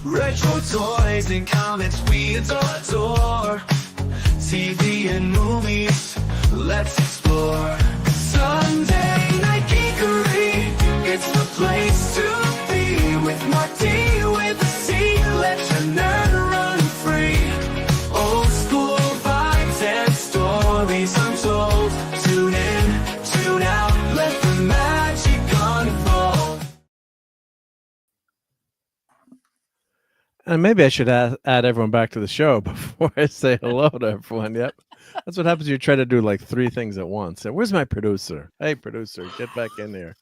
Retro toys and comics we adore. TV and movies, let's explore. Sunday Night Geekery, it's the place to be. With Marc D, with a C, let your nerd run free. Old school vibes and stories untold. Tune in, tune out, let the magic unfold. And maybe I should add everyone back to the show before I say hello to everyone. Yep. That's what happens when you try to do like 3 things at once. And where's my producer? Hey, producer, get back in here.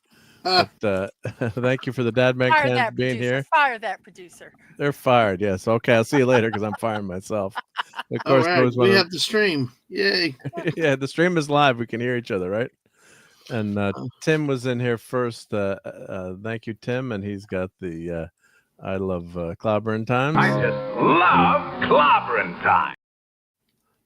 But thank you for the Dad Man Cans being here. Fire that producer. They're fired. Yes. Okay. I'll see you later because I'm firing myself. Of course, all right, we have the stream. Yay. Yeah, the stream is live. We can hear each other, right? And Tim was in here first. Thank you, Tim. And he's got the I love clobbering times. I just love clobbering time.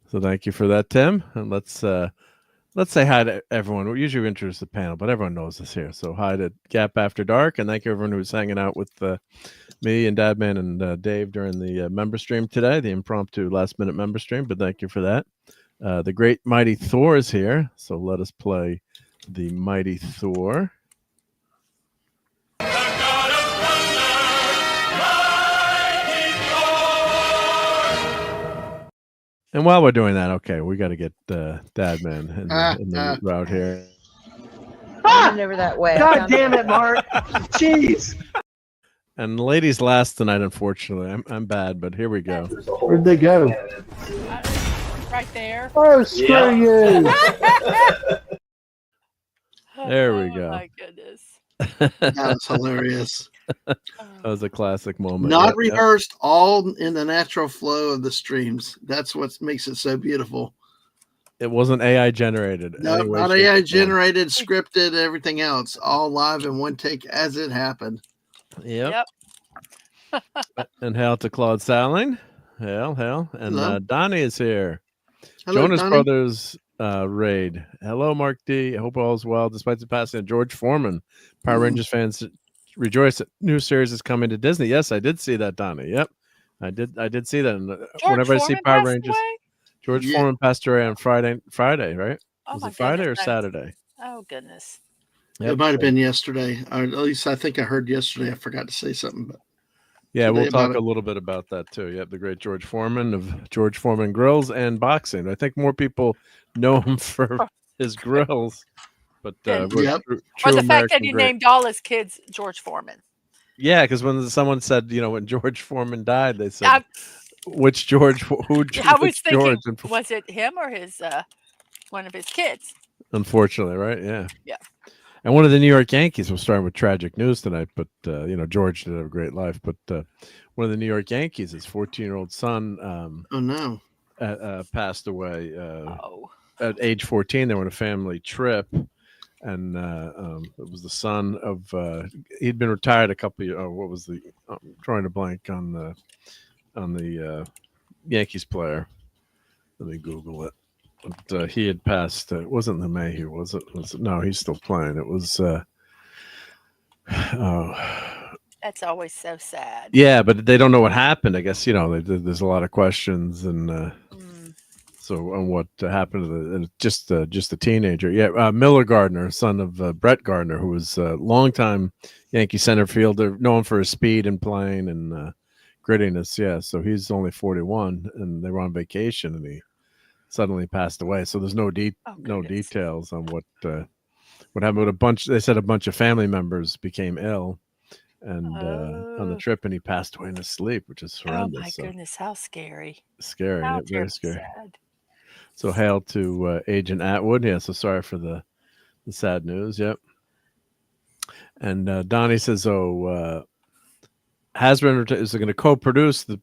So thank you for that, Tim. And let's say hi to everyone. We usually introduce the panel, but everyone knows us here. So hi to Gap After Dark, and thank you everyone who's hanging out with me and Dadman and Dave during the member stream today, the impromptu last-minute member stream. But thank you for that. The great mighty Thor is here, so let us play the mighty Thor. And while we're doing that, okay, we got to get Dadman in the route here. Never that way. God damn it, Mark! Jeez. And ladies last tonight, unfortunately. I'm bad, but here we go. Where'd they go? Right there. Oh, screw you! There we go. Oh my goodness. That was hilarious. That was a classic moment. Not rehearsed, all in the natural flow of the streams. That's what makes it so beautiful. It wasn't AI generated. No, not AI generated, scripted, everything else. All live in one take as it happened. Yep. And hail to Claude Salling. Hail. And Donnie is here. Hello, Jonas Donnie. Brothers raid. Hello, Marc D. I hope all is well. Despite the passing of George Foreman, Power Rangers fans rejoice that new series is coming to Disney. Yes, I did see that, Donnie. Yep. I did see that. And whenever I see Power Rangers, George Foreman passed away on Friday, right? Oh, was it Friday or Saturday? Oh, goodness. Yep. It might have been yesterday. Or at least I think I heard yesterday. I forgot to say something. But yeah, we'll talk a little bit about that too. Yep, the great George Foreman of George Foreman Grills and boxing. I think more people know him for his grills, but or the fact that he named all his kids George Foreman. Yeah, because when someone said, when George Foreman died, they said, "Which George? Who?" I was thinking, was it him or his one of his kids? Unfortunately, right? Yeah. Yeah. And one of the New York Yankees was starting with tragic news tonight, but George did have a great life. But one of the New York Yankees, his 14-year-old son, passed away at age 14. They were on a family trip, and it was the son of. He'd been retired a couple of years. What was the? I'm trying to blank on the Yankees player. Let me Google it. But he had passed. It wasn't LeMahieu, was it? No, he's still playing. It was. That's always so sad. Yeah, but they don't know what happened. I guess there's a lot of questions, and so on what happened to just a teenager. Yeah, Miller Gardner, son of Brett Gardner, who was a longtime Yankee center fielder, known for his speed and playing and grittiness. Yeah, so he's only 41, and they were on vacation, and he suddenly passed away. So there's no details on what happened. But they said a bunch of family members became ill, and on the trip, and he passed away in his sleep, which is horrendous. Oh my goodness, how scary! Scary, very scary. Sad. So hail to Agent Atwood. Yeah, so sorry for the sad news. Yep. And Donnie says, Hasbro is going to co-produce the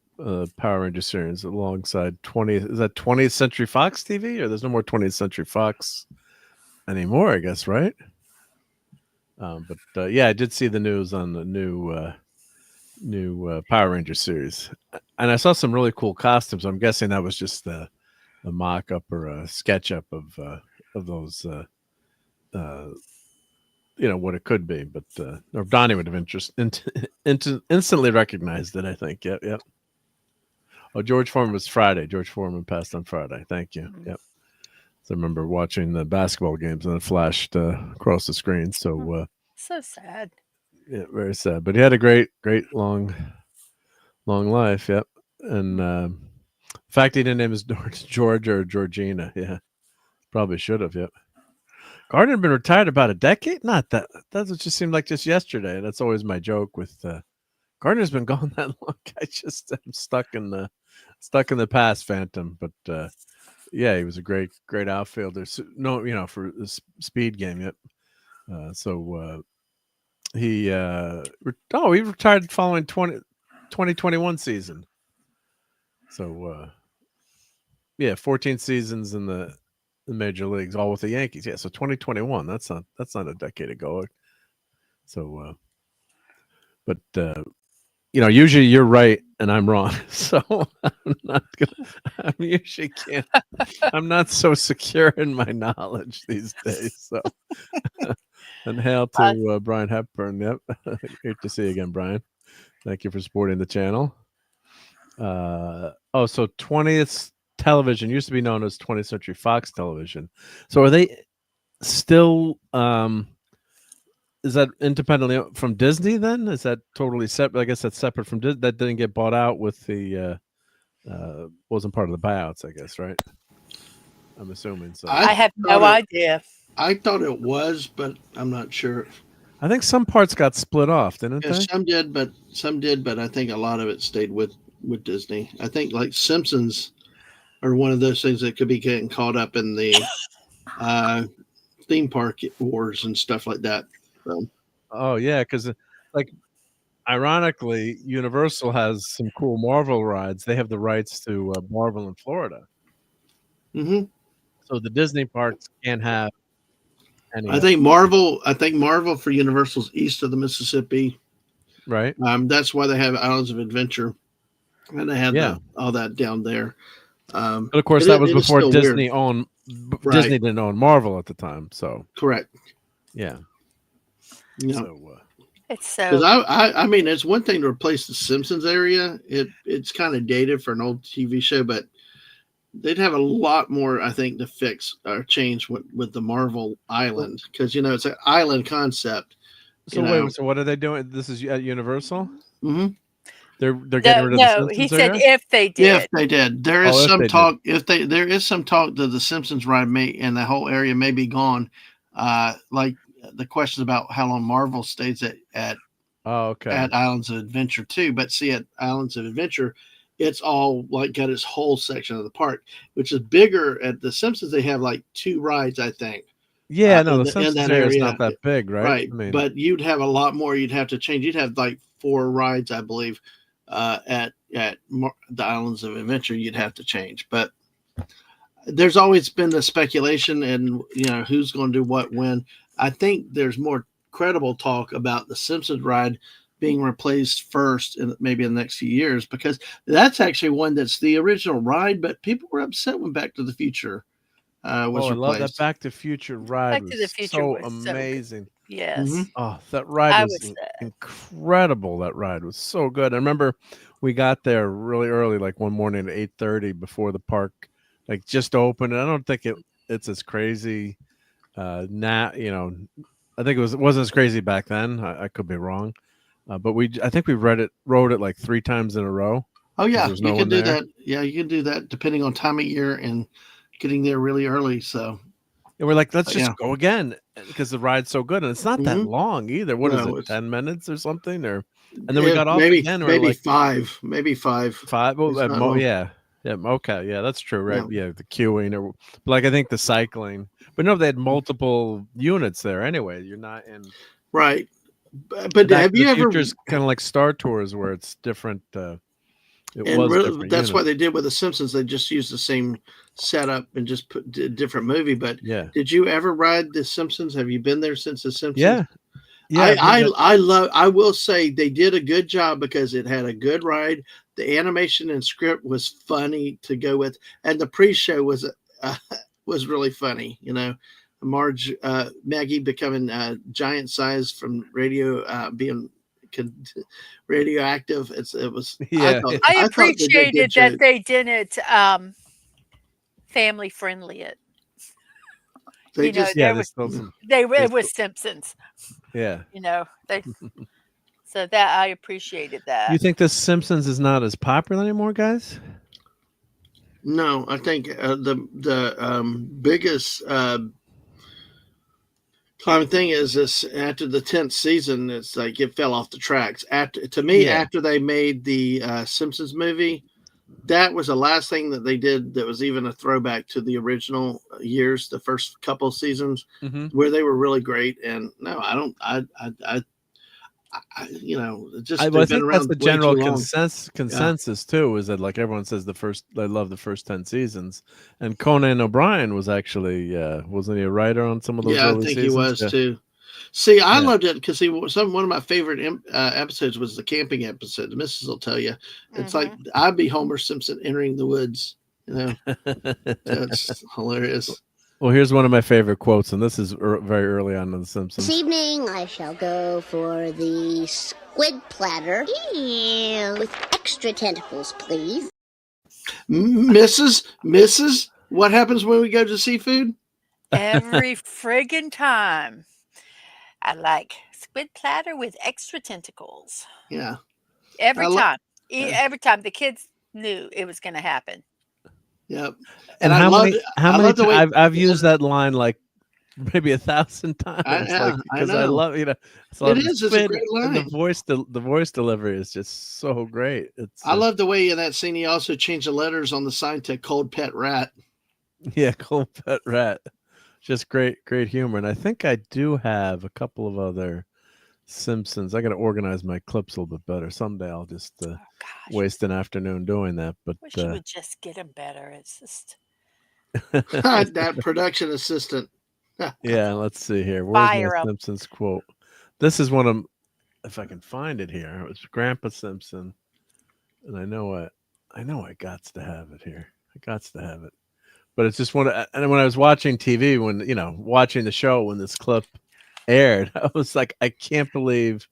Power Ranger series alongside 20th Century Fox TV, or there's no more 20th Century Fox anymore, I guess, right? But I did see the news on the new Power Ranger series, and I saw some really cool costumes. I'm guessing that was just a mock-up or a sketch-up of those what it could be, but or Donnie would have instantly recognized it. I think. Yep. Oh, George Foreman was Friday. George Foreman passed on Friday. Thank you. Yep. So I remember watching the basketball games and it flashed across the screen. So so sad. Yeah, very sad. But he had a great long life. Yep. And in fact, he didn't name his daughter George or Georgina. Yeah, probably should have. Yep. Gardner had been retired about a decade. Not that. That just seemed like just yesterday. That's always my joke with Gardner's been gone that long. I'm stuck in the past, Phantom. But yeah, he was a great outfielder. So, for the speed game. Yep. He retired following 2021 season. So 14 seasons in the major leagues, all with the Yankees. Yeah, so 2021. That's not a decade ago. So, but usually you're right and I'm wrong. So I'm usually can't. I'm not so secure in my knowledge these days. So, and hail to Brian Hepburn. Yep, great to see you again, Brian. Thank you for supporting the channel. So 20th Television used to be known as 20th Century Fox Television. So are they still? Is that independently from Disney? Then is that totally separate? I guess that's separate from Disney. That didn't get bought out with the wasn't part of the buyouts. I guess, right? I'm assuming so. I have no idea. I thought it was, but I'm not sure. I think some parts got split off, didn't they? Some did, but I think a lot of it stayed with Disney. I think like Simpsons are one of those things that could be getting caught up in the theme park wars and stuff like that. So. Oh yeah, because like ironically, Universal has some cool Marvel rides. They have the rights to Marvel in Florida. Mm-hmm. So the Disney parks can't have any. I think Marvel for Universal's east of the Mississippi. Right. That's why they have Islands of Adventure, and they have all that down there. But of course, that was before Disney owned. Right. Disney didn't own Marvel at the time, so correct. Yeah. Yeah. So, it's so. Because I mean, it's one thing to replace the Simpsons area. It's kind of dated for an old TV show, but they'd have a lot more, I think, to fix or change with the Marvel Island because it's an island concept. So wait, so what are they doing? This is at Universal. Mm-hmm. They're getting rid of the Simpsons he said area? if they did. If they did, there is some talk. There is some talk that the Simpsons ride and the whole area may be gone. Like the questions about how long Marvel stays at Islands of Adventure too. But see, at Islands of Adventure, it's all like got its whole section of the park, which is bigger. At the Simpsons, they have like 2 rides, I think. Yeah, no, the Simpsons area is not that big, right? Right, I mean, but you'd have a lot more. You'd have to change. You'd have like 4 rides, I believe, at the Islands of Adventure. You'd have to change, but there's always been the speculation, and who's going to do what when. I think there's more credible talk about the Simpsons ride being replaced first, and maybe in the next few years, because that's actually one that's the original ride, but people were upset when Back to the Future was replaced. I love that Back to the Future ride. Back to the Future so was amazing. So yes. Mm-hmm. Oh, that ride was incredible. That ride was so good. I remember we got there really early, like one morning at 8:30 before the park like just opened. And I don't think it's as crazy now. I think it wasn't as crazy back then. I could be wrong. But I think we rode it like 3 times in a row. Oh yeah, you can do that. Yeah, you can do that depending on time of year and getting there really early. So and we're like, let's just go again because the ride's so good, and it's not that long either. What is it? 10 minutes or something? And then we got off again. Maybe like, 5. Maybe 5. 5. Well, yeah. Okay. Yeah, that's true. Right. Yeah, the queuing I think the cycling. But no, they had multiple units there anyway. You're not in right. But have you ever? Just kind of like Star Tours where it's different. That's what they did with the Simpsons. They just used the same setup and just put a different movie. But did you ever ride the Simpsons? Have you been there since the Simpsons? Yeah. I will say they did a good job because it had a good ride. The animation and script was funny to go with, and the pre-show was really funny. Marge, Maggie becoming giant size from being radioactive. It was. Yeah. I thought they did a good appreciated that job. they didn't family friendly it. They You know, just there There's was still some. it was Simpsons. Yeah. You know, they so that I appreciated that. You think the Simpsons is not as popular anymore, guys? no. I think the biggest common thing is this: after the 10th season, it's like it fell off the tracks. After they made the Simpsons movie, that was the last thing that they did that was even a throwback to the original years, the first couple seasons, where they were really great. And no, I don't. Just I they've been think around that's the way general too long. consensus too. Is that like everyone says they love the first 10 seasons, and Conan O'Brien was actually wasn't he a writer on some of those Yeah, I early think seasons? he was too. See, I Yeah. loved it because one of my favorite episodes was the camping episode. The missus will tell you, it's like I'd be Homer Simpson entering the woods. You know, that's hilarious. Well, here's one of my favorite quotes, and this is very early on in The Simpsons. This evening, I shall go for the squid platter. Ew. With extra tentacles, please. Mrs. What happens when we go to seafood? Every friggin' time. I like squid platter with extra tentacles. Yeah. Every time. Yeah. Every time the kids knew it was going to happen. Yep. And how many I've used that line like maybe 1,000 times. Because I love it is. It's a great line. And the voice delivery is just so great. I love the way in that scene he also changed the letters on the sign to Cold Pet Rat. Yeah, Cold Pet Rat. Just great humor. And I think I do have a couple of other Simpsons. I got to organize my clips a little bit better. Someday I'll just waste an afternoon doing that. But wish you would just get them better. It's just that production assistant. Yeah, let's see here. Where's my Simpsons quote? This is one of them. If I can find it here, it was Grandpa Simpson, and I know I got to have it here. I got to have it. But it's just and when I was watching TV, watching the show when this clip aired, I was like, I can't believe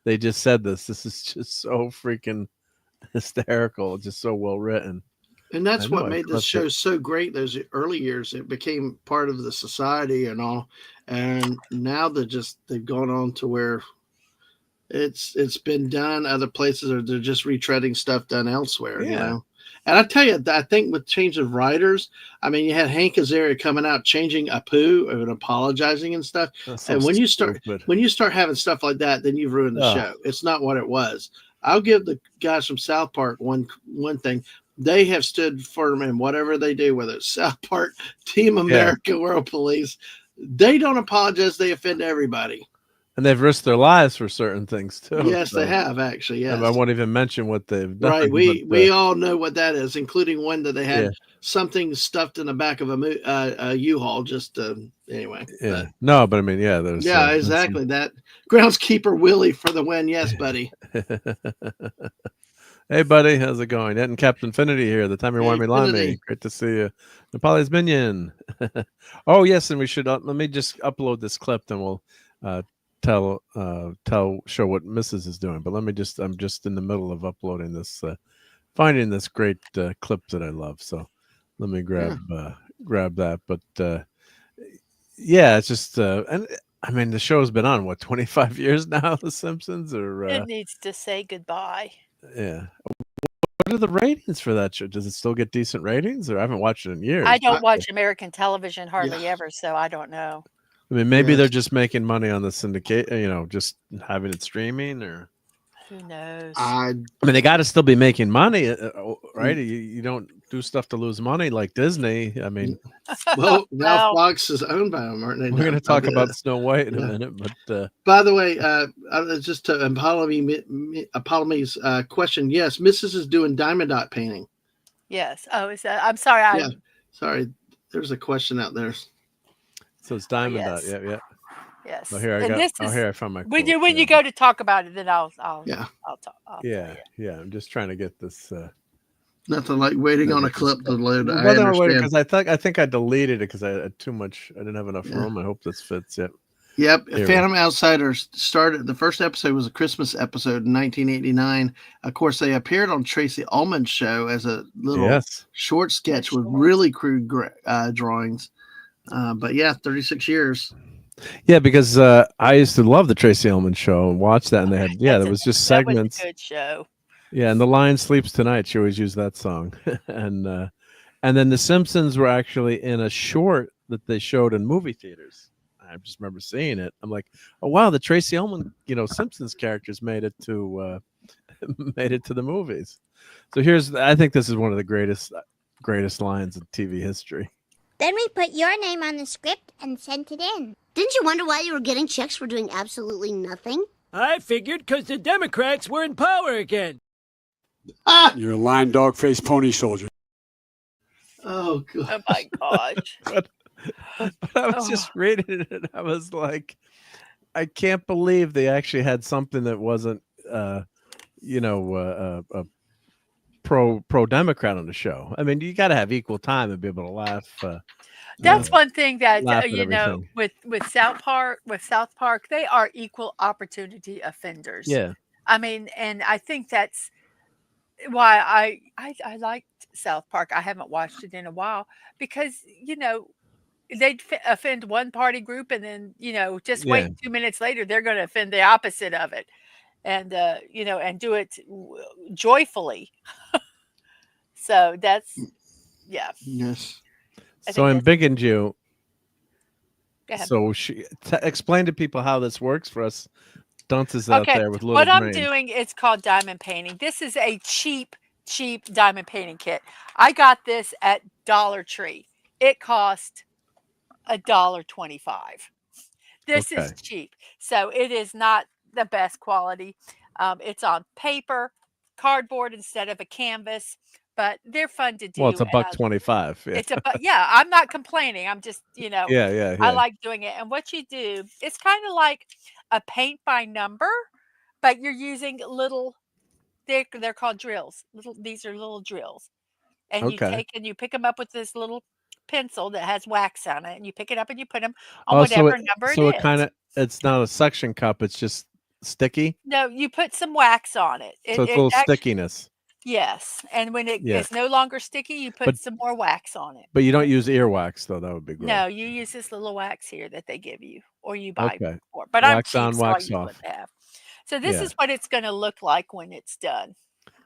they just said this. This is just so freaking hysterical. Just so well written. And that's what made this show so great. Those early years, it became part of the society and all. And now they've gone on to where it's been done other places, or they're just retreading stuff done elsewhere. Yeah. You know. And I tell you, I think with change of writers, I mean, you had Hank Azaria coming out changing Apu and apologizing and stuff. So and when you start having stuff like that, then you've ruined the show. It's not what it was. I'll give the guys from South Park one thing. They have stood firm in whatever they do, whether it's South Park, Team America, World Police. They don't apologize. They offend everybody. And they've risked their lives for certain things too. Yes, they have actually. Yes, I won't even mention what they've done. Right, we all know what that is, including one that they had something stuffed in the back of a U-Haul. Just anyway. Yeah, no, but I mean, there's exactly that. Groundskeeper Willie for the win. Yes, buddy. Hey, buddy, how's it going? And Captain Infinity here. The time you want me, Lamy. Great to see you. Napoleon's Minion. Oh yes, and we should let me just upload this clip, and we'll show what Mrs. is doing. But I'm just in the middle of uploading this, finding this great clip that I love. So let me grab that. But it's just and I mean the show's been on 25 years now, The Simpsons, or it needs to say goodbye. Yeah. What are the ratings for that show? Does it still get decent ratings? Or I haven't watched it in years. I don't watch American television hardly ever, so I don't know. I mean, maybe they're just making money on the syndicate, just having it streaming, or who knows? I mean, they got to still be making money, right? You don't do stuff to lose money like Disney. I mean, well, now Fox is owned by them, aren't they? We're going to talk about Snow White in a minute, but by the way, just to Apollome's question, yes, Mrs. is doing diamond dot painting. Yes. Oh, is that? I'm sorry. Sorry. There's a question out there. So it's diamond dot. Yeah. Yes. Oh, here I found my. When you go to talk about it, then I'll talk. Yeah. I'm just trying to get this. Nothing like waiting on a clip to load. I Well, understand. because I think I deleted it because I had too much. I didn't have enough room. I hope this fits. Yep. Yep, Here we Phantom Outsiders started. The first episode was a Christmas episode in 1989. Of course, they appeared on Tracy Ullman's show as a little Yes. short sketch with really crude drawings. But yeah, 36 years. Yeah, because I used to love the Tracy Ullman show and watch that, and they had there was just segments. That was a good show. Yeah, and The Lion Sleeps Tonight. She always used that song, and then The Simpsons were actually in a short that they showed in movie theaters. I just remember seeing it. I'm like, oh wow, the Tracy Ullman, Simpsons characters made it to the movies. So I think this is one of the greatest lines in TV history. Then we put your name on the script and sent it in. Didn't you wonder why you were getting checks for doing absolutely nothing? I figured because the Democrats were in power again. You're a lying dog-faced pony soldier. Oh, God. Oh, my gosh. But I was just reading it, and I was like, I can't believe they actually had something that wasn't, a pro Democrat on the show. I mean, you got to have equal time and be able to laugh. That's one thing that laugh at everything. with South Park, they are equal opportunity offenders. Yeah. I mean, and I think that's why I liked South Park. I haven't watched it in a while because they'd offend one party group, and then just wait 2 minutes later they're going to offend the opposite of it, and and do it joyfully. So that's Yes. So in Big and Jew, Go ahead. so explain to people how this works for us dunces out there with little what I'm brains. doing is called diamond painting. This is a cheap diamond painting kit. I got this at Dollar Tree. It cost $1.25. This is cheap, so it is not the best quality. It's on paper, cardboard instead of a canvas, but they're fun to do. Well, it's $1.25. Yeah. It's I'm not complaining. I'm just, Yeah. I like doing it. And what you do, it's kind of like a paint by number, but you're using little, they're called drills. These are little drills. And you take and you pick them up with this little pencil that has wax on it, and you pick it up and you put them on whatever number it is. So it's not a suction cup, it's just sticky? No, you put some wax on it. So it's a little stickiness. Yes, and when it's no longer sticky, you put some more wax on it. But you don't use earwax, though. That would be great. No, you use this little wax here that they give you, or you buy before. But wax I'm on, cheap, wax so I off. use what they have. So this is what it's going to look like when it's done.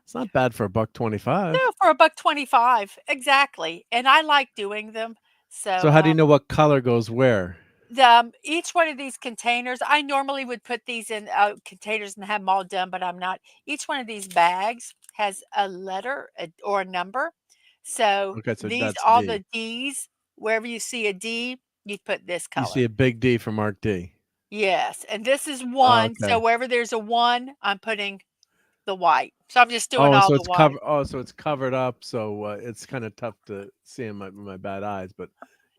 It's not bad for $1.25. No, for $1.25, exactly. And I like doing them. So how do you know what color goes where? Each one of these containers, I normally would put these in containers and have them all done, but I'm not. Each one of these bags has a letter or a number. So these, all the D's, wherever you see a D, you put this color. You see a big D for Marc D. Yes. And this is 1. So wherever there's a 1, I'm putting the white. So I'm just doing all the white. So it's covered up. So it's kind of tough to see in my bad eyes, but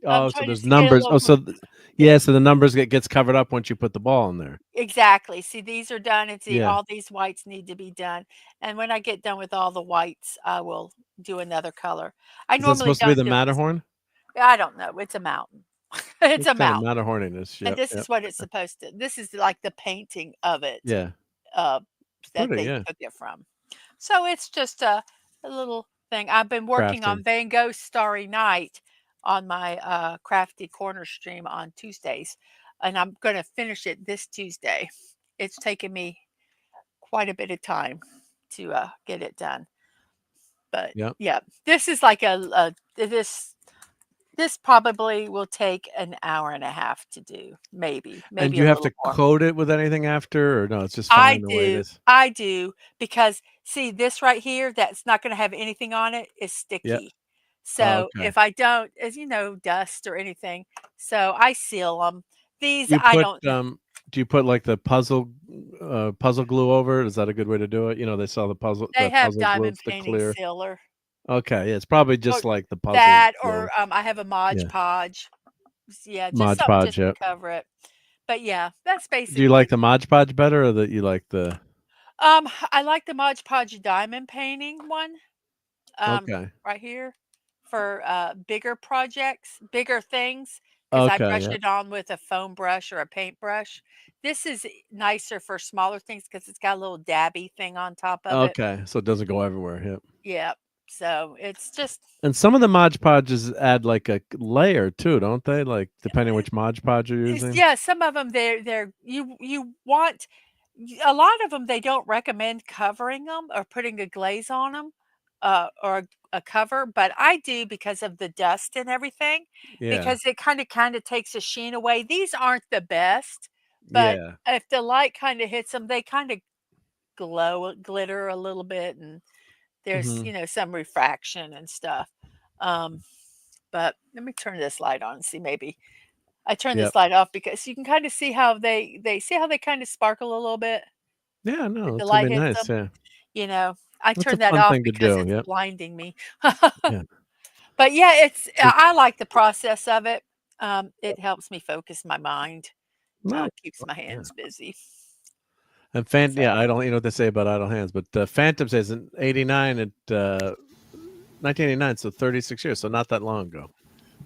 so there's numbers. So the numbers gets covered up once you put the ball in there. Exactly. See, these are done, and see all these whites need to be done. And when I get done with all the whites, I will do another color. Is that supposed to be the Matterhorn? I don't know. It's a mountain. It's a mountain. Matterhorniness. And this is what it's supposed to. This is like the painting of it. Yeah. That they took it from. So it's just a little thing. I've been working on Van Gogh's Starry Night on my Crafty Corner stream on Tuesdays, and I'm going to finish it this Tuesday. It's taken me quite a bit of time to get it done, but this is like this probably will take an hour and a half to do, maybe. And you have to coat it with anything after, or no? It's just fine the way it is. I do, because see this right here, that's not going to have anything on it, is sticky. Yep. So if I don't, as you know, dust or anything, so I seal them. These Do you put like the puzzle glue over it? Is that a good way to do it? They sell the puzzle. They have puzzle diamond glue, painting clear. sealer. Okay, it's probably just like the puzzle. That or I have a Mod Podge. Yeah, just Mod something Podge, just to cover it. But yeah, that's basically. Do you like the Mod Podge better, or that you like the? I like the Mod Podge diamond painting one. right here for bigger projects, bigger things, because I Okay, brush yeah. it on with a foam brush or a paintbrush. This is nicer for smaller things because it's got a little dabby thing on top of it. Okay, so it doesn't go everywhere. Yep. Yeah. So it's just And some of the Mod Podges add like a layer too, don't they? Like depending which Mod Podge you're using. yeah, some of them they're you want a lot of them they don't recommend covering them or putting a glaze on them or a cover, but I do because of the dust and everything Yeah. because it kind of takes the sheen away. These aren't the best, but Yeah. if the light kind of hits them, they kind of glitter a little bit and there's, Mhm. some refraction and stuff. But let me turn this light on and see maybe I turned Yep. this light off because you can kind of see how they see how they kind of sparkle a little bit. Yeah, no, If the it's gonna light be hits nice. them, Yeah. I That's a turned that fun off thing to because do. it's Yep. blinding me. Yeah. But yeah, Just I like the process of it. It helps me focus my mind, nice. keeps my Yeah. hands busy. And So yeah, I don't you know what they say about idle hands, but Phantom says in 89 at 1989, so 36 years, so not that long ago.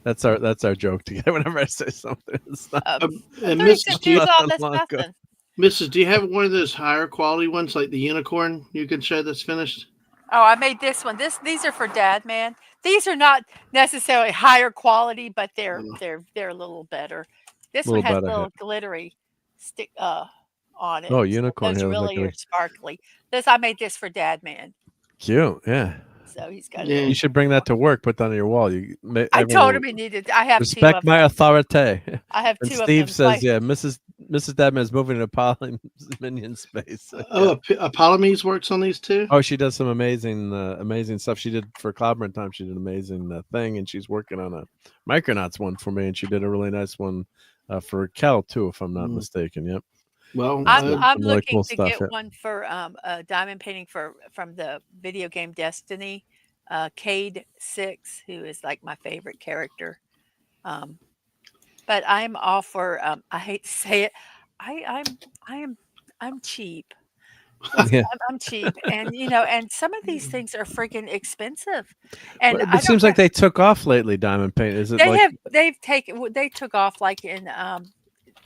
That's our joke together whenever I say something. It's not, And 36 Mrs. years not old, that that's long ago. nothing. Mrs., do you have one of those higher quality ones like the unicorn you can show that's finished? Oh, I made this one. These are for Dad, man. These are not necessarily higher quality, but they're a little better. This one Little has a better little hit. glittery stick on it. Oh, So unicorn those here. really Like are sparkly. I made this for Dad, man. cute. Yeah. So he's got a Yeah. little. You should bring that to work. Put that on your wall. I Everyone told will him he needed. I have two respect of my them. authority. I have And two of Steve them. says, "Yeah, Mrs. Dadman is moving to Poly Minion space." So, yeah. Apollomies works on these too? Oh, she does some amazing stuff. She did for Clobberin' Time. She did an amazing thing, and she's working on a Micronauts one for me, and she did a really nice one for Kel too, if I'm not mistaken. Yep. Well, I'm Some really looking cool to stuff. get Yeah. one for diamond painting from the video game Destiny, Cade 6, who is like my favorite character. But I'm all for I hate to say it, I'm cheap. Yeah. I'm cheap, and and some of these things are freaking expensive, and But I it don't seems know. like they took off lately. Diamond Paint. Is it like They took off like in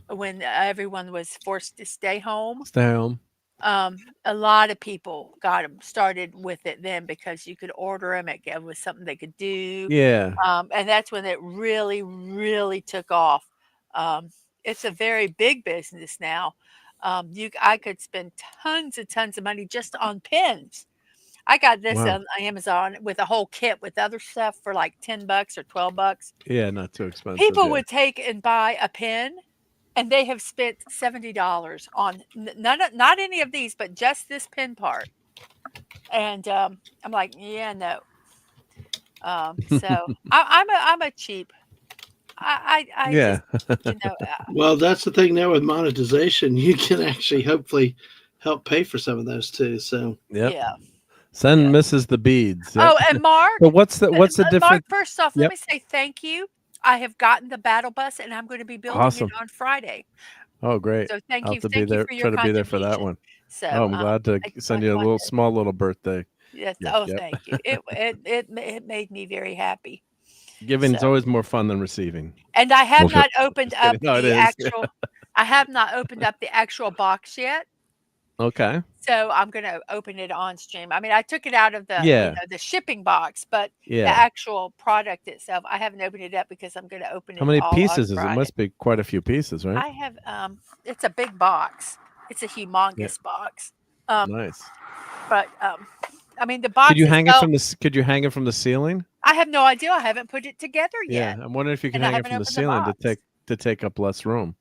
when everyone was forced to stay home. stay home? A lot of people got them started with it then because you could order them. It was something they could do. Yeah. And that's when it really, really took off. It's a very big business now. I could spend tons of money just on pens. I got this Wow. on Amazon with a whole kit with other stuff for like $10 or $12. Yeah, not too expensive. People Yeah. would take and buy a pen, and they have spent $70 on not any of these, but just this pen part. And I'm like, yeah, no. So I'm a cheap. I Yeah. just Well, that's the thing now with monetization. You can actually hopefully help pay for some of those too. So Yep. yeah. Send Mrs. the beads. Yep. Oh, and Mark. But what's the Mark, difference? first off, let me say thank you. I have gotten the battle bus, and I'm going to be building Awesome. it on Friday. Oh, great. So thank I'll you, have to be there. for your Try to be there for that contribution. one. So Oh, I'm glad to send you a small little birthday. Yes. Yeah, Oh, yep. thank you. It made me very happy. Giving is So- always more fun than receiving. And I have Bullshit. not opened Just up kidding. No, it the is. actual. I have not opened up the actual box yet. Okay. So I'm going to open it on stream. I mean, I took it out of the Yeah. the shipping box, but Yeah. the actual product itself, I haven't opened it up because I'm going to open it. How many all on pieces is it? Friday. Must be quite a few pieces, right? I have it's a big box. It's a humongous box. Nice. But I mean the box. Could you hang it itself, from the? Could you hang it from the ceiling? I have no idea. I haven't put it together yet. Yeah, I'm wondering if you can And I hang it haven't from the opened the ceiling box. to take up less room,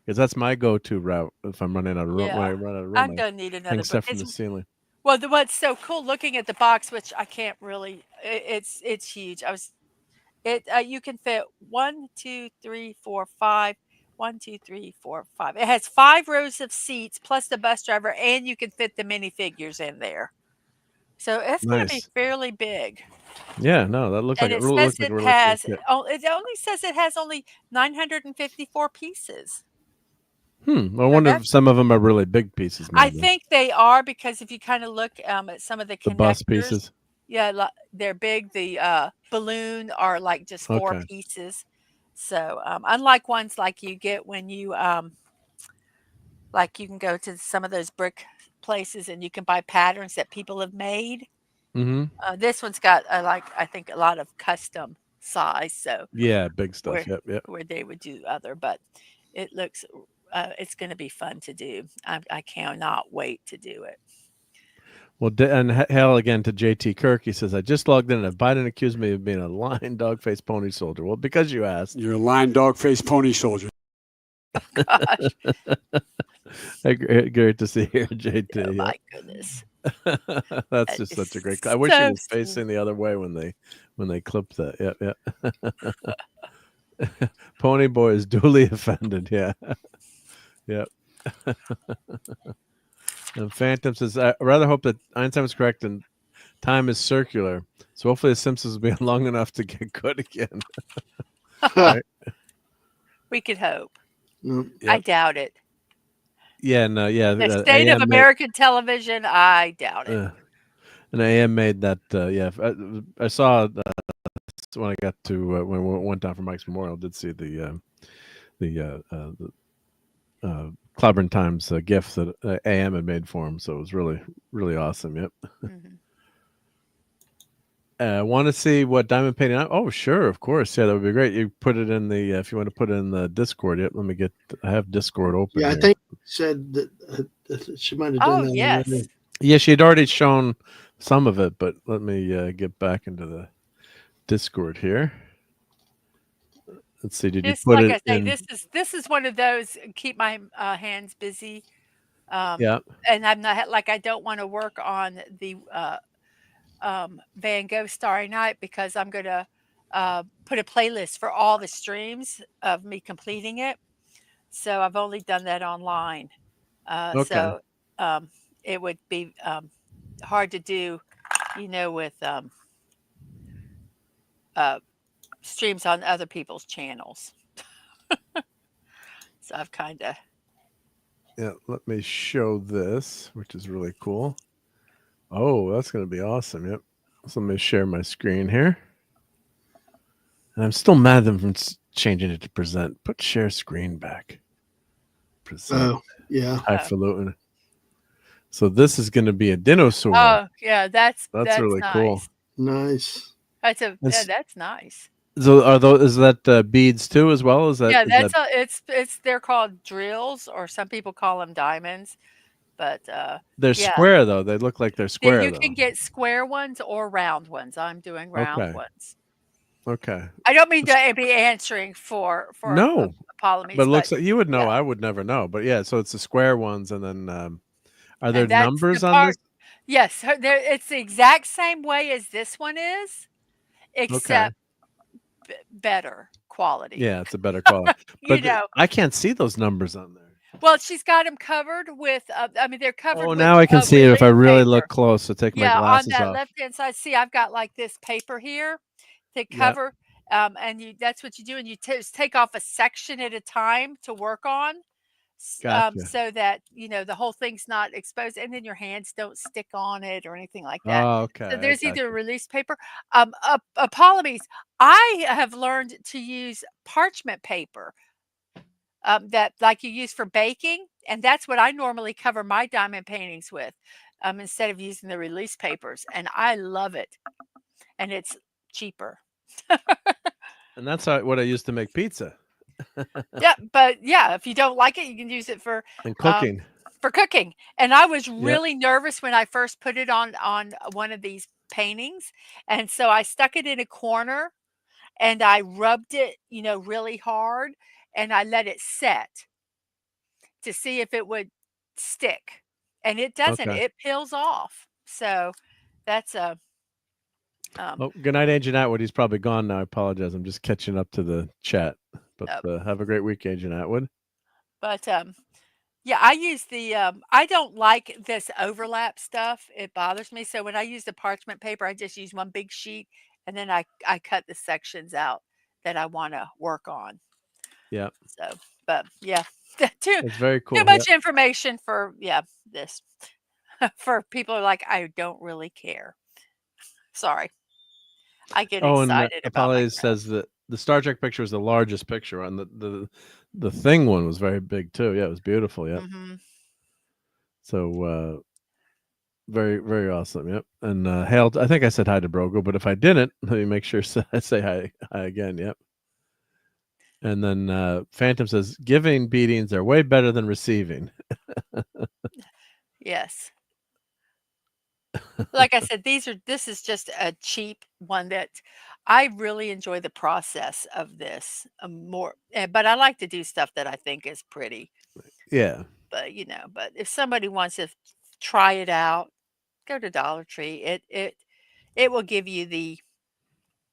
because that's my go-to route if I'm running out of room. Yeah. When I run out of room, I'm I gonna need another hang stuff book. from the ceiling. Well, what's so cool looking at the box, which I can't really. It's huge. You can fit 1, 2, 3, 4, 5. 1, 2, 3, 4, 5. It has 5 rows of seats plus the bus driver, and you can fit the minifigures in there. So it's going to be Nice. fairly big. Yeah, no, that looks And like it it really says looks like it a really has. cool kit. It only says it has only 954 pieces. I wonder if some of them are really big pieces. I maybe. think they are because if you kind of look at some of the the bus connectors, pieces. Yeah, they're big. The balloon are like just 4 Okay. pieces. So unlike ones like you get when you like you can go to some of those brick places and you can buy patterns that people have made. Mm-hmm. This one's got like I think a lot of custom size. So Yeah, big stuff. where Yep, yep. where they would do other, but it looks it's going to be fun to do. I cannot wait to do it. Well, and hell again to JT Kirk. He says, I just logged in and Biden accused me of being a lying dog-faced pony soldier. Well, because you asked. You're a lying dog-faced pony soldier. Gosh. Great to see here, JT. Oh my goodness. That's just such a great. I wish he was facing the other way when they clipped that. Yep. Pony boy is duly offended. Yeah. Yep. And Phantom says, I rather hope that Einstein was correct and time is circular. So hopefully the Simpsons will be long enough to get good again. Right? We could hope. Yep. I doubt it. Yeah, no, yeah. The state of American television, I doubt it. And AM made that. Yeah, I saw when I got to when we went down for Mike's Memorial. Did see the Clobberin Times GIF that AM had made for him. So it was really, really awesome. Yep. Mm-hmm. Want to see what diamond painting? Oh, sure, of course. Yeah, that would be great. You put it in the if you want to put it in the Discord. Yep. Let me get. I have Discord open. Yeah, here. I think said that she might have done that. Yes. Already. Yeah, she had already shown some of it, but let me get back into the Discord here. Let's see. Did Just you put like it I say, in? this is one of those keep my hands busy. Yeah. And I'm not like I don't want to work on the Van Gogh Starry Night because I'm going to put a playlist for all the streams of me completing it. So I've only done that online. Okay. So it would be hard to do, with streams on other people's channels. So I've kind of. Yeah, let me show this, which is really cool. Oh, that's going to be awesome. Yep. So let me share my screen here. And I'm still mad at them from changing it to present. Put share screen back. Present. Oh, yeah. Highfalutin. So this is going to be a dinosaur. Oh, yeah, that's really nice. cool. Nice. That's nice. So is that beads too as well? Is that? Yeah, it's they're called drills, or some people call them diamonds, but they're square though. They look like they're square. You can get square ones or round ones. I'm doing round ones. Okay. I don't mean to be answering for no Apologies, but it looks like you would know. Yeah. I would never know. But yeah, so it's the square ones, and then are there numbers on this? Yes, it's the exact same way as this one is, except better quality. Yeah, it's a better quality. But I can't see those numbers on there. Well, she's got them covered with. I mean, they're covered. Oh, with, now I can see it if I really look close. So take my glasses off. Yeah, on that left-hand side. See, I've got like this paper here to cover, and that's what you do, and you take off a section at a time to work on. Gotcha. So that the whole thing's not exposed, and then your hands don't stick on it or anything like that. Oh, okay. So there's either release paper. Apologies. I have learned to use parchment paper that like you use for baking, and that's what I normally cover my diamond paintings with, instead of using the release papers, and I love it, and it's cheaper. And that's what I used to make pizza. Yeah, but if you don't like it, you can use it for cooking. For cooking. And I was really nervous when I first put it on one of these paintings, and so I stuck it in a corner, and I rubbed it, really hard, and I let it set to see if it would stick, and it doesn't. Okay. It peels off. So that's a. Good night, Agent Atwood. He's probably gone now. I apologize. I'm just catching up to the chat. But have a great week, Agent Atwood. But I use the. I don't like this overlap stuff. It bothers me. So when I use the parchment paper, I just use one big sheet, and then I cut the sections out that I want to work on. Yeah. So, but it's very cool. Too much information for this. For people who are like, I don't really care. Sorry. I get Oh, and excited about my Apollo says that the Star Trek picture was the largest picture, and the thing one was very big too. Yeah, it was beautiful. Yep. So very, very awesome. Yep. And hail. I think I said hi to Brogo, but if I didn't, let me make sure I say hi again. Yep. And then Phantom says, giving beatings are way better than receiving. Yes. Like I said, this is just a cheap one that I really enjoy the process of this more, but I like to do stuff that I think is pretty. Yeah. But but if somebody wants to try it out, go to Dollar Tree. It will give you the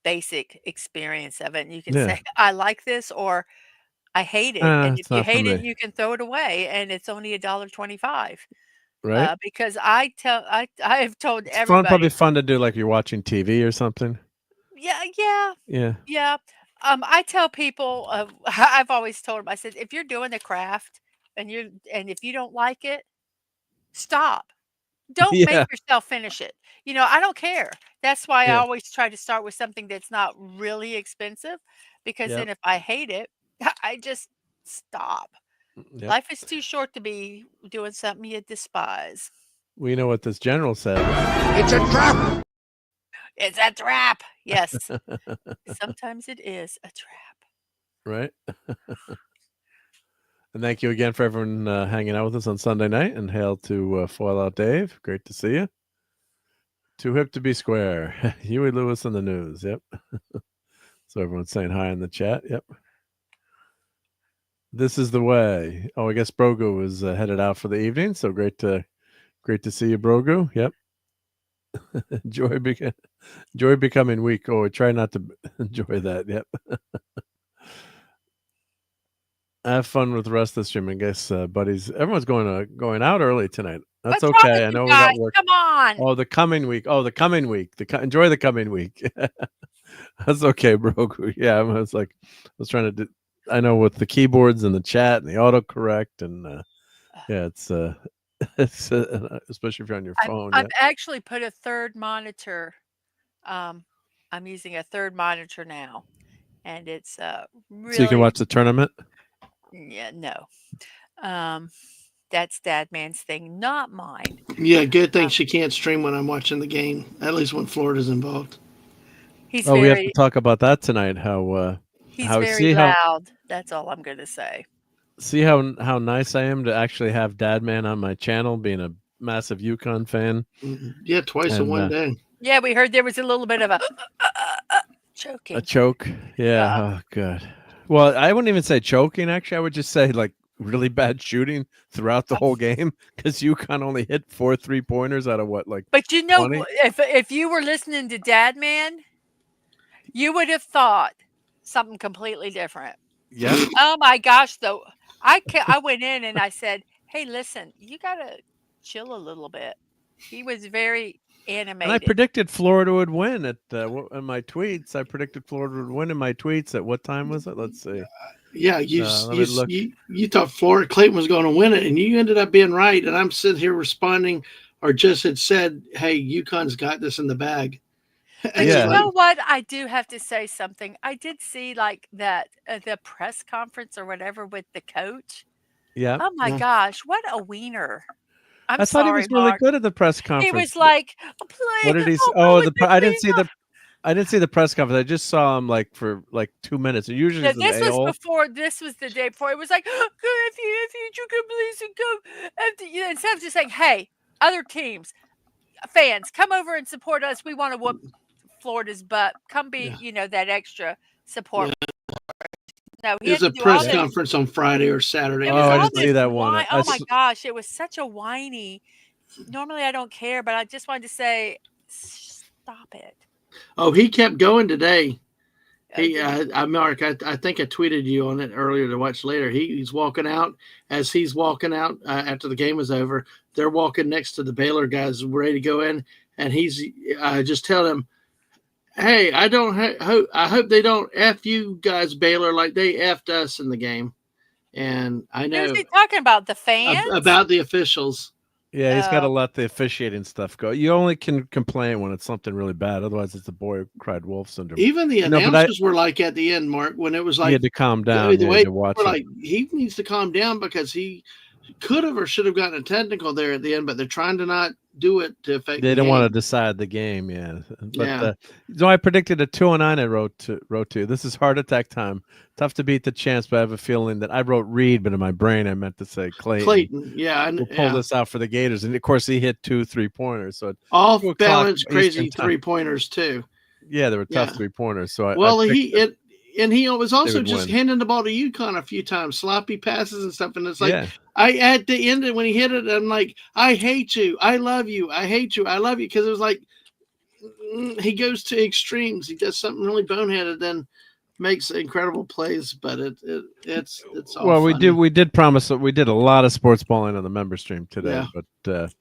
basic experience of it, and you can Yeah. say, I like this, or I hate it. And if It's you not for hate it, me. you can throw it away, and it's only $1.25. Right. Because I have told It's fun, probably everybody. fun to do like you're watching TV or something. Yeah, yeah, Yeah. yeah. I tell people, I've always told them, I said, if you're doing a craft and if you don't like it, stop. Don't make Yeah. yourself finish it. I don't care. That's why I Yeah. always try to start with something that's not really expensive, because Yep. then if I hate it, I just stop. Yep. Life is too short to be doing something you despise. We know what this general said. It's a trap. It's a trap. Yes. Sometimes it is a trap. Right. And thank you again for everyone hanging out with us on Sunday night. And hail to Foil Out Dave. Great to see you. Too hip to be square. Huey Lewis in the news. Yep. So everyone's saying hi in the chat. Yep. This is the way. Oh, I guess Brogo is headed out for the evening. So great to see you, Brogo. Yep. Joy becoming weak. Oh, try not to enjoy that. Yep. Have fun with the rest of the stream, I guess, buddies. Everyone's going out early tonight. That's What's wrong okay. with I you know we guys? got work. Come on. Oh, the coming week. Oh, the coming week. Enjoy the coming week. That's okay, bro. Yeah, I was trying to do. I know with the keyboards and the chat and the autocorrect and yeah, it's especially if you're on your phone. I've actually put a third monitor. I'm using a third monitor now, and it's really. So you can watch the tournament. Yeah, no. That's Dadman's thing, not mine. Yeah, good thing she can't stream when I'm watching the game. At least when Florida's involved. He's we have to talk about that tonight. He's very loud. That's all I'm going to say. See how nice I am to actually have Dadman on my channel, being a massive UConn fan. Yeah, twice in one day. Yeah, we heard there was a little bit of a choking. A choke. Yeah. Oh, good. Well, I wouldn't even say choking. Actually, I would just say like really bad shooting throughout the whole game, because UConn only hit 4 3-pointers out of what, like. But 20? if you were listening to Dadman, you would have thought something completely different. Yeah. Oh my gosh, though. I went in and I said, "Hey, listen, you gotta chill a little bit." He was very animated. And I predicted Florida would win in my tweets. I predicted Florida would win in my tweets. At what time was it? Let's see. Yeah, you thought Florida Clayton was going to win it, and you ended up being right. And I'm sitting here responding, or just had said, "Hey, UConn's got this in the bag." But you know what? I do have to say something. I did see like that the press conference or whatever with the coach. Yeah. Oh my gosh, what a wiener! I thought he was really good at the press conference. He was like, "What did he? I didn't see the press conference. I just saw him like for like 2 minutes. Usually, this was before. This was the day before. It was like, if you can please go, instead of just saying, "Hey, other teams, fans, come over and support us. We want to whoop Florida's butt. Come be, that extra support." Yeah. No, there's a press conference on Friday or Saturday. I didn't see that one. Oh my gosh, it was such a whiny. Normally, I don't care, but I just wanted to say, stop it. Oh, he kept going today. Mark, I think I tweeted you on it earlier to watch later. He's walking out. As he's walking out after the game was over, they're walking next to the Baylor guys ready to go in, and he's just telling them, "Hey, I hope they don't F you guys, Baylor, like they F'd us in the game." And I know. Who's he talking about? The fans? About the officials. Yeah, he's got to let the officiating stuff go. You only can complain when it's something really bad. Otherwise, it's the boy who cried wolf syndrome. Even the announcers were like at the end, Mark, when it was like he had to calm down. The way to watch we're like, he needs to calm down because he could have or should have gotten a technical there at the end, but they're trying to not do it to affect. They don't want to decide the game, But so I predicted a 209. I wrote to. This is heart attack time. Tough to beat the chance, but I have a feeling that I wrote Reed, but in my brain I meant to say Clayton. Clayton, yeah, we'll pull this out for the Gators, and of course he hit 2 3-pointers. So off balance, crazy 3-pointers too. Yeah, they were tough 3-pointers. So he was also just handing the ball to UConn a few times, sloppy passes and stuff. And it's like, I at the end when he hit it, I'm like, I hate you, I love you, I hate you, I love you, because it was like he goes to extremes. He does something really boneheaded, then makes incredible plays. But it's all well, funny. we did promise that we did a lot of sports balling on the member stream today, but.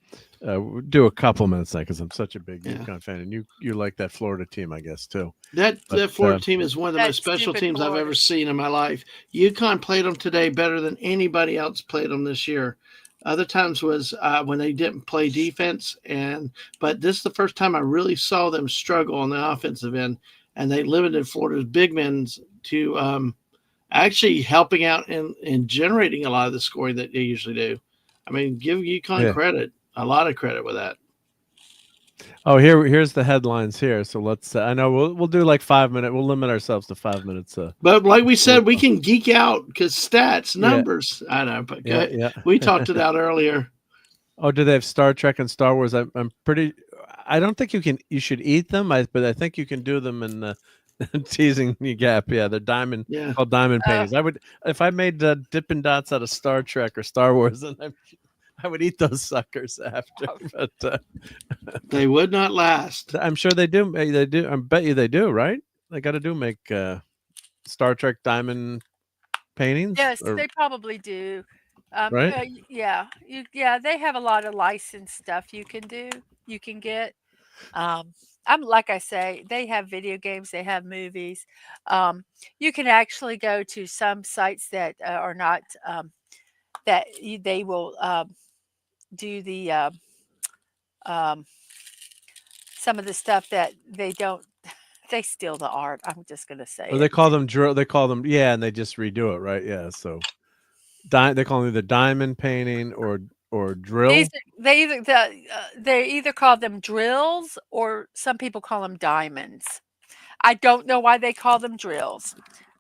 We'll do a couple minutes now because I'm such a big UConn fan, and you like that Florida team, I guess, too. That Florida team is one of the most special teams I've ever seen in my life. UConn played them today better than anybody else played them this year. Other times was when they didn't play defense, but this is the first time I really saw them struggle on the offensive end, and they limited Florida's big men to actually helping out and generating a lot of the scoring that they usually do. I mean, give UConn credit. A lot of credit with that. Oh, here's the headlines here. So let's. I know we'll do like 5 minutes. We'll limit ourselves to 5 minutes. But like we said, we can geek out because stats, numbers. I know, but we talked it out earlier. Oh, do they have Star Trek and Star Wars? I'm pretty. I don't think you should eat them. But I think you can do them in teasing you gap. Yeah, they're diamond. Yeah, called diamond paintings. I would if I made Dippin' Dots out of Star Trek or Star Wars, then I would eat those suckers after, but they would not last. I'm sure they do. They do. I bet you they do. Right? They got to make Star Trek diamond paintings. Yes, they probably do. Right? They have a lot of licensed stuff you can do. You can get. I'm like I say, they have video games. They have movies. You can actually go to some sites that are not that they will. Do the some of the stuff that they don't. They steal the art. I'm just gonna say. Well, they call them drill. They call them and they just redo it, right? Yeah. So, they call them either diamond painting or drill. They either call them drills or some people call them diamonds. I don't know why they call them drills,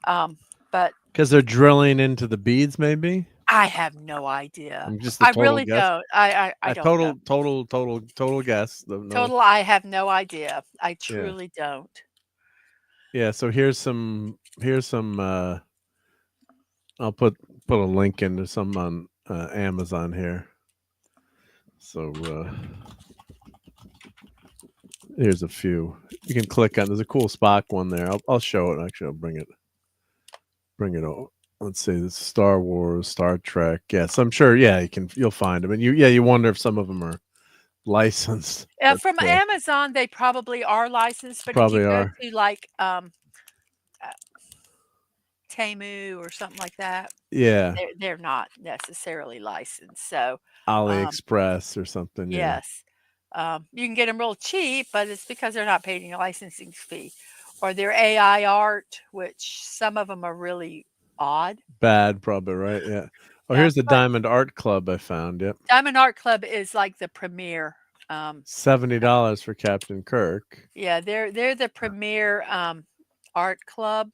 but because they're drilling into the beads, maybe. I have no idea. I really guess. don't. I don't know. Total guess. Total. I have no idea. I truly don't. Yeah. So here's some. I'll put a link into some on Amazon here. So here's a few. You can click on. There's a cool Spock one there. I'll show it. Actually, I'll bring it over. Let's see, this Star Wars, Star Trek. Yes, I'm sure. Yeah, you'll find them, and you wonder if some of them are licensed. From Amazon, they probably are licensed, but probably if you are. go to like Temu or something like that, they're not necessarily licensed. So AliExpress or something. Yes, you can get them real cheap, but it's because they're not paying a licensing fee, or their AI art, which some of them are really odd. Bad, probably, right? Yeah. Oh, here's the Diamond Art Club I found. Yep. Diamond Art Club is like the premier. $70 for Captain Kirk. Yeah, they're the premier art club.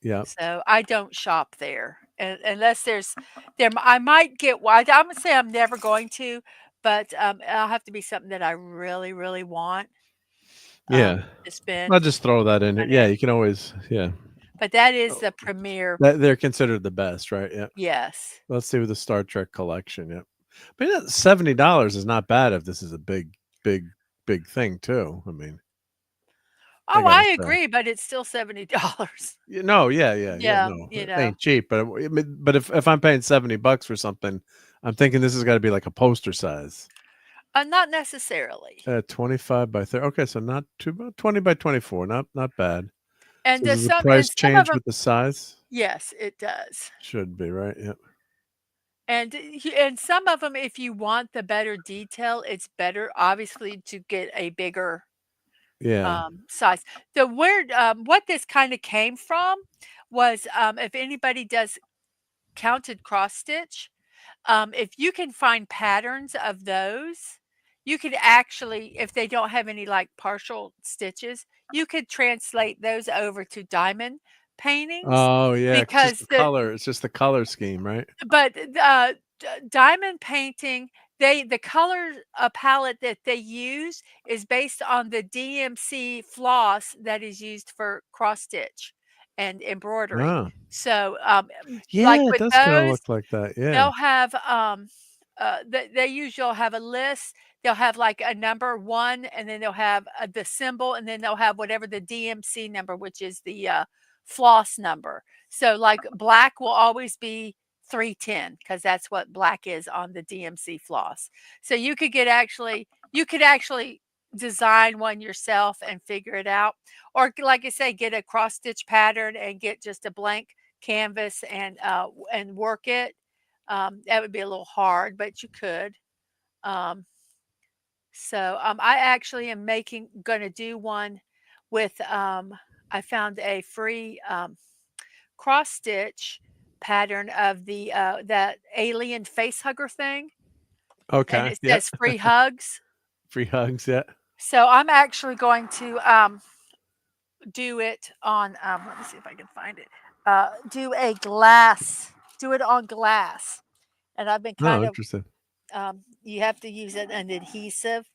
Yeah. So I don't shop there unless there's there. I might get. I'm gonna say I'm never going to, but it'll have to be something that I really, really want. To spend. I'll just throw that in here. Yeah, you can always. Yeah. But that is the premier. They're considered the best, right? Yeah. Yes. Let's see with the Star Trek collection. Yeah. But $70 is not bad if this is a big thing too. I mean. Oh, I agree, but it's still $70. No, yeah. No, it ain't cheap, but if I'm paying $70 for something, I'm thinking this has got to be like a poster size. Not necessarily. 25 by 30. Okay, so not too bad. 20 by 24. Not bad. And does the price change with the size? Yes, it does. Should be, right? Yep. And some of them, if you want the better detail, it's better, obviously, to get a bigger size. The word, what this kind of came from was, if anybody does counted cross stitch, if you can find patterns of those, you could actually, if they don't have any like partial stitches, you could translate those over to diamond paintings Oh yeah, it's just because the color. It's just the color scheme, right? but diamond painting, the color palette that they use is based on the DMC floss that is used for cross stitch and embroidery. Oh. So, Yeah, like it with does kind of those, look like that. Yeah. they'll have they usually have a list. They'll have like a number 1, and then they'll have the symbol, and then they'll have whatever the DMC number, which is the floss number. So like black will always be 310 because that's what black is on the DMC floss. So you could actually design one yourself and figure it out, or like I say, get a cross stitch pattern and get just a blank canvas and work it. That would be a little hard, but you could. I actually am gonna do one with, I found a free cross stitch pattern of that alien face hugger thing, and Okay. it Yeah. says free hugs. Free hugs. Yeah. So I'm actually going to do it on, let me see if I can find it. Do it on glass. And I've been Oh, kind of, interesting. you have to use an adhesive,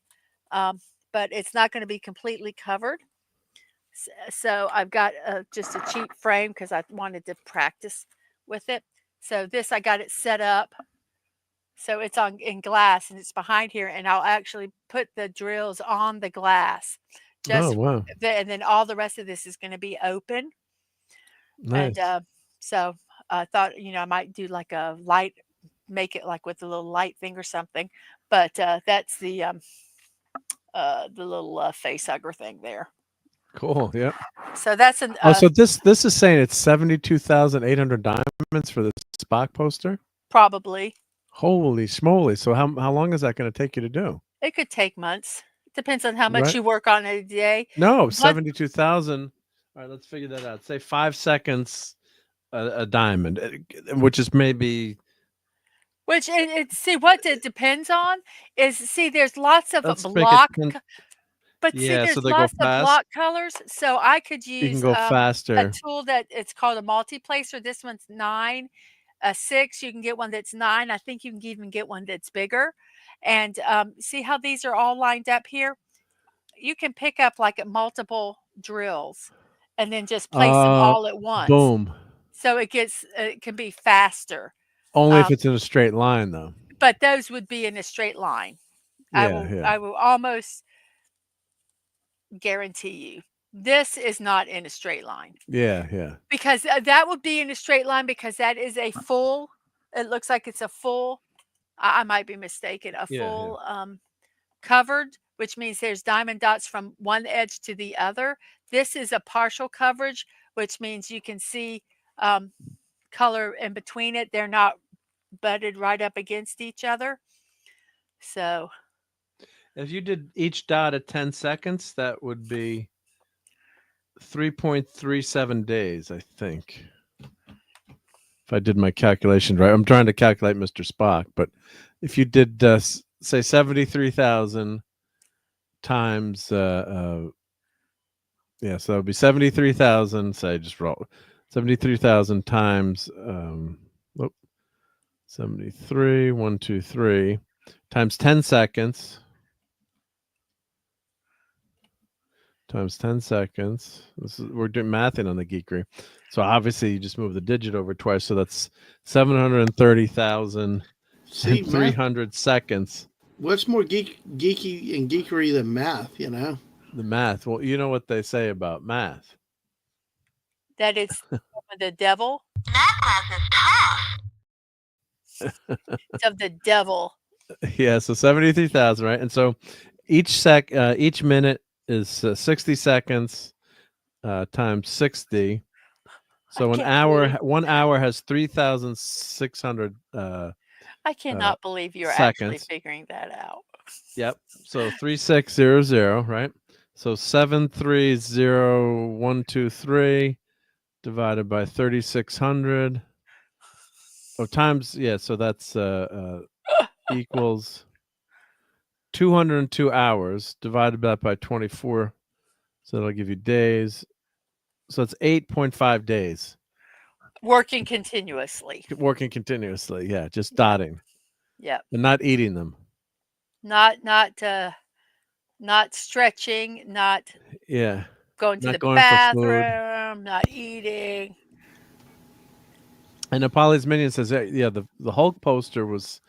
but it's not going to be completely covered. So I've got just a cheap frame because I wanted to practice with it. So this, I got it set up. So it's in glass and it's behind here, and I'll actually put the drills on the glass. Oh wow. And then all the rest of this is going to be open. Nice. And so I thought, I might do like a light, make it like with a little light thing or something. But that's the little face hugger thing there. Cool. Yeah. So that's an. So this is saying it's 72,800 diamonds for the Spock poster. Probably. Holy schmoly! So how long is that going to take you to do? It could take months. It depends on how much you work on it a day. No, 72,000. All right, let's figure that out. Say 5 seconds a diamond, which is maybe. Which see what it depends on is there's lots of block. But see, there's lots of block colors, so I could use you can go faster. a tool that it's called a multiplacer. This one's 9, 6. You can get one that's 9. I think you can even get one that's bigger. And see how these are all lined up here? You can pick up like multiple drills and then just place them all at once. Boom. So it can be faster. Only if it's in a straight line, though. But those would be in a straight line. I will almost guarantee you this is not in a straight line. Yeah. Because that would be in a straight line because that is a full. It looks like it's a full. I might be mistaken. A full covered, which means there's diamond dots from one edge to the other. This is a partial coverage, which means you can see color in between it. They're not butted right up against each other. So if you did each dot at 10 seconds, that would be 3.37 days, I think. If I did my calculation right. I'm trying to calculate Mr. Spock, but if you did say 73,000 times so that would be 73,000, say just roll 73,000 times 73 123 times 10 seconds times 10 seconds. We're doing mathing on the Geekery. So obviously you just move the digit over twice. So that's 730,300 seconds. What's more geeky and geekery than math, The math. Well, you know what they say about math. That it's the devil. Math class is tough. It's of the devil. Yeah, so 73,000, right? And so each minute is 60 seconds times 60. So 1 hour has 3,600 I cannot believe you're actually seconds. figuring that out. Yep. So 3600, right? So 730,123 divided by 3600. Oh, times, yeah. So that's equals 202 hours. Divided that by 24. So that'll give you days. So it's 8.5 days. Working continuously. Working continuously. Yeah. Just Yep. dotting. Yep. And not eating them. Not stretching, not Yeah. going to Not the going for food. bathroom, not eating. And Polly's Minion says, yeah, the Hulk poster was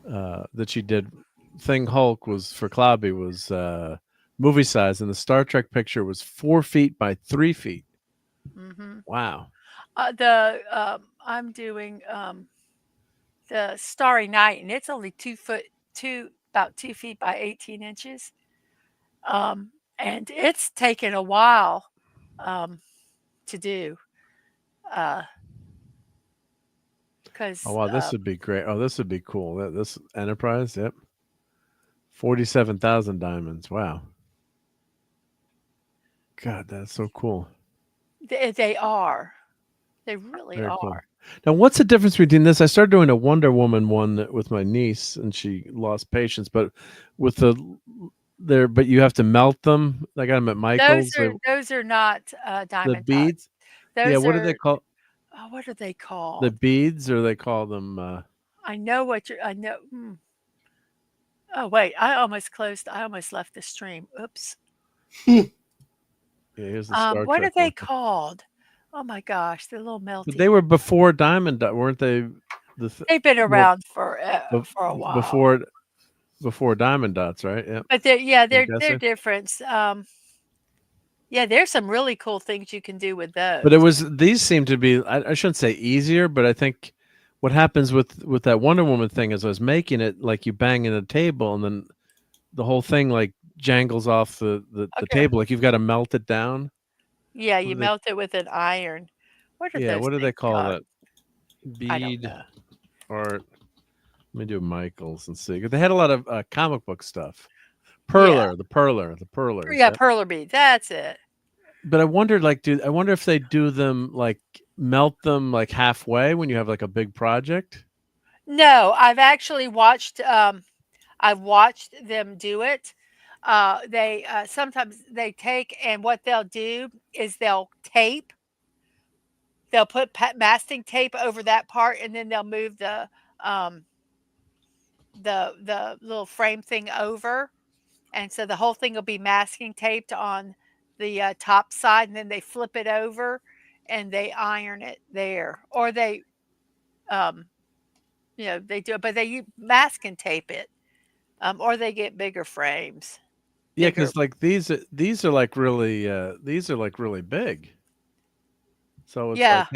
that she did. Thing Hulk was for Clobby was movie size, and the Star Trek picture was 4 feet by 3 feet. Mm-hmm. Wow. I'm doing the Starry Night, and it's only about 2 feet by 18 inches. And it's taken a while to do. Because Oh wow, this would be great. Oh, this would be cool. This Enterprise, yep. 47,000 diamonds. Wow. God, that's so cool. they are. They really Very are. cool. Now, what's the difference between this? I started doing a Wonder Woman one with my niece, and she lost patience. But with but you have to melt them. I got them at Michael's. Those are not diamond the beads. Those yeah, what are, do they call? Oh, what are they called? The beads, or they call them? I know what you're. I know. Oh wait, I almost left the stream. Oops. Yeah, here's the Star What Trek are they one. called? Oh my gosh, they're little melty. But they were before Diamond Dot, weren't they? They've been around for a while. Before Diamond Dots, right? Yeah. But they're different. Yeah, there's some really cool things you can do with those. But these seem to be, I shouldn't say easier, but I think what happens with that Wonder Woman thing is I was making it like you bang in a table and then the whole thing like jangles off the table. Like you've got to melt it down. Yeah, you melt it with an iron. What are those? What do they call that? I don't Bead know. art. Let me do Michael's and see. They had a lot of comic book stuff. The perler. Yeah, perler bead. That's it. But I wondered, I wonder if they do them like melt them like halfway when you have like a big project. No, I've actually watched. I've watched them do it. They sometimes they take, and what they'll do is they'll tape. They'll put masking tape over that part, and then they'll move the little frame thing over, and so the whole thing will be masking taped on the top side, and then they flip it over and they iron it there, or they they do it, but they masking tape it, or they get bigger frames. Yeah, because like these are like really big. So it's like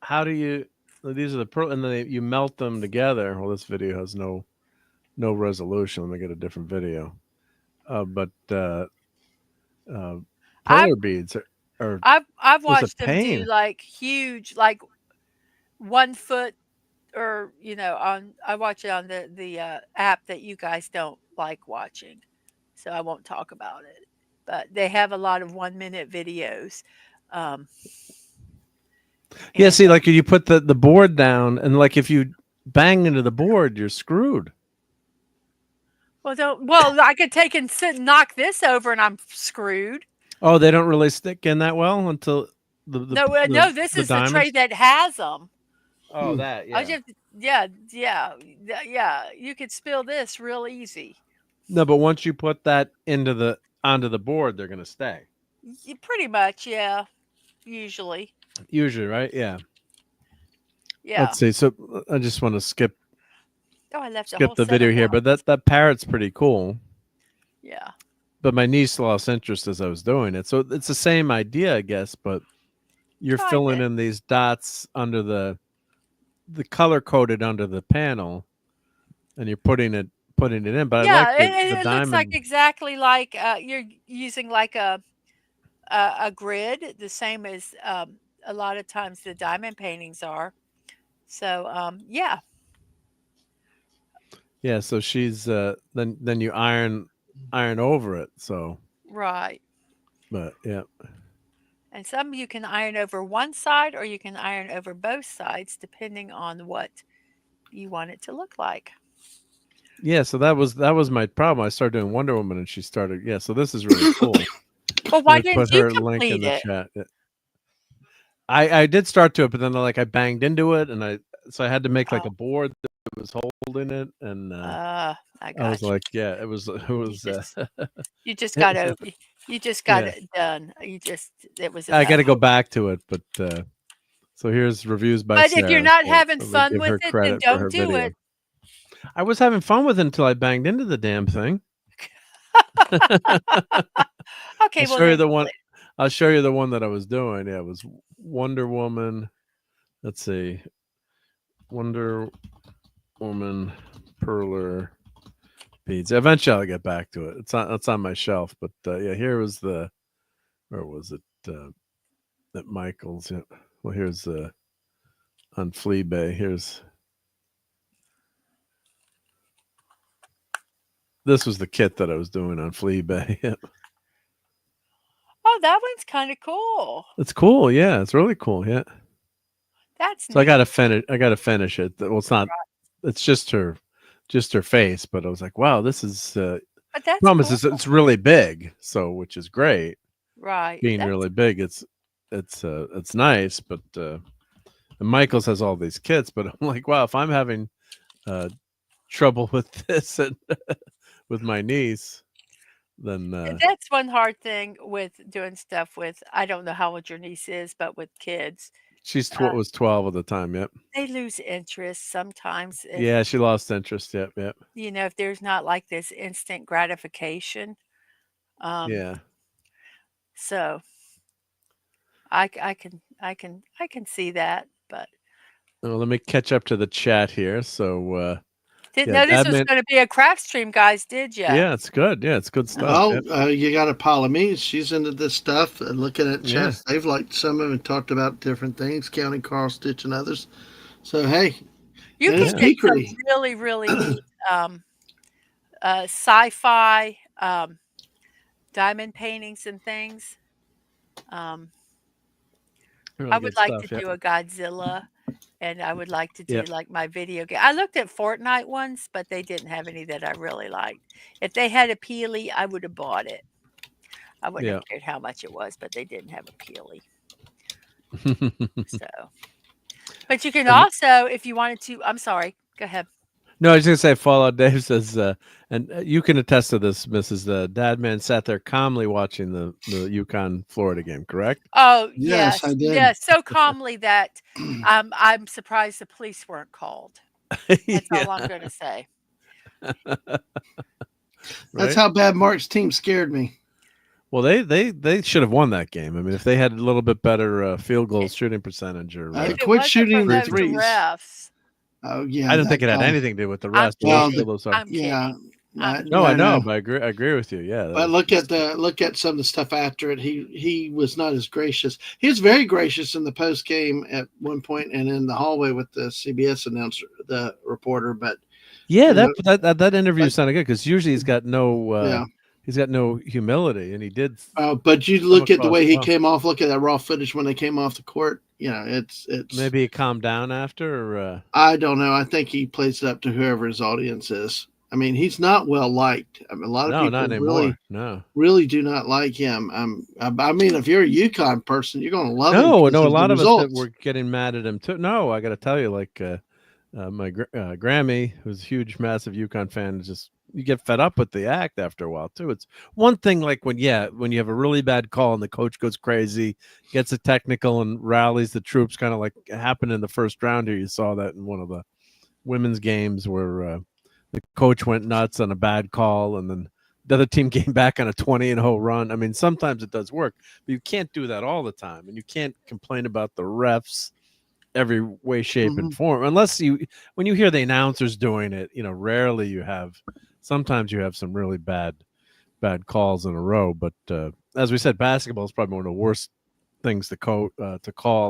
how do you, these are the and then you melt them together. Well, this video has no resolution. Let me get a different video. But perler beads are I've watched them do like huge, like 1 foot, or I watch it on the app that you guys don't like watching, so I won't talk about it. But they have a lot of 1-minute videos. Yeah, see, like you put the board down, and like if you bang into the board, you're screwed. Well, I could take and sit and knock this over, and I'm screwed. Oh, they don't really stick in that well until no. This is the tray that has them. Oh, that yeah. You could spill this real easy. No, but once you put that onto the board, they're gonna stay. Pretty much, yeah. Usually, right? Yeah. Yeah. Let's see. So I just want to skip. Oh, I left the video here, but that parrot's pretty cool. Yeah. But my niece lost interest as I was doing it, so it's the same idea, I guess. But you're filling in these dots under the color coded under the panel, and you're putting it in. But I like it looks like exactly like you're using like a grid, the same as a lot of times the diamond paintings are. So yeah. Yeah, so she's then you iron over it. So, Right. but yeah. And some you can iron over one side or you can iron over both sides depending on what you want it to look like. Yeah, so that was my problem. I started doing Wonder Woman, and she started. Yeah, so this is really cool. Well, why Let me didn't put you her link in complete the it? chat. Yeah. I did start to it, but then I banged into it, and I had to make like Oh, a board that was holding it, and I I was got you. like, yeah, it was You just you just it got was to you just got yeah. it done. It was I got enough. to go back to it, but so here's reviews by But if you're Sarah. not So having let me fun give with her it, then credit for don't her do it. video. I was having fun with it until I banged into the damn thing. Okay, well then I'll show you the one that I was doing. Yeah, it was Wonder Woman. Let's see. Wonder Woman Perler beads. Eventually I'll get back to it. It's on my shelf, but yeah, here was the where was it? At Michael's. Yeah. Well, here's on Fleabay. This was the kit that I was doing on Fleabay. Yeah. Oh, that one's kind of cool. It's cool. Yeah, it's really cool. Yeah. That's So I neat. gotta finish it. Well, it's not. It's just her face. But I was like, wow, this is. But that's Problem cool. is, it's really big. So, which is great. Right. Being really big, it's nice. But and Michaels has all these kits. But I'm like, wow, if I'm having trouble with this and with my niece, then That's one hard thing with doing stuff with. I don't know how old your niece is, but with kids, she's was 12 at the time. Yep. they lose interest sometimes if Yeah, she lost interest. Yep. Yep. if there's not like this instant gratification. Yeah. So I can see that, but Well, let me catch up to the chat here. So didn't yeah, know this was admin. going to be a craft stream, guys. Did you? Yeah, it's good. Yeah, it's good stuff. Well, Yep. you got a pile of me. She's into this stuff. Looking at Yeah. chats, they've liked some of them and talked about different things, counting Carl Stitch and others. So hey, You and can it's get some geekery. really, really neat sci-fi diamond paintings and things. Really I would good like stuff. to Yep. do a Godzilla, and I would like to do Yep. like my video game. I looked at Fortnite ones, but they didn't have any that I really liked. If they had a Peely, I would have bought it. I wouldn't Yeah. have cared how much it was, but they didn't have a Peely. So, but you can also, if you wanted to, I'm sorry, go ahead. No, I was going to say Fallout Dave says, and you can attest to this, Mrs. Dadman sat there calmly watching the UConn Florida game, correct? Oh, Yes, I did. yes, so calmly that I'm surprised the police weren't called. That's all I'm going to say. That's how bad Mark's team scared me. Well, they should have won that game. I mean, if they had a little bit better field goal shooting percentage, or quit shooting the threes. Refs, Oh yeah, I didn't think it had anything to do with the I'm rest. kidding. I'm kidding. No, I know, but I agree with you. Yeah, but look at some of the stuff after it. He was not as gracious. He was very gracious in the post game at one point, and in the hallway with the CBS announcer, the reporter. But yeah, that interview sounded good because usually he's got no he's got no humility, and he did. But you look at the way he came off. Look at that raw footage when they came off the court. You know, it's maybe he calmed down after. Or, I don't know. I think he plays it up to whoever his audience is. I mean, he's not well liked. I mean, a lot of people really do not like him. I mean, if you're a UConn person, you're going to love him. No, a lot of us that were getting mad at him too. No, I got to tell you, like my Grammy, who's a huge, massive UConn fan, just you get fed up with the act after a while too. It's one thing like when you have a really bad call and the coach goes crazy, gets a technical and rallies the troops, kind of like happened in the first round here. You saw that in one of the women's games where the coach went nuts on a bad call and then the other team came back on a 20-0 run. I mean, sometimes it does work, but you can't do that all the time, and you can't complain about the refs every way, shape, and form unless when you hear the announcers doing it. Rarely sometimes you have some really bad calls in a row. But as we said, basketball is probably one of the worst things to call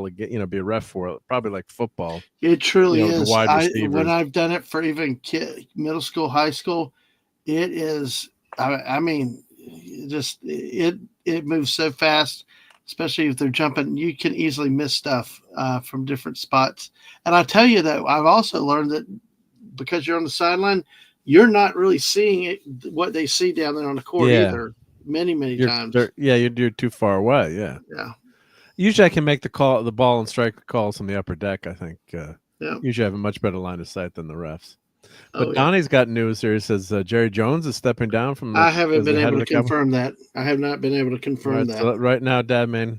and get, be a ref for it. Probably like football. It truly is. The wide receivers. When I've done it for even middle school, high school, it is. I mean, just it moves so fast, especially if they're jumping. You can easily miss stuff from different spots. And I tell you that I've also learned that because you're on the sideline, you're not really seeing it what they see down there on the court either. Many times. You're too far away. Yeah. Usually I can make the ball and strike the calls on the upper deck. I think. Usually I have a much better line of sight than the refs. But Donnie's got news here. He says Jerry Jones is stepping down from. I haven't been able to confirm that. I have not been able to confirm that. So right now, Dadman,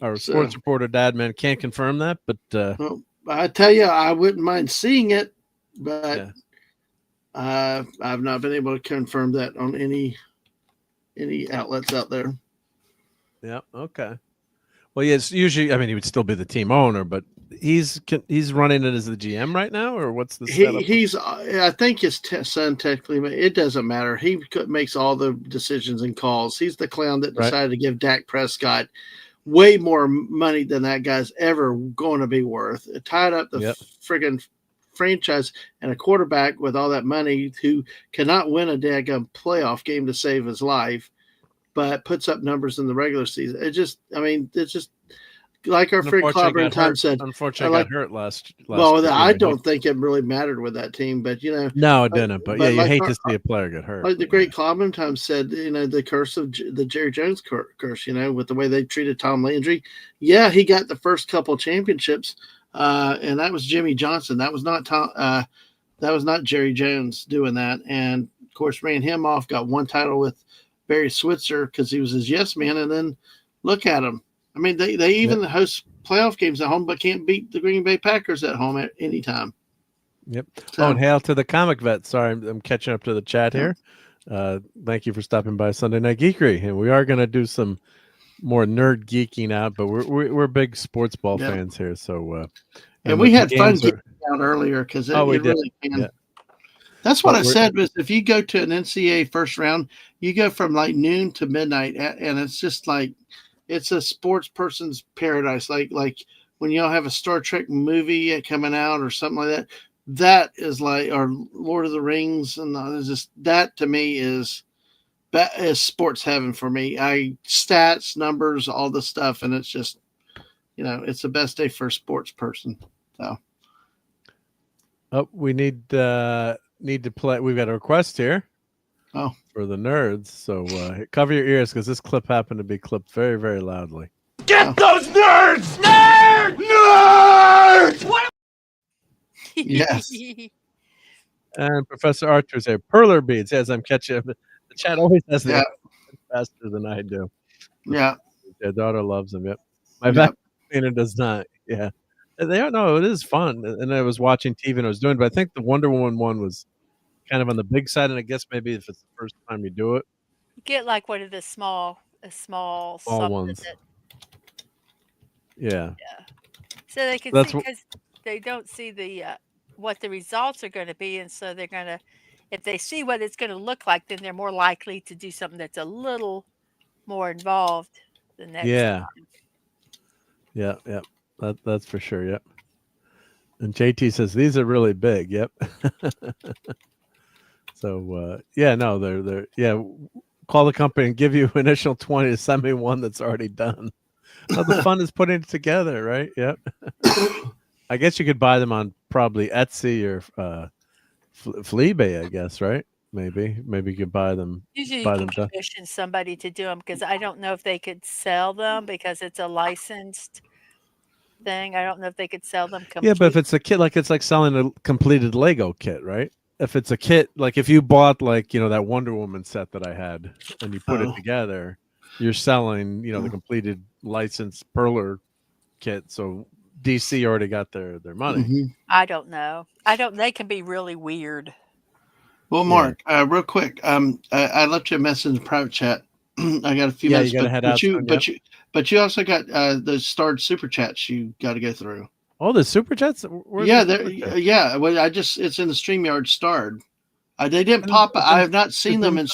our sports reporter, Dadman, can't confirm that. But well, I tell you, I wouldn't mind seeing it, but I've not been able to confirm that on any outlets out there. Yeah. Okay. Well, it's usually. I mean, he would still be the team owner, but he's running it as the GM right now, or what's the setup? I think his son technically. It doesn't matter. He makes all the decisions and calls. He's the clown that decided to give Dak Prescott way more money than that guy's ever going to be worth. It tied up the friggin' franchise and a quarterback with all that money who cannot win a daggum playoff game to save his life, but puts up numbers in the regular season. It's just like our friend Clobber Time said. Unfortunately, got hurt last well, I don't think it really mattered with that team, but no, it didn't. But you hate to see a player get hurt. Like the great Clobber Time said, the curse of the Jerry Jones curse. With the way they treated Tom Landry. Yeah, he got the first couple championships, and that was Jimmy Johnson. That was not Tom. That was not Jerry Jones doing that, and of course ran him off. Got one title with Barry Switzer because he was his yes man, and then look at him. I mean, they even host playoff games at home, but can't beat the Green Bay Packers at home at any time. Yep. And hail to the comic vet. Sorry, I'm catching up to the chat here. Thank you for stopping by Sunday Night Geekery, and we are going to do some more nerd geeking out, but we're big sports ball fans here, so and we had fun getting out earlier because it really can. Yeah. That's what I said was if you go to an NCAA first round, you go from like noon to midnight, and it's just like it's a sports person's paradise. Like when y'all have a Star Trek movie coming out or something like that. That is like, or Lord of the Rings, and that to me is sports heaven for me. Stats, numbers, all the stuff, and it's just it's the best day for a sports person. So, we need to play. We've got a request here. For the nerds. So cover your ears because this clip happened to be clipped very, very loudly. Get those nerds! Nerds! Nerds! What? Yes. And Professor Archer's here. Perler beads. Yes, I'm catching up. The chat always has the faster than I do. Yeah. Their daughter loves them. Yep. My vaccinator does not. Yeah. They don't know. It is fun. And I was watching TV and I was doing it, but I think the Wonder Woman one was kind of on the big side, and I guess maybe if it's the first time you do it, get like one of the small ones. Yeah. So they can see because they don't see the what the results are going to be, and so they're gonna, if they see what it's going to look like, then they're more likely to do something that's a little more involved the next time. Yeah. That's for sure. Yep. And JT says these are really big. Yep. So they're call the company and give you initial 20 to send me one that's already done. The fun is putting it together, right? Yep. I guess you could buy them on probably Etsy or Fleabay, I guess, right? Maybe you could buy them. Usually you can commission somebody to do them because I don't know if they could sell them because it's a licensed thing. I don't know if they could sell them completely. Yeah, but if it's a kit, it's like selling a completed Lego kit, right? If it's a kit, like if you bought that Wonder Woman set that I had and you put it together, you're selling, the completed licensed Perler kit. So DC already got their money. Mm-hmm. I don't know. They can be really weird. Well, Mark, real quick, I left you a message in the private chat. I got a few minutes, you gotta head out. But you also got the starred super chats you got to go through. Oh, the super chats? Well, it's in the StreamYard starred. They didn't pop. I have not seen them in.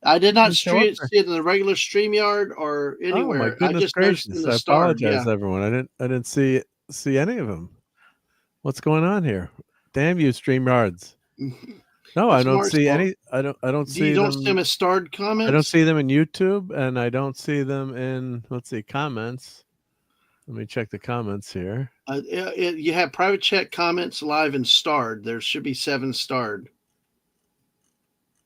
I did not Didn't show up see it in the regular StreamYard or Oh my anywhere. I goodness just noticed in gracious! the I starred. apologize, Yeah. everyone. I didn't see any of them. What's going on here? Damn you, StreamYards! No, I That's don't Mark's see fault. any. I don't You see don't see them them. as starred I don't comments? see them in YouTube, and I don't see them in. Let's see comments. Let me check the comments here. You have private chat comments live and starred. There should be 7 starred.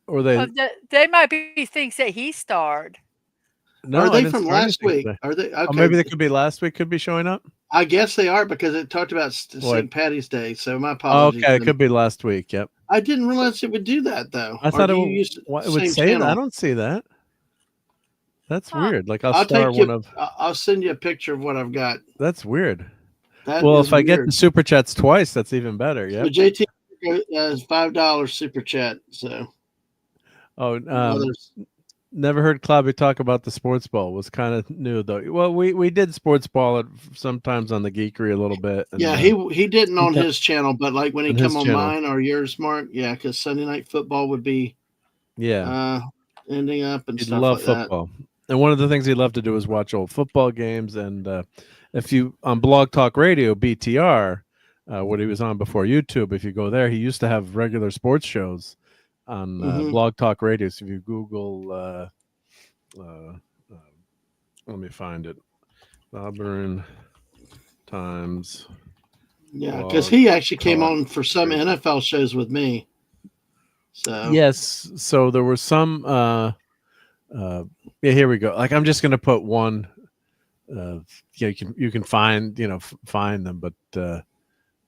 Or they? They might be things that he starred. No, Are I they didn't from start last anything week? today. Are they Oh, okay? maybe they could be last week. Could be showing up. I guess they are because it talked about What? St. Patty's Day. So my Oh, apologies. okay, it could be last week. Yep. I didn't realize it would do that though. I Or thought do it you would. use the It would same say that. I channel? don't see that. That's Huh. weird. Like I'll I'll star take one you. of. I'll send you a picture of what I've got. That's weird. That Well, is if I get weird. the super chats twice, that's even better. So Yep. JT has $5 super chat. So Oh, others. never heard Clobby talk about the sports ball. Was kind of new though. Well, we did sports ball it sometimes on the Geekery a little bit. And, Yeah, he didn't on kept- his channel, but like when he on come his on channel. mine or yours, Mark, yeah, because Sunday Night Football would be ending up and He'd stuff love like football. And one of the things he'd love to do is watch old football games. And if you on Blog Talk Radio BTR, what he was on before YouTube, if you go there, he used to have regular sports shows on Blog Talk Radio. So if you Google, let me find it, Auburn Times. Yeah, because he actually came on for some NFL shows with me. So yes, so there were some. Yeah, here we go. Like I'm just gonna put one. Yeah, you can find find them, but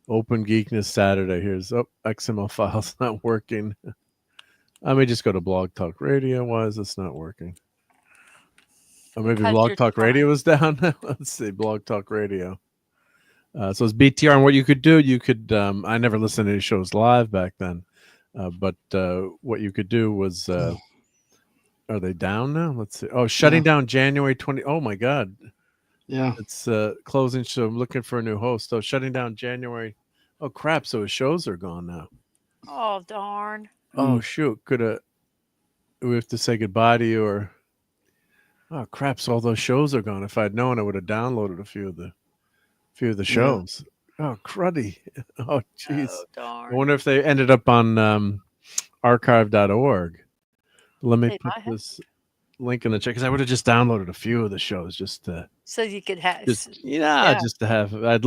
Open Geekness Saturday. Here's XML files not working. Let me just go to Blog Talk Radio. Why is this not working? Or maybe Blog Talk Radio is down. Let's see, Blog Talk Radio. So it's BTR, and what you could do, you could. I never listened to any shows live back then, but what you could do was. Are they down now? Let's see. Oh, shutting down January 20. Oh my God. Yeah. It's closing. So I'm looking for a new host. Oh, shutting down January. Oh crap. So his shows are gone now. Oh darn. Oh shoot. We have to say goodbye to you or oh crap. So all those shows are gone. If I'd known, I would have downloaded a few of the shows. Oh cruddy. Oh jeez. Oh darn. I wonder if they ended up on archive.org. Let me put this link in the chat because I would have just downloaded a few of the shows just to so you could have just to have. I'd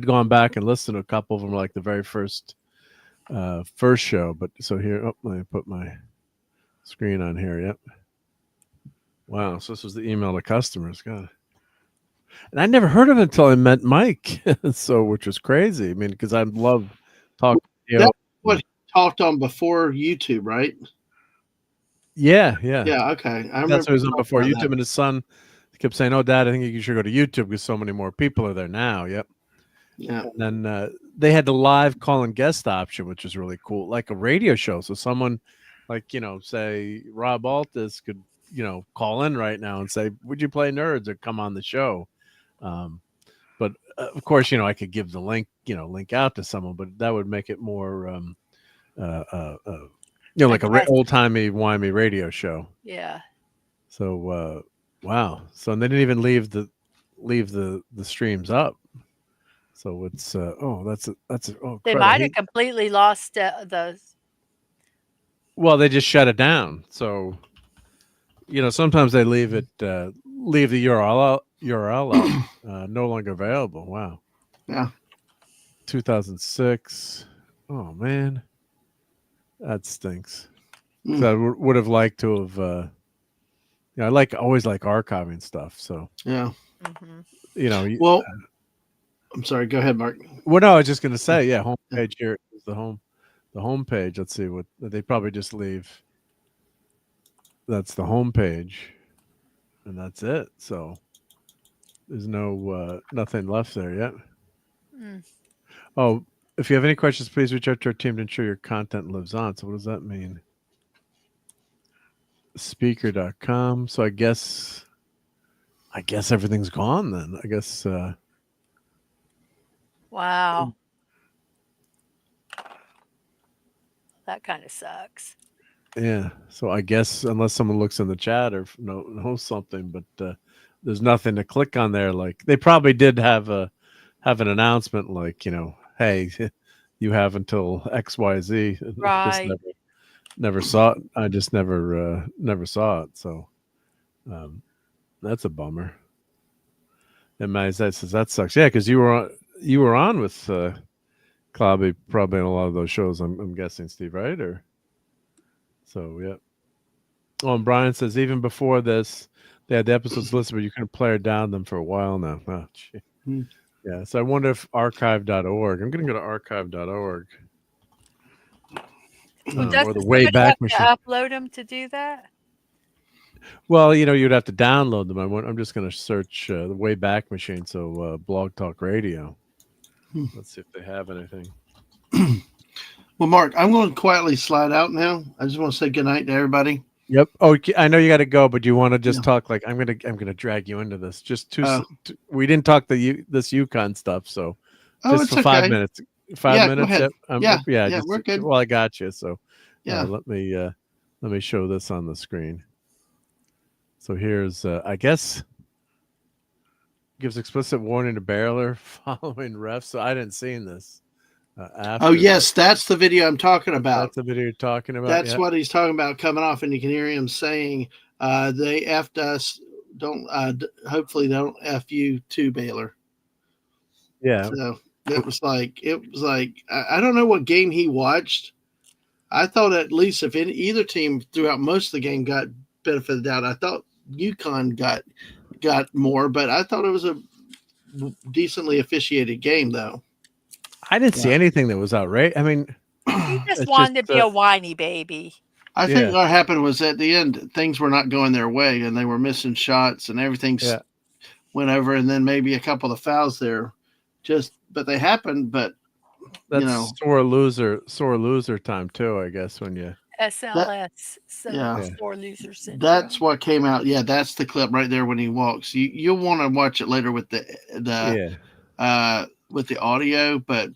gone back and listened to a couple of them, like the very first show. But so here, let me put my screen on here. Yep. Wow. So this was the email to customers. God. And I never heard of it until I met Mike. So which was crazy. I mean, because I love talking. That's what he talked on before YouTube, right? Yeah. Okay. That's what he was on before YouTube, and his son kept saying, "Oh, Dad, I think you should go to YouTube because so many more people are there now." Yep. Yeah. And then they had the live call and guest option, which was really cool, like a radio show. So someone, like say RobAltis could call in right now and say, "Would you play Nerds?" or come on the show. But of course, I could give the link out to someone, but that would make it more. Like a old-timey, wimey radio show. Yeah. So, wow. So they didn't even leave the streams up. So it's They might have completely lost the. Well, they just shut it down. So, sometimes they leave the URL out, no longer available. Wow. Yeah. 2006. Oh man. That stinks. So I would have liked to have. I always like archiving stuff. So yeah, Well, I'm sorry. Go ahead, Mark. Well, no, I was just going to say, homepage here is the homepage. Let's see what they probably just leave. That's the homepage, and that's it. So there's nothing left there yet. Oh. If you have any questions, please reach out to our team to ensure your content lives on. So what does that mean? Speaker.com. So I guess everything's gone then. I guess. Wow. That kind of sucks. Yeah. So I guess unless someone looks in the chat or knows something, but there's nothing to click on there. Like they probably did have an announcement, like hey, you have until XYZ. Just Right. never saw it. I just never saw it. So that's a bummer. And my dad says that sucks. Yeah, because you were on with Clobby probably in a lot of those shows. I'm guessing, Steve, right? Or so yeah. Oh, and Brian says even before this, they had the episodes listed, but you couldn't play or down them for a while now. Oh, gee. Yeah. So I wonder if archive.org. I'm going to go to archive.org. Or the Wayback Machine. Have to upload them to do that? Well, you'd have to download them. I'm just going to search the Wayback Machine. So Blog Talk Radio. Let's see if they have anything. Well, Mark, I'm going to quietly slide out now. I just want to say goodnight to everybody. Yep. Oh, I know you got to go, but do you want to just talk? Like I'm gonna drag you into this. Just we didn't talk this Yukon stuff, so just for 5 minutes. 5 minutes. Yep. Yeah. We're good. Well, I got you. So let me show this on the screen. So here's I guess gives explicit warning to barreler following ref. So I didn't see this. Yes, that's the video I'm talking about. That's the video you're talking about. That's what he's talking about coming off, and you can hear him saying, "They effed us. Don't hopefully they don't f you too, Baylor." Yeah. So it was like I don't know what game he watched. I thought at least if either team throughout most of the game got benefit of the doubt, I thought UConn got more, but I thought it was a decently officiated game though. I didn't see anything that was outrageous. I mean, he just wanted to be a whiny baby. I think what happened was at the end, things were not going their way, and they were missing shots, and everything went over, and then maybe a couple of fouls there. But they happened. But that's sore loser time too, I guess. When you SLS, sore loser syndrome. That's what came out. Yeah, that's the clip right there when he walks. You'll want to watch it later with with the audio, but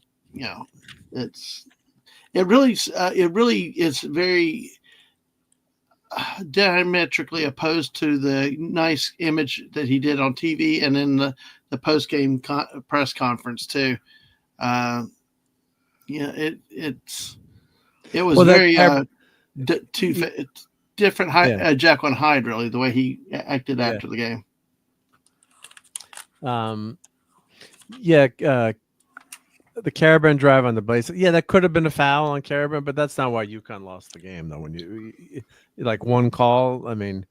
it really is very diametrically opposed to the nice image that he did on TV and in the post game press conference too. It was very different. Jekyll and Hyde, really, the way he acted after the game. The Carabin drive on the Blaze. Yeah, that could have been a foul on Carabin, but that's not why UConn lost the game, though. When you like one call, I mean,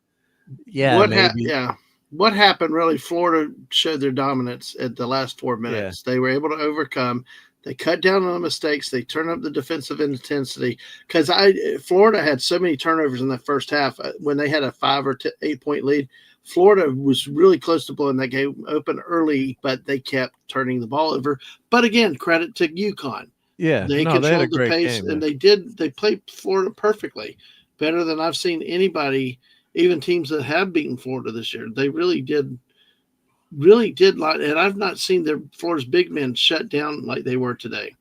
what happened? Really, Florida showed their dominance at the last 4 minutes. They were able to overcome. They cut down on the mistakes. They turned up the defensive intensity because Florida had so many turnovers in the first half when they had a 5 or 8 point lead. Florida was really close to blowing that game open early, but they kept turning the ball over. But again, credit to UConn. Yeah, they controlled the pace, and they played Florida perfectly, better than I've seen anybody, even teams that have beaten Florida this year. They really did and I've not seen Florida's big men shut down like they were today.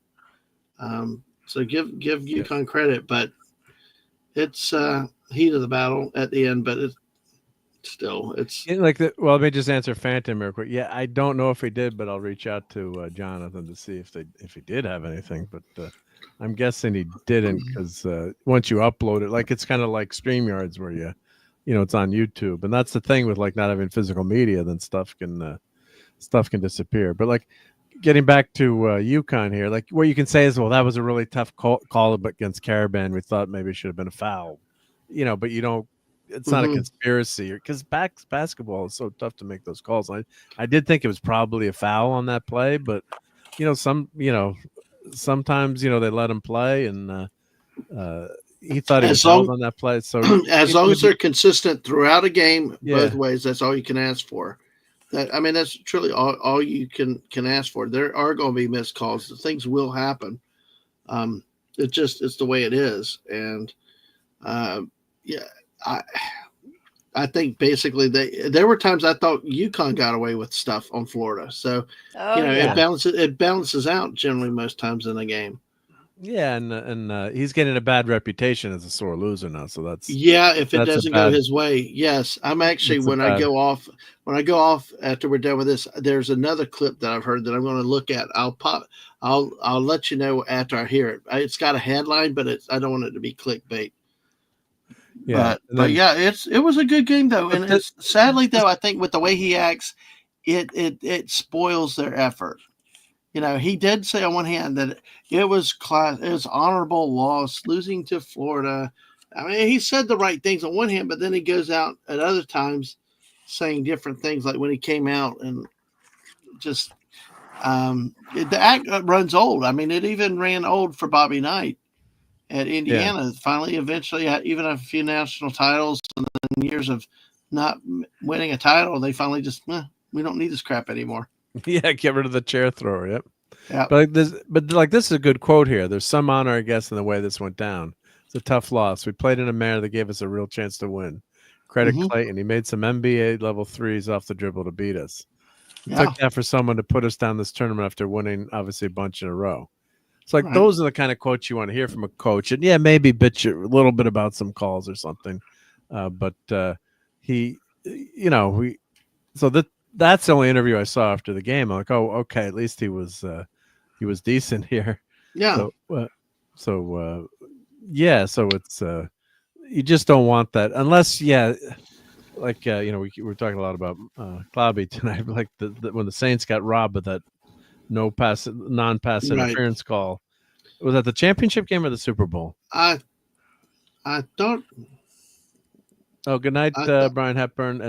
So give UConn credit, but it's heat of the battle at the end, but it's let me just answer Phantom real quick. Yeah, I don't know if he did, but I'll reach out to Jonathan to see if he did have anything. But I'm guessing he didn't because once you upload it, like it's kind of like StreamYards where it's on YouTube, and that's the thing with like not having physical media, then stuff can disappear. But like getting back to UConn here, like what you can say is, well, that was a really tough call against Carabin. We thought maybe it should have been a foul, but you don't. It's not a conspiracy because basketball is so tough to make those calls. I did think it was probably a foul on that play, but sometimes they let him play, and he thought he was fouled on that play. So as long as they're consistent throughout a game, both ways, that's all you can ask for. That's truly all you can ask for. There are going to be missed calls. Things will happen. It's the way it is, and I think basically there were times I thought UConn got away with stuff on Florida. So it balances out generally most times in a game. Yeah, and he's getting a bad reputation as a sore loser now. So that's if it that's a doesn't go bad. his way. Yes, I'm actually That's a when I bad. go off after we're done with this. There's another clip that I've heard that I'm going to look at. I'll let you know after I hear it. It's got a headline, but I don't want it to be clickbait. Yeah, But yeah, it was a good game though, and this, it's sadly though I think with the way he acts, it spoils their effort. You know, he did say on one hand that it was honorable loss, losing to Florida. I mean, he said the right things on one hand, but then he goes out at other times saying different things, like when he came out and just the act runs old. I mean, it even ran old for Bobby Knight at Indiana. Finally, eventually, even a few national titles and then years of not winning a title, they finally just we don't need this crap anymore. Yeah, get rid of the chair thrower. Yep. Yeah. But this is a good quote here. There's some honor, I guess, in the way this went down. It's a tough loss. We played in a manner that gave us a real chance to win. Credit Clayton. He made some NBA level threes off the dribble to beat us. It took that for someone to put us down this tournament after winning, obviously, a bunch in a row. It's like those are the kind of quotes you want to hear from a coach. And yeah, maybe bitch a little bit about some calls or something. But he, so that's the only interview I saw after the game. I'm like, oh, okay, at least he was decent here. Yeah. So it's you just don't want that unless like we were talking a lot about Cloudy tonight, like when the Saints got robbed of that non-pass interference call. Was that the championship game or the Super Bowl? I don't. Oh, good night, Brian Hepburn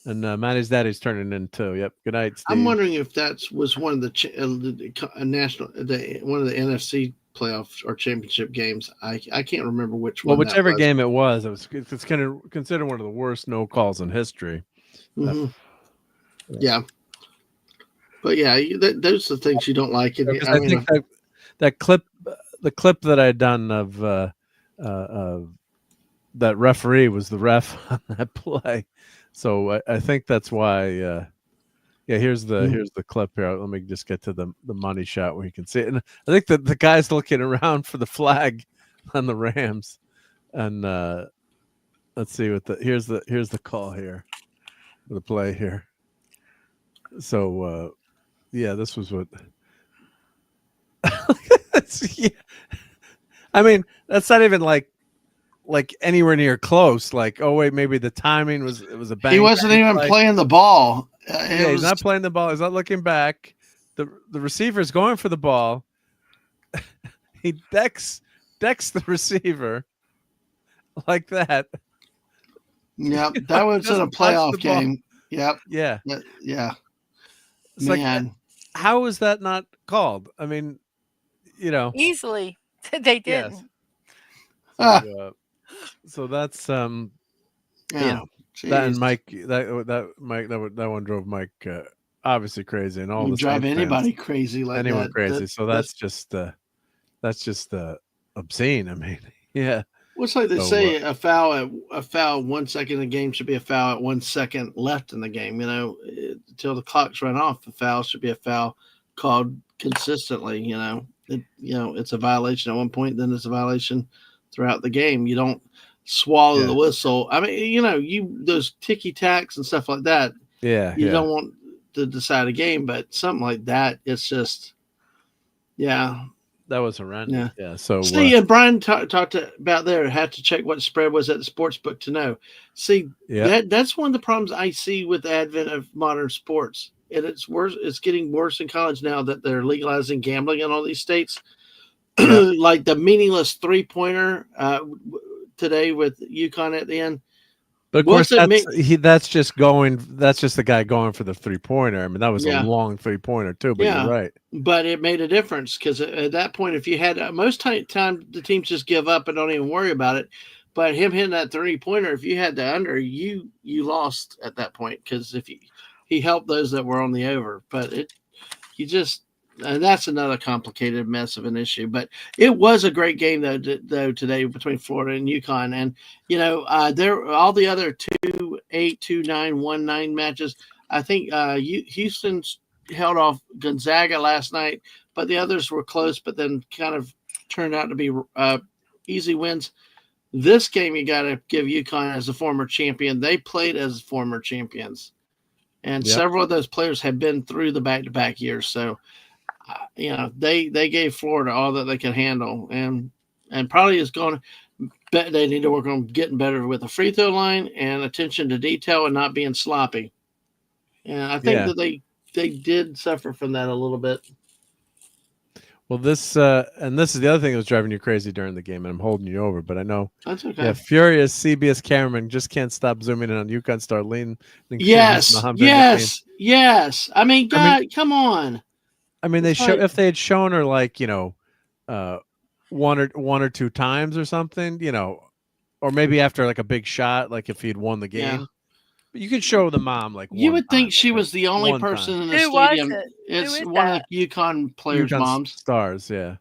and Manny's daddy's turning in too. Yep. Good night, Steve. I'm wondering if that was one of the one of the NFC playoff or championship games. I can't remember which one. Well, whichever game it was, it's kind of considered one of the worst no calls in history. Yeah. But yeah, those are the things you don't like. I think that clip, the clip that I had done of that referee was the ref on that play. So I think that's why. Here's the clip here. Let me just get to the money shot where you can see it. And I think that the guy's looking around for the flag on the Rams. And let's see what here's the call here, the play here. So this was what. I mean, that's not even like anywhere near close. Like, oh wait, maybe the timing was a bang. He wasn't even playing the ball. He's not playing the ball. He's not looking back. The receiver's going for the ball. He decks the receiver like that. Yep, that was in a playoff game. Yep. Yeah. Yeah. It's Man. like, how is that not called? I mean, easily they didn't. Yes. So that's that and Mike that one drove Mike obviously crazy, and all the drive anybody fans, crazy like anyone that. crazy. So that's just obscene. I mean, yeah. Well, it's like they say a foul 1 second in the game should be a foul at 1 second left in the game. Until the clock's run off, a foul should be a foul called consistently. It's a violation at one point, then it's a violation throughout the game. You don't swallow the whistle. I mean, those ticky tacks and stuff like that. Yeah, you don't want to decide a game, but something like that, it's just, that was horrendous. Yeah. So see, and Brian talked about there. Had to check what spread was at the sports book to know. See, that's one of the problems I see with the advent of modern sports, and it's worse. It's getting worse in college now that they're legalizing gambling in all these states. Like the meaningless 3-pointer today with UConn at the end. But of course, that's just the guy going for the 3-pointer. I mean, that was a long 3-pointer too. But you're right. But it made a difference because at that point, if you had most time, the teams just give up and don't even worry about it. But him hitting that 3-pointer, if you had the under, you lost at that point because if he helped those that were on the over. But and that's another complicated mess of an issue. But it was a great game though today between Florida and UConn, and there all the other 2-8, 2-9, 1-9 matches. I think Houston held off Gonzaga last night but the others were close, but then kind of turned out to be easy wins. This game, you got to give UConn as a former champion. They played as former champions, and several of those players have been through the back-to-back years. So, they gave Florida all that they could handle, and probably is going to bet they need to work on getting better with the free throw line and attention to detail and not being sloppy. And I think that they did suffer from that a little bit. Well, this is the other thing that was driving you crazy during the game, and I'm holding you over, but I know that's okay. Yeah, furious CBS cameraman just can't stop zooming in on UConn star lean. Yes. I mean, God, come on. I mean, if they had shown her like one or two times or something, or maybe after like a big shot, like if he'd won the game. Yeah. You could show the mom like you would think she was the only person in the stadium. It's one of the UConn players' moms. Stars, yeah.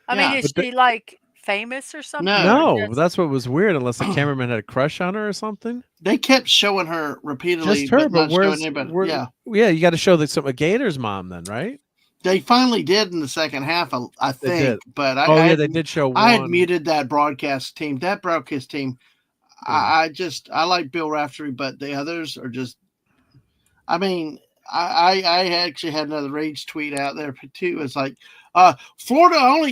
I mean, is she like famous or something? No, that's what was weird. Unless the cameraman had a crush on her or something. They kept showing her repeatedly. Just her, but not showing anybody. Yeah, you got to show a Gator's mom then, right? They finally did in the second half, I think. But they did show one. I had muted that broadcast team. That broadcast team. I like Bill Raftery, but the others are just. I mean, I actually had another rage tweet out there too. It's like, Florida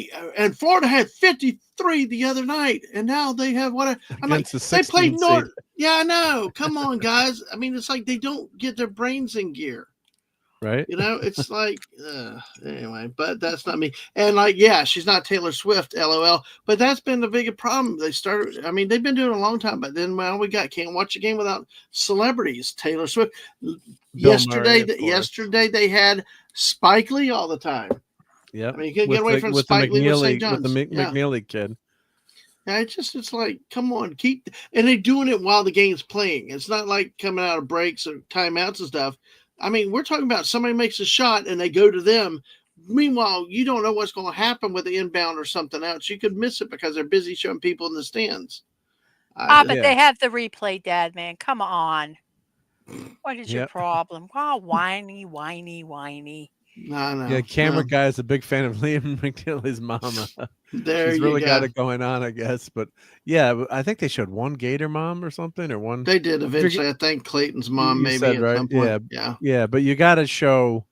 had 53 the other night, and now they have what? I'm like, they played North. Yeah, I know. Come on, guys. I mean, it's like they don't get their brains in gear. Right. It's like, anyway, but that's not me. And she's not Taylor Swift, LOL. But that's been the biggest problem. They've been doing it a long time, but then can't watch a game without celebrities. Taylor Swift. Yesterday they had Spike Lee all the time. Yeah. I mean, you couldn't get away from Spike Lee with St. John's. With the McNeely kid. Yeah, it's like, come on, and they're doing it while the game's playing. It's not like coming out of breaks or timeouts and stuff. I mean, we're talking about somebody makes a shot and they go to them. Meanwhile, you don't know what's going to happen with the inbound or something else. You could miss it because they're busy showing people in the stands. But they have the replay, Dad, man. Come on. What is your problem? Oh, whiny. No. Yeah, camera guy is a big fan of Liam McNeely's mama. He's really got it going on, I guess. But yeah, I think they showed one Gator mom or something, or one. They did eventually. I think Clayton's mom maybe at some point. Yeah. But you got to show.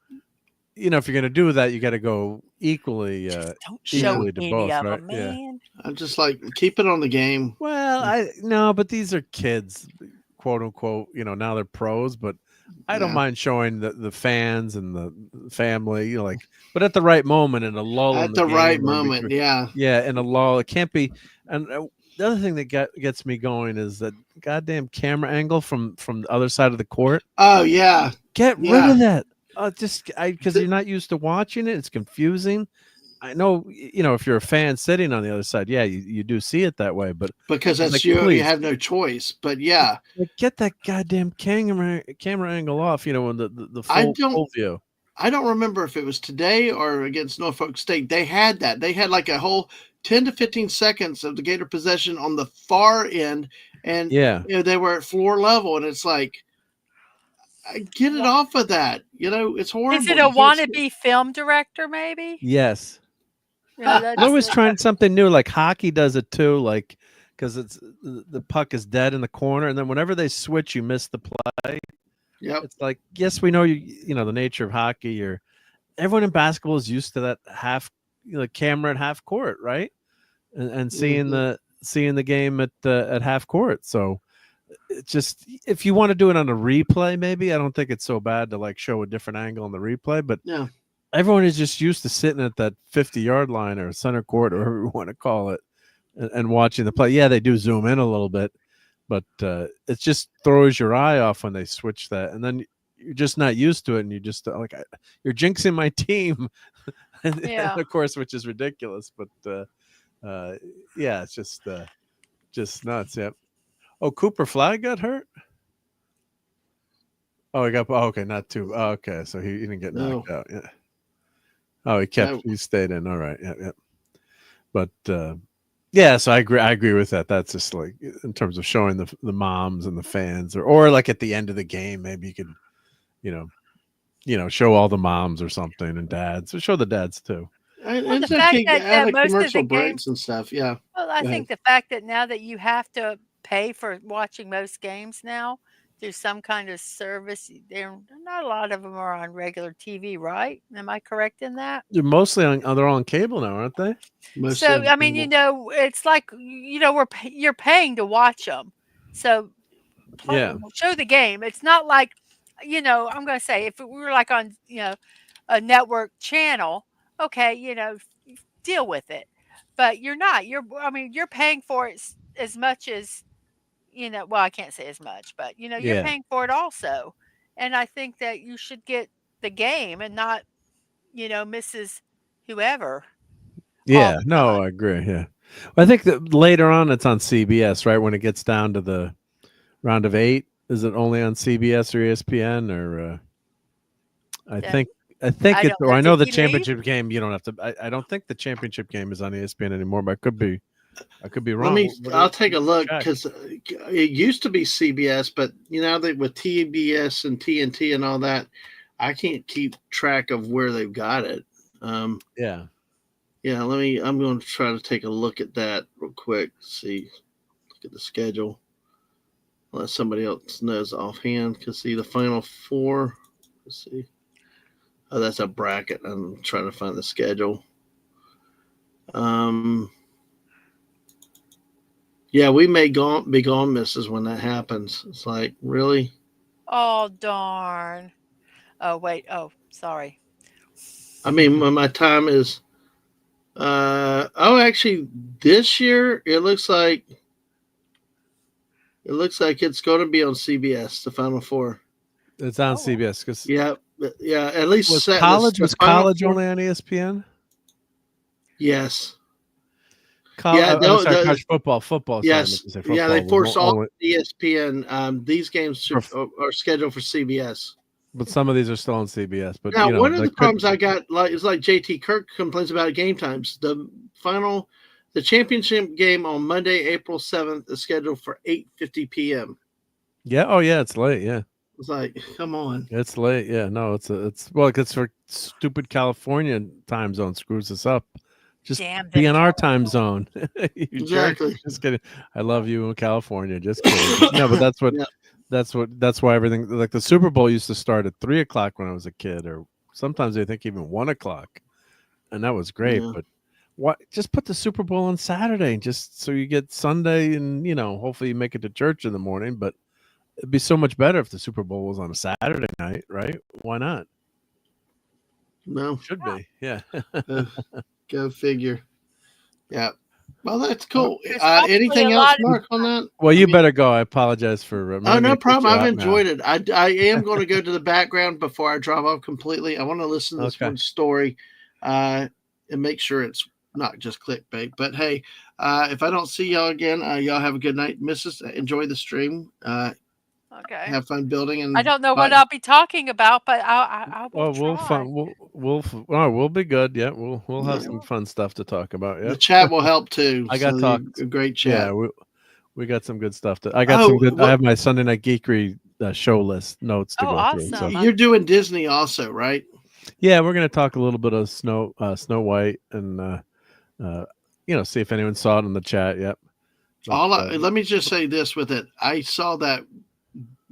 If you're going to do that, you got to go equally. Don't show equally any both, of right? them, man. I'm just like, keep it on the game. Well, but these are kids, quote unquote. Now they're pros, but. I don't mind showing the fans and the family, but at the right moment in a lull. At the right moment, yeah, in a lull. It can't be. And the other thing that gets me going is that goddamn camera angle from the other side of the court. Oh yeah, get rid of that. Because you're not used to watching it. It's confusing. I know, if you're a fan sitting on the other side, you do see it that way, but because that's you have no choice. But get that goddamn camera angle off. When the full view. I don't remember if it was today or against Norfolk State. They had that. They had like a whole 10 to 15 seconds of the Gator possession on the far end, and they were at floor level, and it's like. Get it off of that. It's horrible. Is it a wannabe film director, maybe? Yes. They're always trying something new, like hockey does it too, because it's the puck is dead in the corner, and then whenever they switch, you miss the play. Yeah, it's like, yes, we know the nature of hockey. Everyone in basketball is used to that camera at half court, right? And seeing the game at half court. So it's just, if you want to do it on a replay, maybe I don't think it's so bad to show a different angle on the replay, but everyone is just used to sitting at that 50-yard line or center court, or whatever you want to call it, and watching the play. Yeah, they do zoom in a little bit, but it just throws your eye off when they switch that, and then you're just not used to it, and you just you're jinxing my team, and of course, which is ridiculous. But it's just nuts. Yep. Oh, Cooper Fly got hurt. Oh, he got. Oh, okay, not two. Oh, okay, so he didn't get knocked out. Yeah. Oh, he stayed in. All right. Yeah. But so I agree with that. That's just in terms of showing the moms and the fans, or at the end of the game, maybe you could, show all the moms or something, and dads. So show the dads too. Well, the It's fact okay. that Add a most of commercial the breaks games, and stuff. Yeah. well, I Go ahead. think the fact that now that you have to pay for watching most games now through some kind of service, there not a lot of them are on regular TV, right? Am I correct in that? They're mostly on. They're on cable now, aren't they? Mostly So, on I mean, cable. it's like, you're paying to watch them. So, Yeah. show the game. It's not like, I'm gonna say if we were like on, a network channel, okay, deal with it. But you're not. I mean, you're paying for it as much as, well, I can't say as much, but you're Yeah. paying for it also. And I think that you should get the game and not, Mrs. Whoever all Yeah. the No, time. I agree. Yeah. Well, I think that later on it's on CBS, right? When it gets down to the round of 8, is it only on CBS or ESPN or? I Then think I think I it. don't Or know. I Did know the he leave? championship game. You don't have to. I don't think the championship game is on ESPN anymore. But I could be. I could be Let wrong. me. I'll take a look check? because it used to be CBS, but that with TBS and TNT and all that, I can't keep track of where they've got it. Yeah. Yeah. I'm going to try to take a look at that real quick. See, look at the schedule. Unless somebody else knows offhand, because see the final 4. Let's see. Oh, that's a bracket. I'm trying to find the schedule. Yeah, we may be gone, misses, when that happens. It's like, really? Oh, darn. Oh, wait. Oh, sorry. I mean, when my time is, actually, this year it looks like it's going to be on CBS, the Final 4. It's on Oh, CBS because Yeah, at least was set college the was Final college 4. only on ESPN. Yes. Yeah, I'm sorry, the college football. Football. Sorry, I meant yes, to say yeah, they football was force all only. ESPN. These games For, are scheduled for CBS. but some of these are still on CBS. But Now, one of they the problems I got is like JT Kirk complains about game times. The championship game on Monday, April 7th is scheduled for 8:50 p.m. Yeah. Oh, yeah. It's late. Yeah. It's like, come on. It's late. Yeah. No. It's for stupid California time zone screws us up. Just damn be them in our time zone. You jerk. Exactly. Just kidding. I love you in California. Just kidding. No, but that's what. Yeah. That's why everything like the Super Bowl used to start at 3:00 when I was a kid, or sometimes I think even 1:00, and that was great. Yeah. But what? Just put the Super Bowl on Saturday, just so you get Sunday, and hopefully you make it to church in the morning. But it'd be so much better if the Super Bowl was on a Saturday night, right? Why not? No. Should be, yeah. Go figure. Yeah. Well, that's cool. There's probably Anything a else, lot of- Mark, on that? Well, you better go. I apologize for. Oh, no problem. I've Now. enjoyed it. I am going to go to the background before I drop off completely. I want to listen to this Okay. one story and make sure it's not just clickbait. But hey, if I don't see y'all again, y'all have a good night, Mrs. Enjoy the stream. Okay. Have fun building. And I don't know what I'll be talking about, but I will Well, try. we'll be good. Yeah, we'll have some fun stuff to talk about. Yeah, the chat will help too. I got a great chat. Yeah, we got some good stuff to. I got some good. I have my Sunday Night Geekery show list notes to go through. So. You're doing Disney also, right? Yeah, we're gonna talk a little bit of Snow White and see if anyone saw it in the chat. Yep. But, Let me just say this with it. I saw that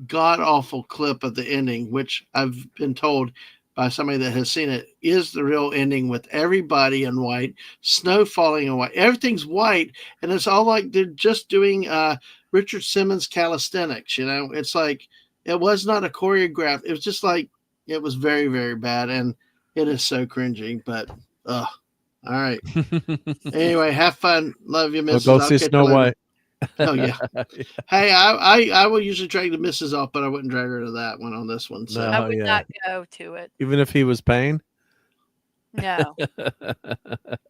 god awful clip of the ending, which I've been told by somebody that has seen it is the real ending, with everybody in white, snow falling in white, everything's white, and it's all like they're just doing Richard Simmons calisthenics. It's like it was not a choreograph. It was just like it was very, very bad, and it is so cringy. But all right. Anyway, have fun. Love you, Mrs. Go see Snow White. Oh yeah. Hey, I will usually drag the missus off, but I wouldn't drag her to that one on this one. So I would not go to it. Even if he was paying? No.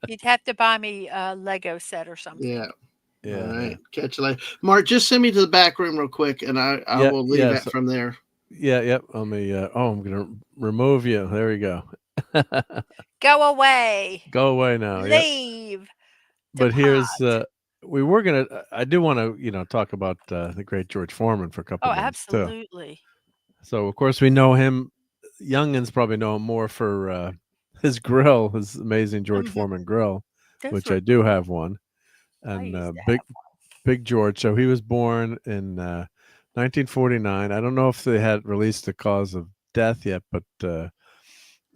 You'd have to buy me a Lego set or something. Yeah. Yeah. All right. Catch you later. Mark, just send me to the back room real quick, and I will leave it from there. Yeah, yep. Let me I'm gonna remove you. There we go. Go away. Go away now. Leave. Yep. But here's I do want to talk about the great George Foreman for a couple minutes absolutely. too. So of course we know him. Youngins probably know him more for his grill, his amazing George Mhm. Foreman grill, Those which were I do cool. have one. I And used to big have one. Big George. So he was born in 1949. I don't know if they had released the cause of death yet, but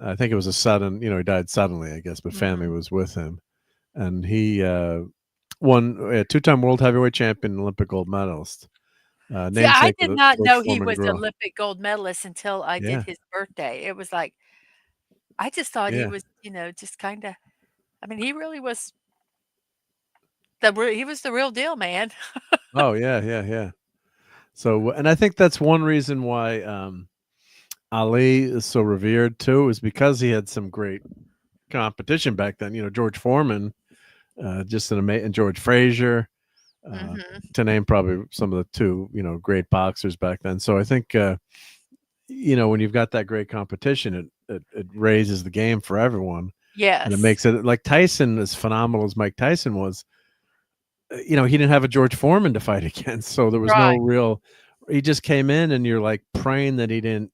I think it was a sudden. He died suddenly, I guess. But family Mhm. was with him, and he won a two-time world heavyweight champion, Olympic gold medalist. See, I Namesake of did the not George know he Foreman was grill. Olympic gold medalist until I did Yeah, his birthday. It was like I just thought he yeah. was, just kinda I mean, he really was he was the real deal, man. Oh yeah, yeah, yeah. So, and I think that's one reason why Ali is so revered too, is because he had some great competition back then. George Foreman, just an amazing, and George Frazier, Mhm. to name probably some of the two, great boxers back then. So I think, when you've got that great competition, it raises the game for everyone, and it Yes. makes it like Tyson, as phenomenal as Mike Tyson was. He didn't have a George Foreman to fight against, so there was no Right, real. He just came in, and you're like praying that he didn't,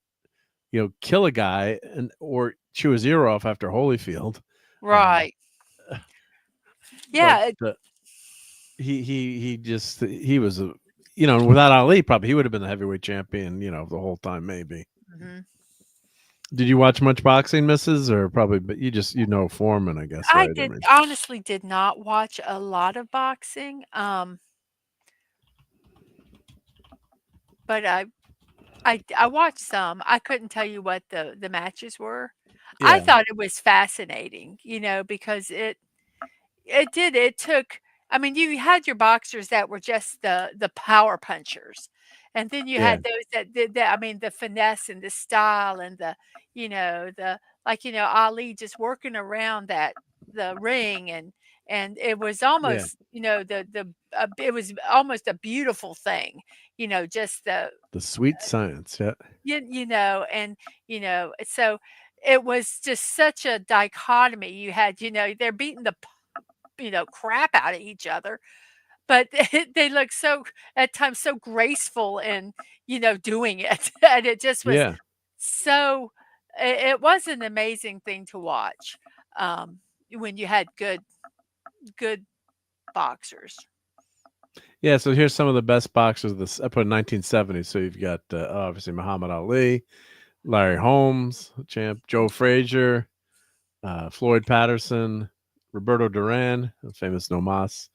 kill a guy or chew his ear off after Holyfield. Um, right. but Yeah, he was a, without Ali, probably he would have been the heavyweight champion, the whole time, maybe. mhm. Did you watch much boxing, Mrs.? Or probably, but Foreman, I guess, I right? I did mean, honestly did not watch a lot of boxing, but I watched some. I couldn't tell you what the matches were. I yeah, thought it was fascinating, because it took I mean, you had your boxers that were just the power punchers, and then you yeah, had those that did that I mean, the finesse and the style and the like, Ali just working around the ring and it was yeah. almost, it was almost a beautiful thing, just The sweet science, yeah, and, so it was just such a dichotomy. You had, they're beating crap out of each other, but they look so at times so graceful and, doing it. And it just was yeah, so it was an amazing thing to watch, when you had good boxers. yeah. So here's some of the best boxers of this. I put 1970s. So you've got obviously Muhammad Ali, Larry Holmes, champ, Joe Frazier, Floyd Patterson, Roberto Duran, the famous No Mas,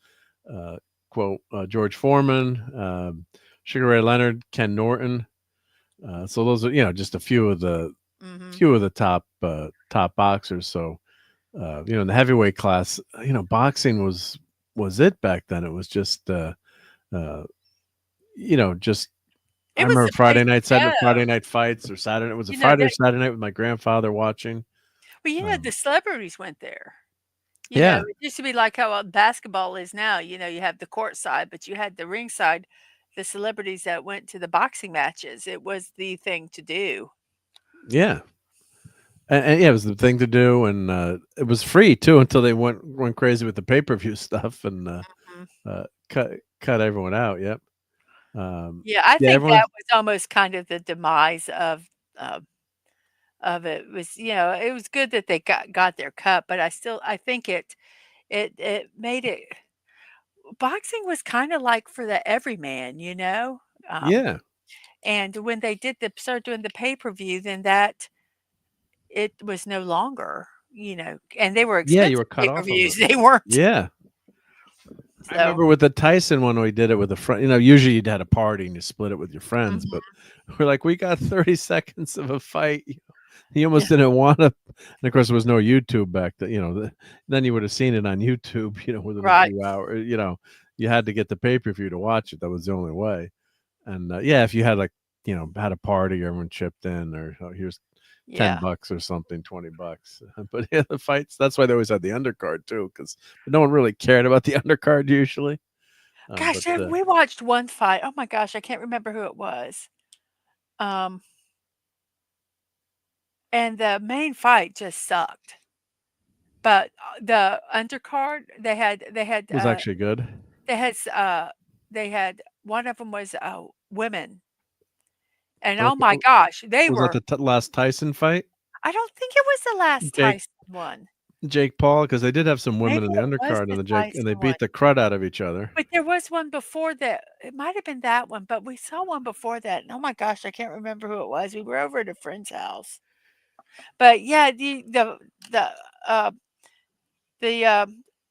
uh, quote, George Foreman, Sugar Ray Leonard, Ken Norton. So those are, just a Mhm. few of the top boxers. So in the heavyweight class, boxing was it back then. It was just uh, just I It was remember the place to Friday go. night fights or Saturday. It was a You know, Friday or that Saturday night with my grandfather watching. the Um, celebrities went there. yeah, It used to be like how, basketball is now, you have the court side, but you had the ringside, the celebrities that went to the boxing matches. It was the thing to do. yeah. And yeah, it was the thing to do, and it was free too until they went crazy with the pay-per-view stuff and Mhm. cut everyone out. Yep. Yeah, I Yeah, think everyone. that was almost kind of the demise of it was, it was good that they got their cut, but I think it made it boxing was kinda like for the everyman, Yeah, and when they did the started doing the pay-per-view, then that it was no longer, and they were yeah, you expensive were cut off of pay-per-views. it. They weren't Yeah, I so remember with the Tyson one, we did it with a friend. Usually you'd had a party and you split it with your friends, but Mhm. we're like, we got 30 seconds of a fight. You Yeah, almost didn't want to. And of course, there was no YouTube back then. Then you would have seen it on YouTube. Within a right. few hours. You had to get the pay per view to watch it. That was the only way. And yeah, if you had had a party, everyone chipped in, or here's Yeah. $10 or something, $20. But yeah, the fights. That's why they always had the undercard too, because no one really cared about the undercard usually. Gosh, have we watched one fight. Oh my gosh, I can't remember who it was. Um, and the main fight just sucked. But, the undercard, was actually good. they had s they had one of them was, women, and oh Okay. my gosh, they Was that were the last Tyson fight? I don't think it was the last Jake Tyson one. Jake Paul, because they did have some women Maybe in the it was undercard the in the Jake, and they Tyson one. beat the crud out of each other. But there was one before that. It might have been that one, but we saw one before that. And oh my gosh, I can't remember who it was. We were over at a friend's house. But yeah, uh, the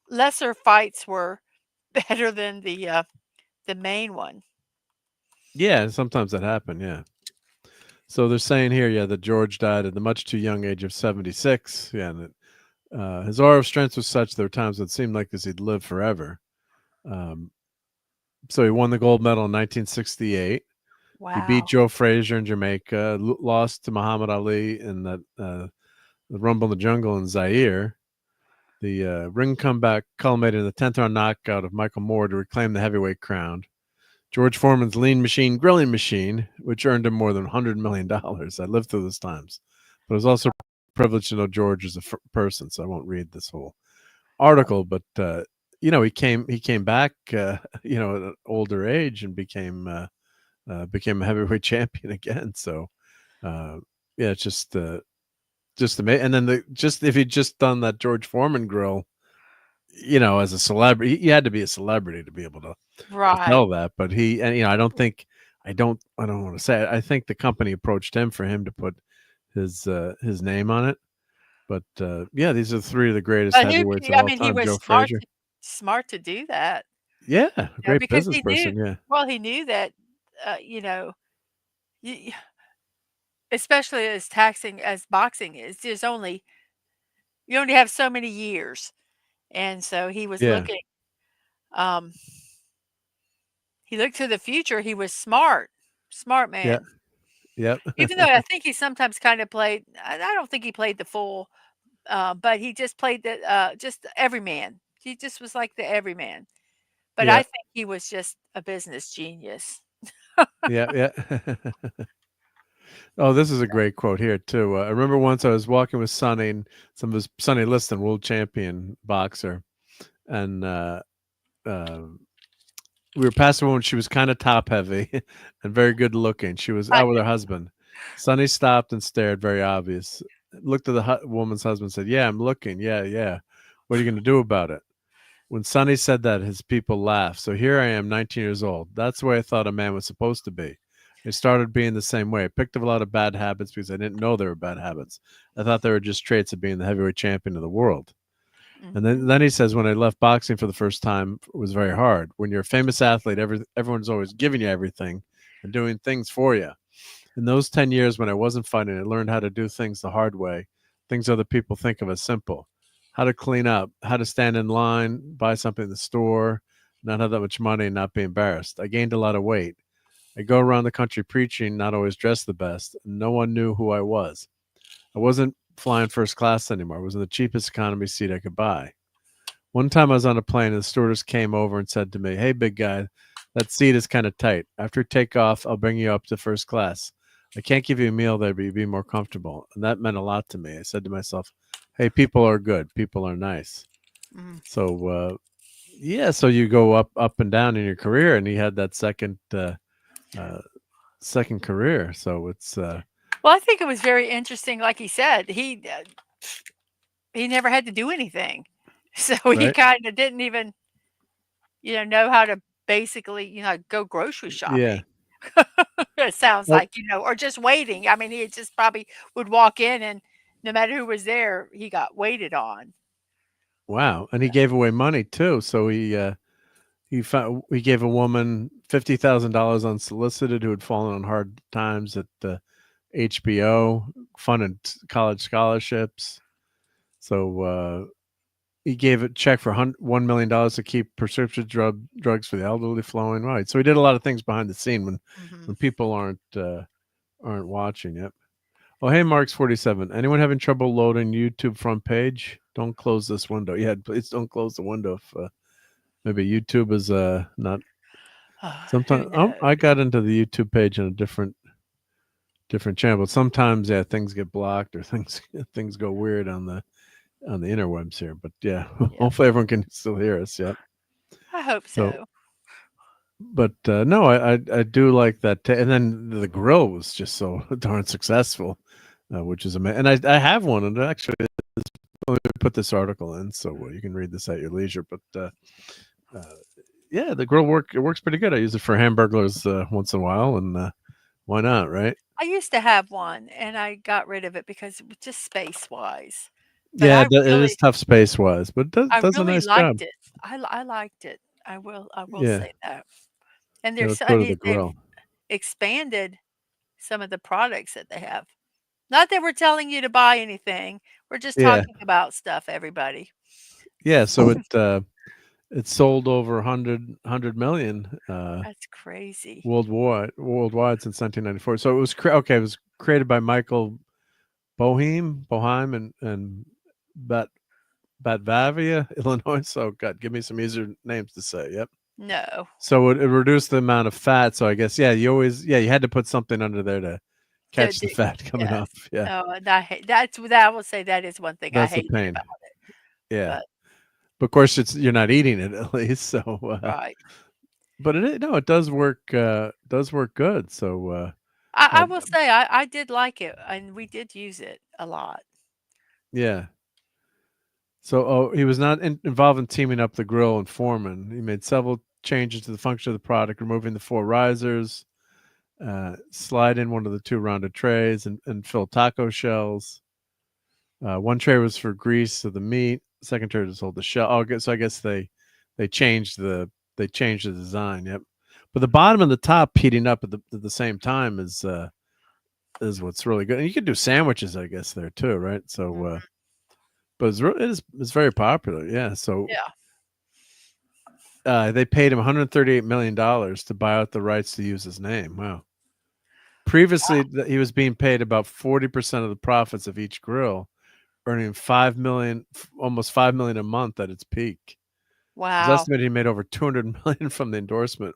lesser fights were better than the main one. Yeah, sometimes that happened. Yeah. So they're saying here, yeah, that George died at the much too young age of 76. Yeah, and that, his aura of strength was such there were times it seemed like as he'd live forever. So he won the gold medal in 1968. He beat Wow. Joe Frazier in Jamaica, lost to Muhammad Ali in the Rumble in the Jungle in Zaire. The ring comeback culminated in the 10th round knockout of Michael Moore to reclaim the heavyweight crown. George Foreman's lean machine grilling machine, which earned him more than $100 million. I lived through those times. But I was also privileged to know George as a person, so I won't read this whole article. But, he came back, at an older age and became a heavyweight champion again. So, it's just amazing. And then if he'd just done that George Foreman grill, as a celebrity, you had to be a celebrity to be able to tell that. But I don't want to say it. I think the company approached him for him to put his name on it. But these are three of the greatest heavyweights of all time. He was Joe Frazier. smart to do that. Yeah, great Because business person. Yeah. Well, he knew that, especially as taxing as boxing is, you only have so many years. And so he was looking, he looked to the future. He was smart man. Yeah. Yep. Even though I think he sometimes kind of played, I don't think he played the full, but he just played just everyman. He just was like the everyman. But I think he was just a business genius. Yeah. Oh, this is a great quote here too. I remember once I was walking with Sonny and some of his Sonny Liston, world champion boxer, and we were passing a woman. She was kind of top heavy and very good looking. She was out with her husband. Sonny stopped and stared, very obvious. Looked at the woman's husband and said, "Yeah, I'm looking. Yeah. What are you going to do about it?" When Sonny said that, his people laughed. So here I am, 19 years old. That's the way I thought a man was supposed to be. I started being the same way. I picked up a lot of bad habits because I didn't know they were bad habits. I thought they were just traits of being the heavyweight champion of the world. And then he says, when I left boxing for the first time, it was very hard. When you're a famous athlete, everyone's always giving you everything and doing things for you. In those 10 years when I wasn't fighting, I learned how to do things the hard way, things other people think of as simple. How to clean up, how to stand in line, buy something in the store, not have that much money and not be embarrassed. I gained a lot of weight. I go around the country preaching, not always dressed the best. No one knew who I was. I wasn't flying first class anymore. I was in the cheapest economy seat I could buy. One time I was on a plane and the stewardess came over and said to me, "Hey, big guy, that seat is kind of tight. After takeoff, I'll bring you up to first class. I can't give you a meal there, but you'd be more comfortable." And that meant a lot to me. I said to myself, hey, people are good. People are nice. So, so you go up and down in your career, and he had that second career. So it's well, I think it was very interesting. Like he said, he never had to do anything, so he kind of didn't even, know how to basically, go grocery shopping. Yeah. It sounds like, or just waiting. I mean, he just probably would walk in, and no matter who was there, he got waited on. Wow, and he gave away money too. So he gave a woman $50,000 unsolicited who had fallen on hard times at the HBO, funded college scholarships. So he gave a check for $1 million to keep prescription drugs for the elderly flowing. Right. So he did a lot of things behind the scene when people aren't watching. Yep. Oh, hey, Mark's 47. Anyone having trouble loading YouTube front page? Don't close this window. Yeah, please don't close the window if maybe YouTube is not. Sometimes I got into the YouTube page on a different channel, but sometimes things get blocked or things go weird on the interwebs here. But hopefully everyone can still hear us. Yep. I hope so. But no, I do like that. And then the grill was just so darn successful. which is amazing. And I have one, and actually, let me put this article in so you can read this at your leisure. But yeah, the grill works pretty good. I use it for Hamburglers once in a while, and why not, right? I used to have one, and I got rid of it because it was just space-wise. But Yeah, it is tough space-wise, but it I does a really nice job. liked it. I liked it. I will Yeah. say that. And Yeah, there's let's go to the they've grill. expanded some of the products that they have. Not that we're telling you to buy anything. We're just Yeah. talking about stuff, everybody. Yeah, so it sold over 100 million That's crazy. worldwide since 1994. So it was it was created by Michael Boheim and Batvavia, Illinois. So God, give me some easier names to say. Yep. No. So it reduced the amount of fat. So I guess you had to put something under there to catch the fat coming Yes. off. Yeah. Oh, and that's what I will say that is one thing I That's the hated pain. about it. Yeah. But of course you're not eating it at least. So Right. but it does work good. So I will say I did like it, and we did use it a lot. yeah. So he was not involved in teaming up the grill and foreman. He made several changes to the function of the product, removing the 4 risers, slide in one of the 2 rounded trays, and fill taco shells. One tray was for grease of the meat. Second tray was to hold the shell. Oh, so I guess they changed the design. Yep. But the bottom and the top heating up at the same time is what's really good. And you could do sandwiches, I guess, there too, right? So, but it's very popular. Yeah. So yeah, they paid him $138 million to buy out the rights to use his name. Wow. Previously, he was being paid about 40% of the profits of each grill, earning almost $5 million a month at its peak. It's wow. estimated he made over $200 million from the endorsement.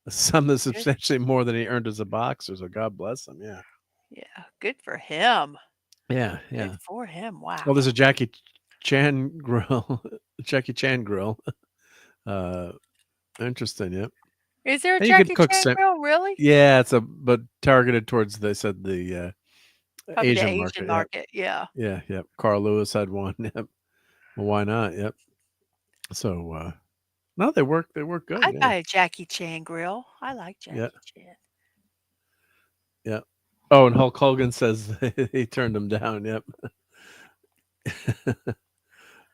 Some that's substantially more than he earned as a boxer. So God bless him. Yeah. Yeah, good for him. Yeah. Good for him. Wow. Well, there's a Jackie Chan grill. Jackie Chan grill. Interesting. Yep. Is there a And you could Jackie cook Chan grill? Really? Yeah, but targeted towards they said the Probably the Asian Asian market. market. Yeah. Yeah. Yep. Carl Lewis had one. Yep. Well, why not? Yep. So no, they work good. I'd buy a Jackie Chan grill. I like Jackie Chan. Yeah. Oh, and Hulk Hogan says he turned him down. Yep.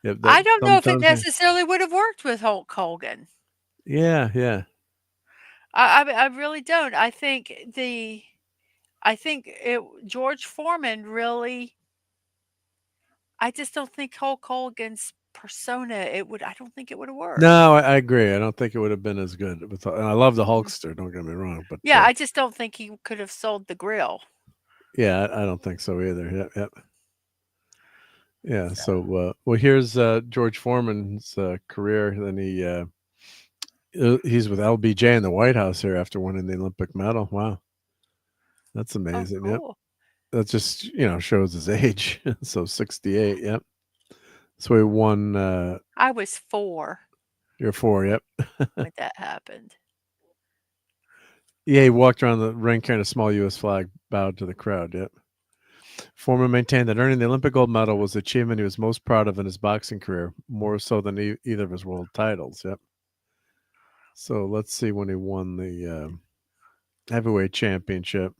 Yep. I don't know if it necessarily would have worked with Hulk Hogan. Yeah. I really don't. I think George Foreman really. I just don't think Hulk Hogan's persona. I don't think it would have worked. No, I agree. I don't think it would have been as good. And I love the Hulkster. Don't get me wrong, but yeah, I just don't think he could have sold the grill. Yeah, I don't think so either. Yep. Yeah. So well, here's George Foreman's career. Then he's with LBJ in the White House here after winning the Olympic medal. Wow, that's amazing. Oh, cool. Yep. That just shows his age. So 68. Yep. So he won. I was 4. You're 4. Yep. when that happened. Yeah, he walked around the ring carrying a small U.S. flag, bowed to the crowd. Yep. Foreman maintained that earning the Olympic gold medal was the achievement he was most proud of in his boxing career, more so than either of his world titles. Yep. So let's see when he won the heavyweight championship.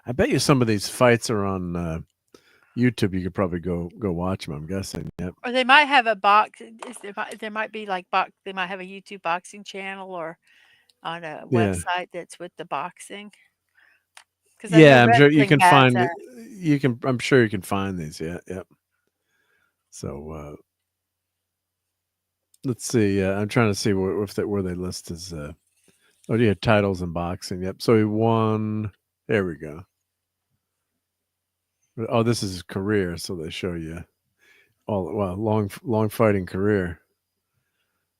I bet you some of these fights are on YouTube. You could probably go watch them. I'm guessing. Yep. Or they might have a box. There might be like They might have a YouTube boxing channel or on a website that's with the boxing. Yeah, I'm sure you can find it. I'm sure you can find these. Yeah. Yep. So let's see. I'm trying to see where they list his. Yeah, titles in boxing. Yep. So he won. There we go. Oh, this is his career. So they show you long fighting career.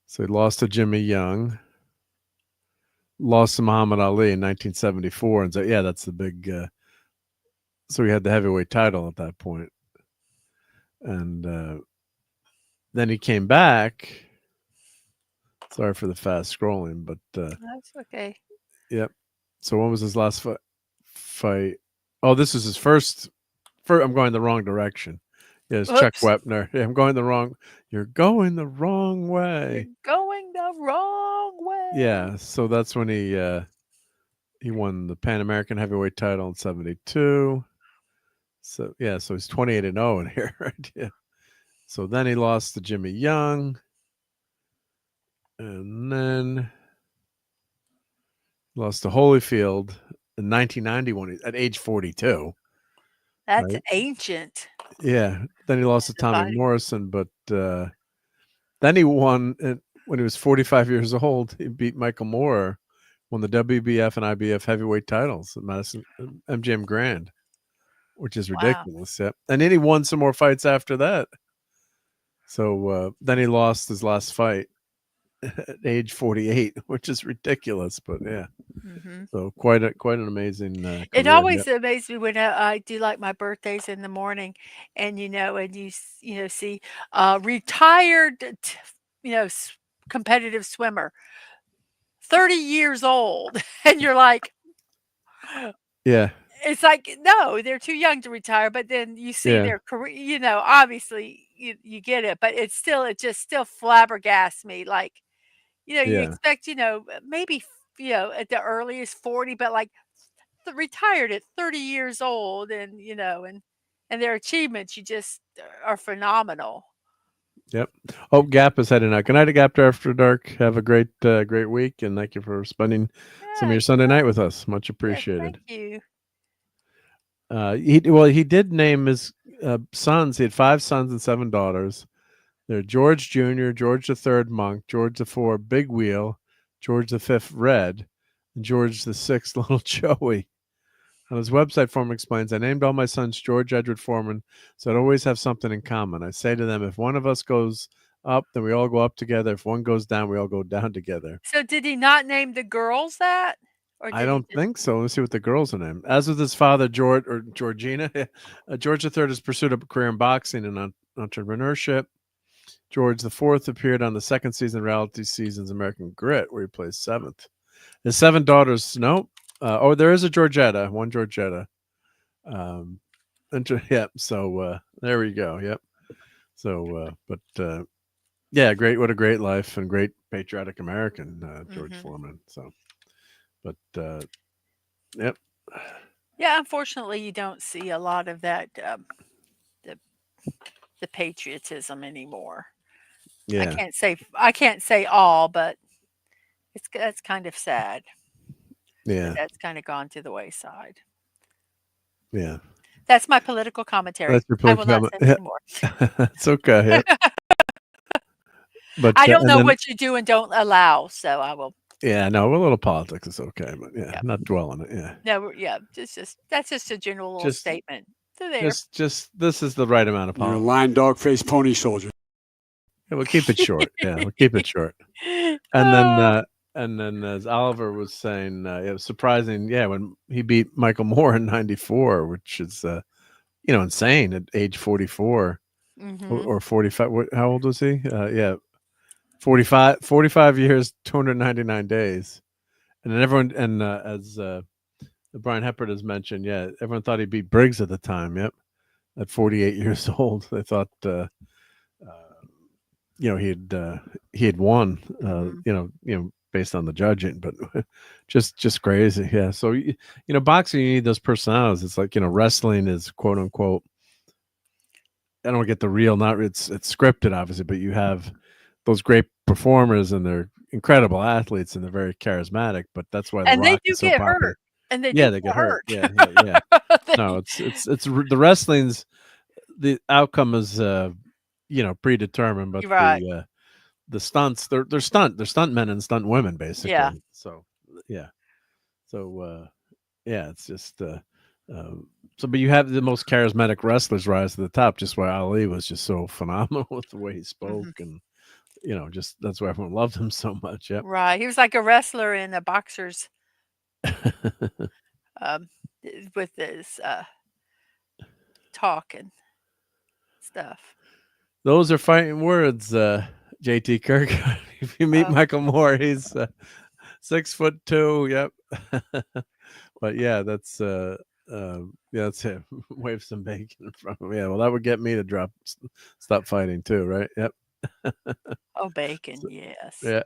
So he lost to Jimmy Young. Lost to Muhammad Ali in 1974, and so that's the big. So he had the heavyweight title at that point, and then he came back. Sorry for the fast scrolling, but that's okay. Yep. So when was his last fight? Oh, this is his first. I'm going the wrong direction. Yes, Chuck Oops. Wepner. Yeah, I'm going the wrong. You're going the wrong way. You're going the wrong way. Yeah, so that's when he won the Pan American heavyweight title in '72. So yeah, so he's 28-0 in here, right? Yeah. So then he lost to Jimmy Young, and then lost to Holyfield in 1991 at age 42. That's right? ancient. Yeah. Then he lost to Tommy Divided. Morrison, but then he won when he was 45 years old. He beat Michael Moore, won the WBF and IBF heavyweight titles at Madison MGM Grand, which is ridiculous. Yeah. And then he won some more fights after that. So then he lost his last fight at age 48, which is ridiculous. But yeah, so quite an amazing. Career. It always amazes me when I do like my birthdays in the morning, and and you see retired, competitive swimmer, 30 years old, and you're like, yeah. It's like, no, they're too young to retire, but then you see their career, obviously you get it, but it just still flabbergasts me. Like, you expect, maybe, at the earliest 40, but like retired at 30 years old and, and their achievements, you just are phenomenal. Yep. Hope Gap is heading out. Good night, Gap After Dark. Have a great week, and thank you for spending some of your Sunday night with us. Much appreciated. Thank you. He did name his sons. He had 5 sons and 7 daughters. They're George Jr., George III Monk, George IV Big Wheel, George V Red, and George VI Little Joey. On his website, Foreman explains, I named all my sons George Edward Foreman, so I'd always have something in common. I say to them, if one of us goes up, then we all go up together. If one goes down, we all go down together. So did he not name the girls that? I don't think so. Let's see what the girls are named. As with his father, Georgina, George III has pursued a career in boxing and entrepreneurship. George IV appeared on the second season of reality season's American Grit, where he plays 7th. His 7 daughters, nope. There is a Georgetta, one Georgetta. Yep. So there we go. Yep. So, yeah, great. What a great life and great patriotic American, George Foreman. So, but yep. Yeah, unfortunately, you don't see a lot of that the patriotism anymore. Yeah, I can't say all, but that's kind of sad. Yeah, that's kind of gone to the wayside. Yeah, that's my political commentary. That's your political I will not say anymore. It's okay. Yeah. But I don't know what you do and don't allow, so I will. Yeah, no, a little politics is okay, but not dwell on it. Yeah. No, yeah, that's just a general little statement. So there. Just this is the right amount of politics. You're a lying dog faced pony soldier. Yeah, we'll keep it short. Yeah, we'll keep it short. And then as Oliver was saying, it was surprising. Yeah, when he beat Michael Moore in '94, which is insane at age 44 or 45. How old was he? 45 years, 299 days. And then everyone, and as Brian Hepburn has mentioned, everyone thought he beat Briggs at the time. Yep, at 48 years old, they thought he had won. Based on the judging, but just crazy. Yeah. So boxing, you need those personalities. It's like wrestling is quote unquote. I don't get the real. It's scripted, obviously, but you have those great performers and they're incredible athletes and they're very charismatic. But that's why The Rock is so popular. Hurt. And they get hurt. Yeah. No, it's the wrestling's the outcome is predetermined, but the stunts they're stunt men and stunt women basically. Yeah. So it's just but you have the most charismatic wrestlers rise to the top, just why Ali was just so phenomenal with the way he spoke and just that's why everyone loved him so much. Yeah. Right. He was like a wrestler and a boxer's with his talk and stuff. Those are fighting words, JT Kirk. If you meet Michael Moore, he's 6'2". Yep. But yeah, that's Yeah, that's it. Wave some bacon in front of me. Yeah, well, that would get me to stop fighting too, right? Yep. Oh, bacon, So, yes. yeah,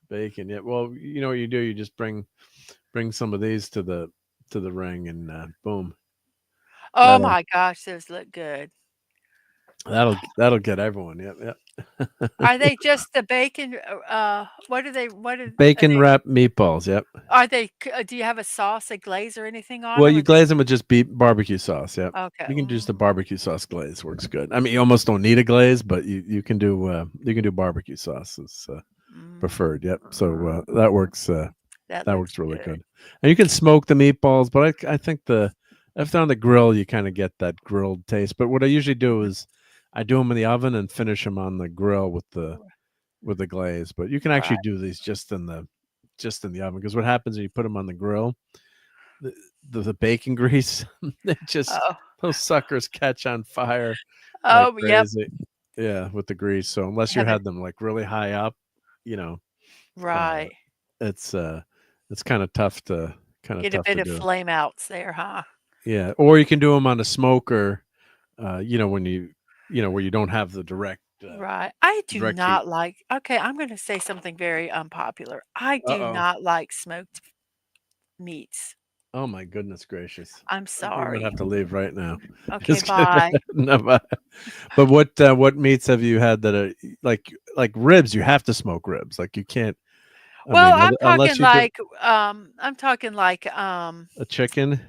bacon. Yeah. Well, you know what you do? You just bring some of these to the ring, and boom, Oh that'll my gosh, those look good. that'll get everyone. Yep. Yep. Are they just the bacon? What are Bacon they? wrapped meatballs. Yep. Are they? Do you have a sauce, a glaze, or anything on Well, them? you glaze them with just beef barbecue sauce. Yep. Okay. You can use the barbecue sauce glaze. Works good. I mean, you almost don't need a glaze, but you can do barbecue sauce is preferred. Yep. So that works. That That looks works really good. good. And you can smoke the meatballs, but I think if they're on the grill, you kind of get that grilled taste. But what I usually do is I do them in the oven and finish them on the grill with the glaze. But you can actually Right. do these just in the oven, because what happens when you put them on the grill, the bacon grease, they just Oh. those suckers catch on fire like Oh, yep. crazy. Yeah, with the grease. So unless you Have it. had them like really high up, you know, Right. it's kind of tough to Get a bit of do. flame outs there, huh? Yeah, or you can do them on a smoker. When where you don't have the Right. I do direct heat. not like. Okay, I'm going to say something very unpopular. I Uh do oh. not like smoked meats. Oh my goodness gracious! I'm I think I'm gonna sorry. have to leave right now. Okay, Just kidding. bye. No, but what meats have you had that are like ribs? You have to smoke ribs. Like you can't. I Well, mean, unless you do I'm talking like a chicken.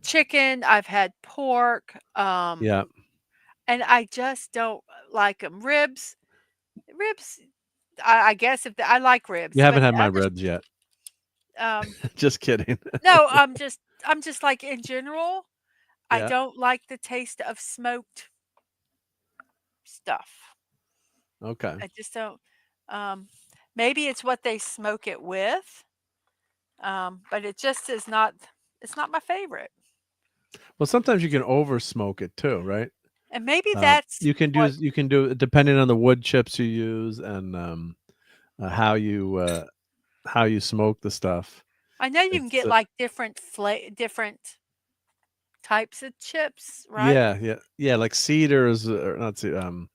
chicken. I've had pork. Yeah, And I just don't like them. Ribs. I guess I like you ribs, haven't but had my other ribs yet. um Just kidding. no, I'm just like in general, I Yeah. don't like the taste of smoked stuff. Okay. I just don't. Um, Maybe it's what they smoke it with, but it just is not. It's not my favorite, Well, sometimes you can over smoke it too, right? and maybe that's what You can do it depending on the wood chips you use and how you smoke the stuff. I know. You can It's get like different types of chips, right? yeah, like cedars or not cedar,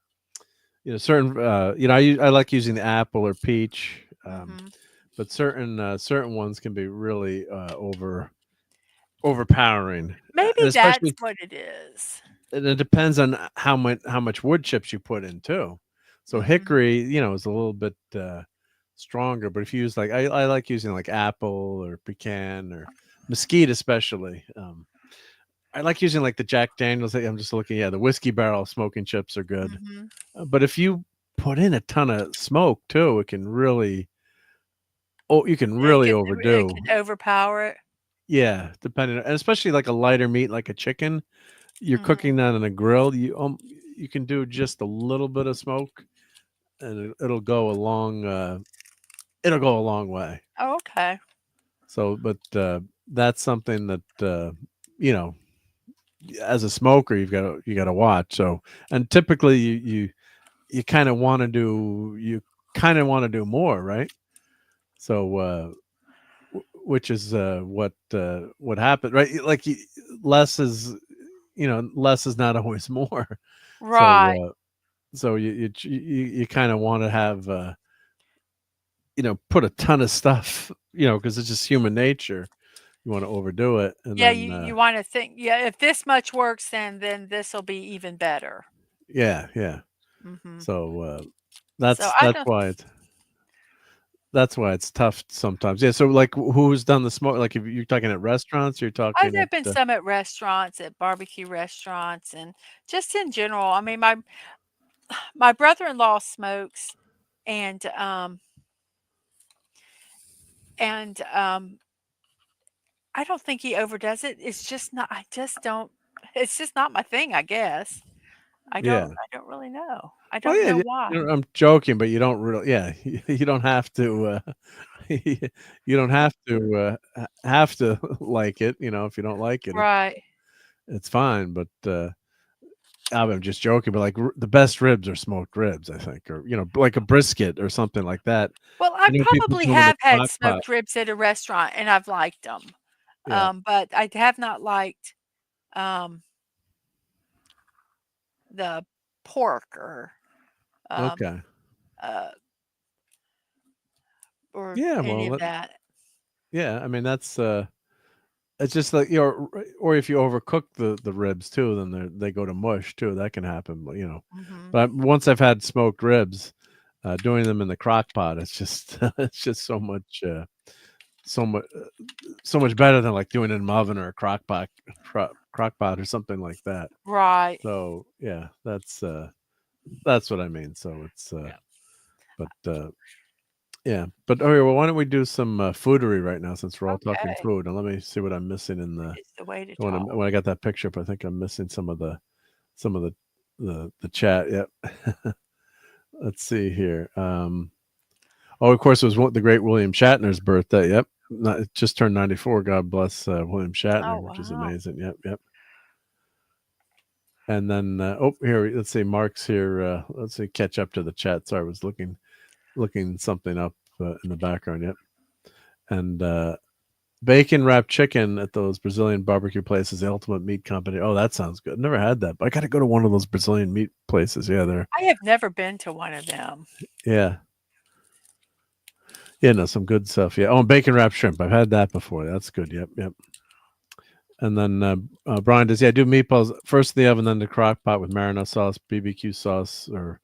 certain I like using the apple or peach, Hmm. but certain ones can be really overpowering, and Maybe that's especially what it is. and it depends on how much wood chips you put in too. So Mhm. hickory, is a little bit stronger, but if you use like I like using like apple or pecan or mesquite especially. I like using like the Jack Daniels. I'm just looking. Yeah, the whiskey barrel smoking chips are good. Mhm. But if you put in a ton of smoke too, it can really you can really It overdo. can overpower it. Yeah, depending, and especially like a lighter meat like a chicken. You're Mhm. cooking that on a grill. You can do just a little bit of smoke, and it'll go a long way. Oh, okay. So, but that's something that you know as a smoker you got to watch. So, and typically you kind of want to do more, right? So, which is what happened, right? Like less is less is not always more. Right. So you kind of want to have put a ton of stuff, because it's just human nature. You want to overdo it, and Yeah, then you wanna think, yeah, if this much works, then this'll be even better. yeah. Mhm. So So that's I that's don't why it's tough sometimes. Yeah. So like, who's done the smoke? Like, if you're talking at restaurants, you're talking there've been at some at restaurants, at barbecue restaurants, and just in general. I mean, my brother-in-law smokes, and, um and I don't think he overdoes it. It's just not I just don't it's just not my thing, I guess. yeah. I don't really know. I Well, don't yeah, know why. I'm joking, but you don't really, yeah, you don't have to, you don't have to like it, if you don't like it, Right. it's fine. But I'm just joking. But like the best ribs are smoked ribs, I think, or like a brisket or something like that. Well, I I know people probably do 'em in the have had crock pot. smoked ribs at a restaurant, and I've liked them, Yeah, but I have not liked the pork or Okay. uh, or Yeah. any of Well, that. yeah. I mean, that's it's just like or if you overcook the ribs too, then they go to mush too. That can happen. Hmm. But once I've had smoked ribs, doing them in the crock pot, it's just it's just so much so much better than like doing it in an oven or a crock pot or something like that. Right. So yeah, that's what I mean. So it's Yeah. but yeah. But okay, well, why don't we do some foodery right now since we're all talking Okay. food, and let me see what I'm missing in the It's the way to when talk. I got that picture up. I think I'm missing some of the chat. Yep. Let's see here. Oh, of course, it was the great William Shatner's birthday. Yep. It just turned 94. God bless William Shatner, Oh, which is wow. amazing. Yep. Yep. And then, here, let's see. Mark's here. Let's see. Catch up to the chat. Sorry, I was looking something up in the background. Yep. And bacon wrapped chicken at those Brazilian barbecue places, the Ultimate Meat Company. Oh, that sounds good. Never had that, but I got to go to one of those Brazilian meat places. Yeah, they're I have never been to one of them. yeah. Yeah, no, some good stuff. Yeah. Oh, and bacon wrapped shrimp. I've had that before. That's good. Yep, yep. And then Brian does, do meatballs first in the oven, then the crock pot with marinara sauce, BBQ sauce, or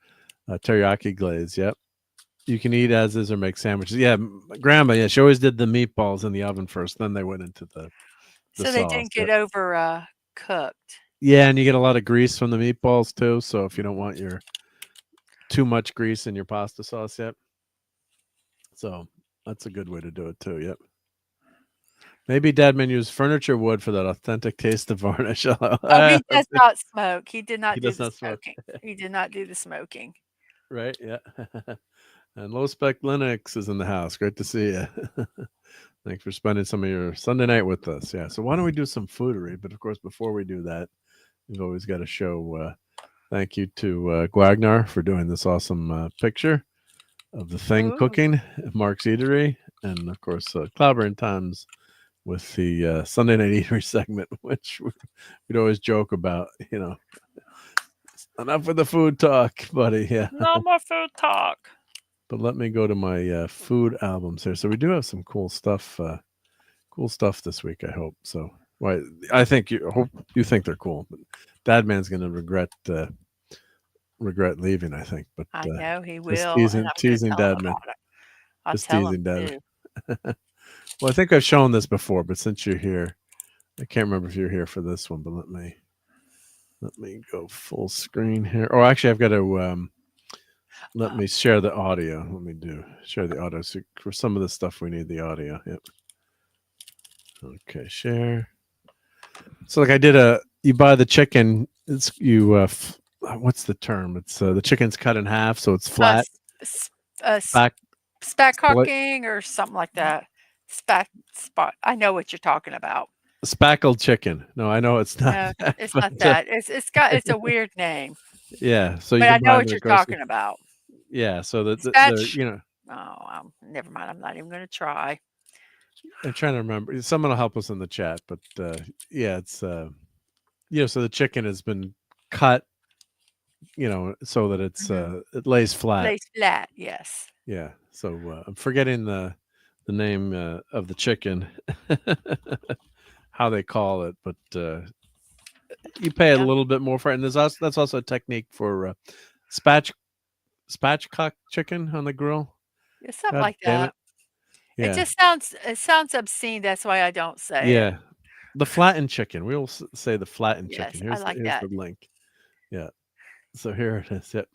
teriyaki glaze. Yep. You can eat as is or make sandwiches. Yeah, Grandma, yeah, she always did the meatballs in the oven first, then they went into the So they sauce. didn't get Yep. over cooked. Yeah, and you get a lot of grease from the meatballs too. So if you don't want your too much grease in your pasta sauce, yep. So that's a good way to do it too. Yep. Maybe Dadman used furniture wood for that authentic taste of varnish. Oh, he does not smoke. He did not He do does the not smoke. smoking. He did not do the smoking. Right? Yeah. And Low Spec Linux is in the house. Great to see you. Thanks for spending some of your Sunday night with us. Yeah. So why don't we do some foodery? But of course, before we do that, we've always got to show thank you to Guagnar for doing this awesome picture of the thing Ooh. cooking at Marc's Eatery. And of course, Clobbering Times with the Sunday Night Eatery segment, which we'd always joke about, enough with the food talk, buddy. Yeah. No more food talk. But let me go to my food albums here. So we do have some cool stuff this week, I hope. So I hope you think they're cool, but Dadman's gonna regret leaving, I think. But I know he will. just And I'm teasing gonna tell him Dadman. about it. I'll Just tell teasing him Dadman. too. Well, I think I've shown this before, but since you're here, I can't remember if you're here for this one, but let me go full screen here. Oh, actually, I've got to let me share the audio. Let me share the audio. So for some of this stuff, we need the audio. Yep. Okay, share. So like I did you buy the chicken. It's what's the term? It's the chicken's cut in half, so it's flat. Spackhawking or something like that. Spot. I know what you're talking about. Spackled chicken. No, I know it's not. No, it's not that. It's a weird name. Yeah, so but I know what you're talking about. Yeah, so Oh, never mind. I'm not even going to try. I'm trying to remember. Someone will help us in the chat, but yeah, it's so the chicken has been cut, so that it's it lays flat. Lays flat, yes. Yeah. So I'm forgetting the name of the chicken, how they call it, but you pay a little bit more for it. And that's also a technique for spatchcock chicken on the grill. Yeah, something like that. Yeah. It sounds obscene. That's why I don't say it. Yeah. The flattened chicken. We'll say the flattened chicken. Yes, Here's that. The link. Yeah. So here it is. Yep.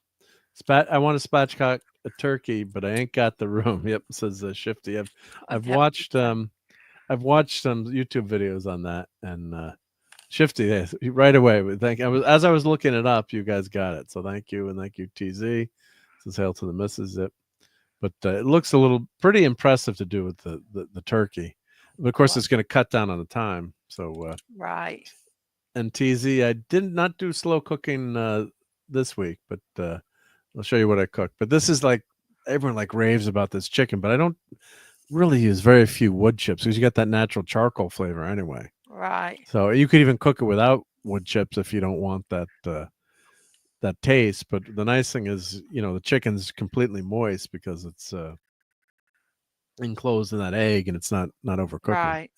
I want to spatchcock a turkey, but I ain't got the room. Yep, says Shifty. I've watched some YouTube videos on that, and Shifty, yes, right away. As I was looking it up, you guys got it. So thank you, and thank you, TZ. Says hail to the missus. Yep. But it looks pretty impressive to do with the turkey. But of course, it's going to cut down on the time. So right. And TZ, I did not do slow cooking this week, but I'll show you what I cooked. But this is everyone raves about this chicken, but I don't really use very few wood chips because you got that natural charcoal flavor anyway. Right. So you could even cook it without wood chips if you don't want that that taste. But the nice thing is, the chicken's completely moist because it's enclosed in that egg and it's not overcooking. Right.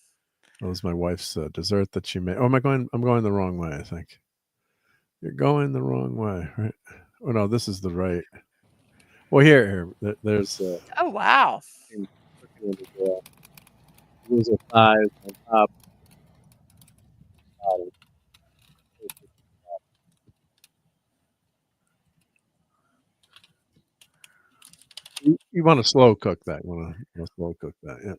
That was my wife's dessert that she made. Oh, am I going? I'm going the wrong way. I think you're going the wrong way, right? Oh no, this is the right. Well, here, there's. Oh wow. These are thighs on top. You want to slow cook that. You want to slow cook that. Yeah.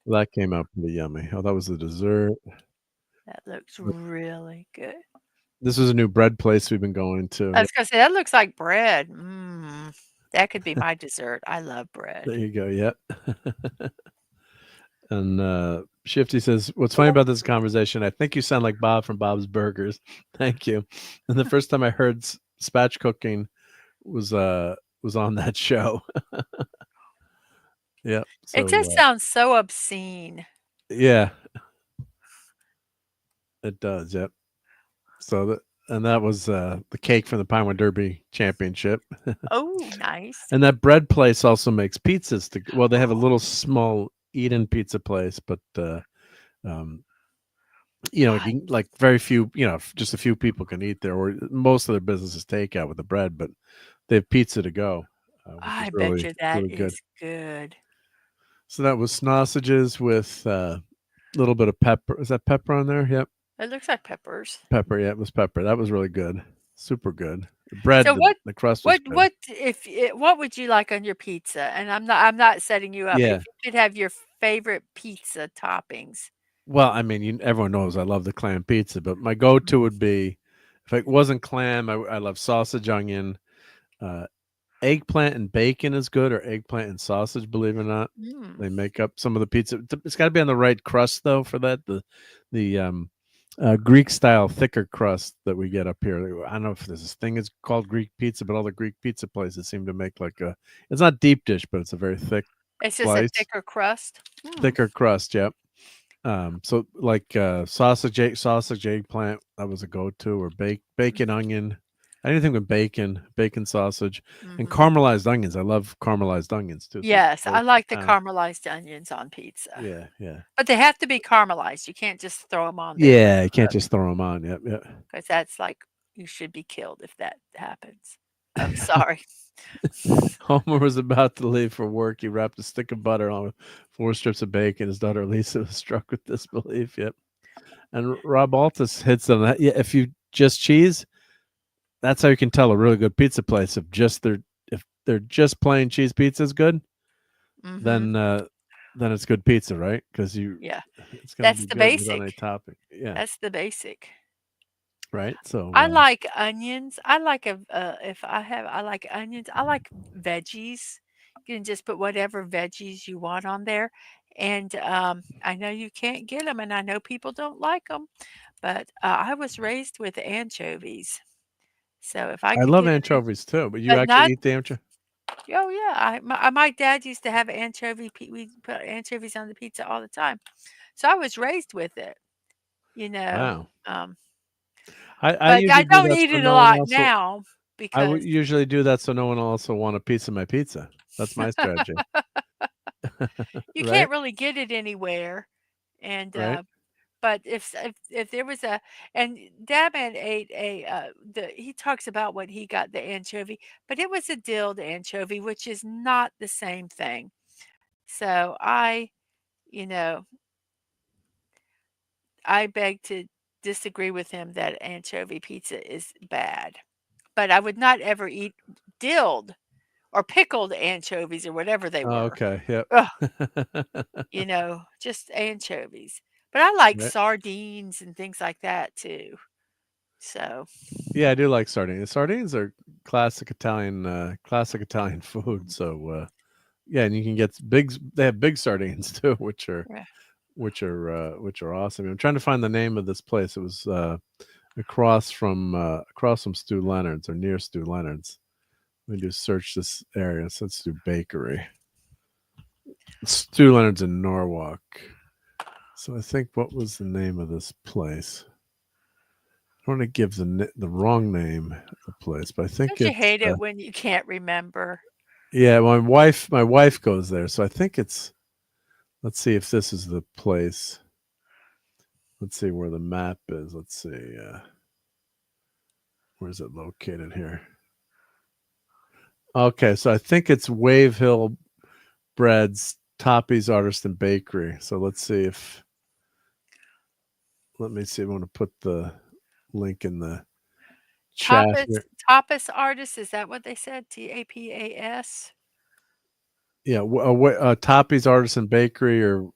That came out pretty yummy. Oh, that was the dessert. That looks really good. This is a new bread place we've been going to. I was gonna say that looks like bread. That could be my dessert. I love bread. There you go. Yep. And Shifty says, "What's funny about this conversation? I think you sound like Bob from Bob's Burgers." Thank you. And the first time I heard spatch cooking was on that show. Yeah. So, It just sounds so obscene. Yeah. It does. Yep. So that was the cake from the Pinewood Derby Championship. Oh, nice. And that bread place also makes pizzas. Well, they have a little small eat-in pizza place, but like very few, just a few people can eat there, or most of their business is takeout with the bread, but they have pizza to go. I bet you that is good. So that was sausages with a little bit of pepper. Is that pepper on there? Yep. It looks like peppers. Pepper, yeah, it was pepper. That was really good. Super good. The bread, So the crust was good. What would you like on your pizza? And I'm not setting you up. Yeah. If you could have your favorite pizza toppings. Well, I mean, everyone knows I love the clam pizza, but my go-to would be, if it wasn't clam, I love sausage, onion, eggplant and bacon is good, or eggplant and sausage. Believe it or not, they make up some of the pizza. It's got to be on the right crust though for that. The Greek style thicker crust that we get up here. I don't know if this thing is called Greek pizza, but all the Greek pizza places seem to make it's not deep dish, but it's a very thick. It's just a thicker crust. Thicker crust, yep. So like sausage, eggplant, that was a go-to, or bacon, onion, anything with bacon, sausage, and caramelized onions. I love caramelized onions too. Yes, I like the caramelized onions on pizza. Yeah, yeah. But they have to be caramelized. You can't just throw them on there. Yeah, you can't just throw them on. Yep, yep. Because that's like, you should be killed if that happens. I'm sorry. Homer was about to leave for work. He wrapped a stick of butter on 4 strips of bacon. His daughter Lisa was struck with disbelief. Yep. And RobAltis hits on that. Yeah, if you just cheese, that's how you can tell a really good pizza place. If they're just plain cheese pizza is good, then it's good pizza, right? Because it's gonna that's be the good basic. on a topping. Yeah, that's the basic. Right. So I like onions. I like I like onions. I like veggies. You can just put whatever veggies you want on there. And I know you can't get them, and I know people don't like them, but I was raised with anchovies. So if I could love get anchovies too, but you actually eat the anchovy? Oh yeah, my dad used to have anchovy. We put anchovies on the pizza all the time, so I was raised with it. Wow. I don't eat it a lot now because I would usually do that so no one will also want a piece of my pizza. That's my strategy. You can't really get it anywhere, and but if there was and Dabman ate he talks about what he got the anchovy, but it was a dilled anchovy, which is not the same thing. So I beg to disagree with him that anchovy pizza is bad, but I would not ever eat dilled or pickled anchovies or whatever they were. Okay. Yep. Just anchovies. But I like sardines and things like that too. So. Yeah, I do like sardines. Sardines are classic Italian food. So, yeah, and you can get they have big sardines too, which are awesome. I'm trying to find the name of this place. It was across from Stu Leonard's, or near Stu Leonard's. Let me just search this area. So let's do bakery. Stu Leonard's in Norwalk. So I think, what was the name of this place? I don't want to give the wrong name of the place, but I think Don't you it's hate it when you can't remember? yeah. My wife goes there, so I think it's. Let's see if this is the place. Let's see where the map is. Let's see. Where's it located here? Okay, so I think it's Wave Hill Breads, Toppy's Artisan Bakery. So let's see if. Let me see. I want to put the link in the chat here. Tapas artist, is that what they said? TAPAS? Yeah, Toppy's Artisan Bakery or.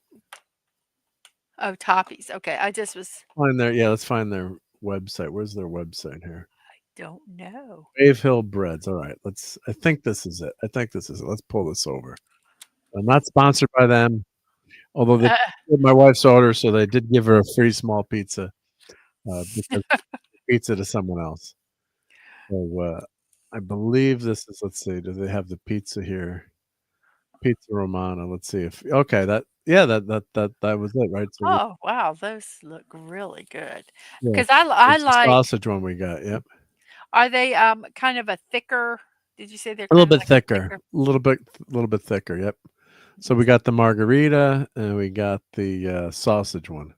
Oh, Toppy's. Okay, I just was. Find their, yeah, let's find their website. Where's their website here? I don't know. Wave Hill Breads. All right, I think this is it. Let's pull this over. I'm not sponsored by them, although they my wife's order, so they did give her a free small pizza because pizza to someone else. So I believe this is. Let's see. Do they have the pizza here? Pizza Romana. Let's see if that was it, right? So Oh wow, those look really good. yeah, Because I it's the like. sausage one we got. Yep. Are they kind of a thicker? Did you say they're A little kind of bit like thicker. A little bit thicker. Yep. So we got the margarita and we got the sausage one.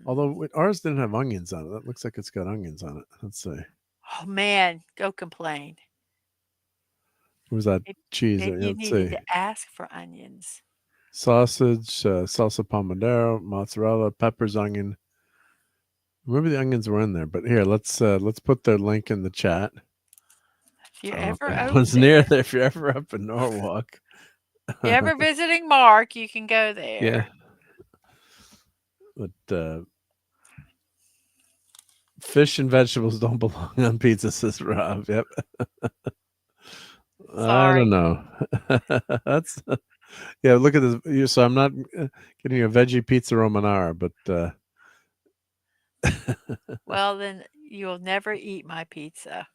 Although ours didn't have onions on it. That looks like it's got onions on it. Let's see. Oh man, go complain. What was that cheese? Maybe you Let's needed see. to ask for onions. Sausage, salsa pomodoro, mozzarella, peppers, onion. Remember the onions were in there, but here let's put their link in the chat. If you're ever If you're ever up in Norwalk, if you're ever visiting Mark, you can go there. Yeah. But fish and vegetables don't belong on pizza, says Rob. Yep. I don't know. That's yeah. Look at this. So I'm not getting you a veggie pizza romanara, but well, then you'll never eat my pizza.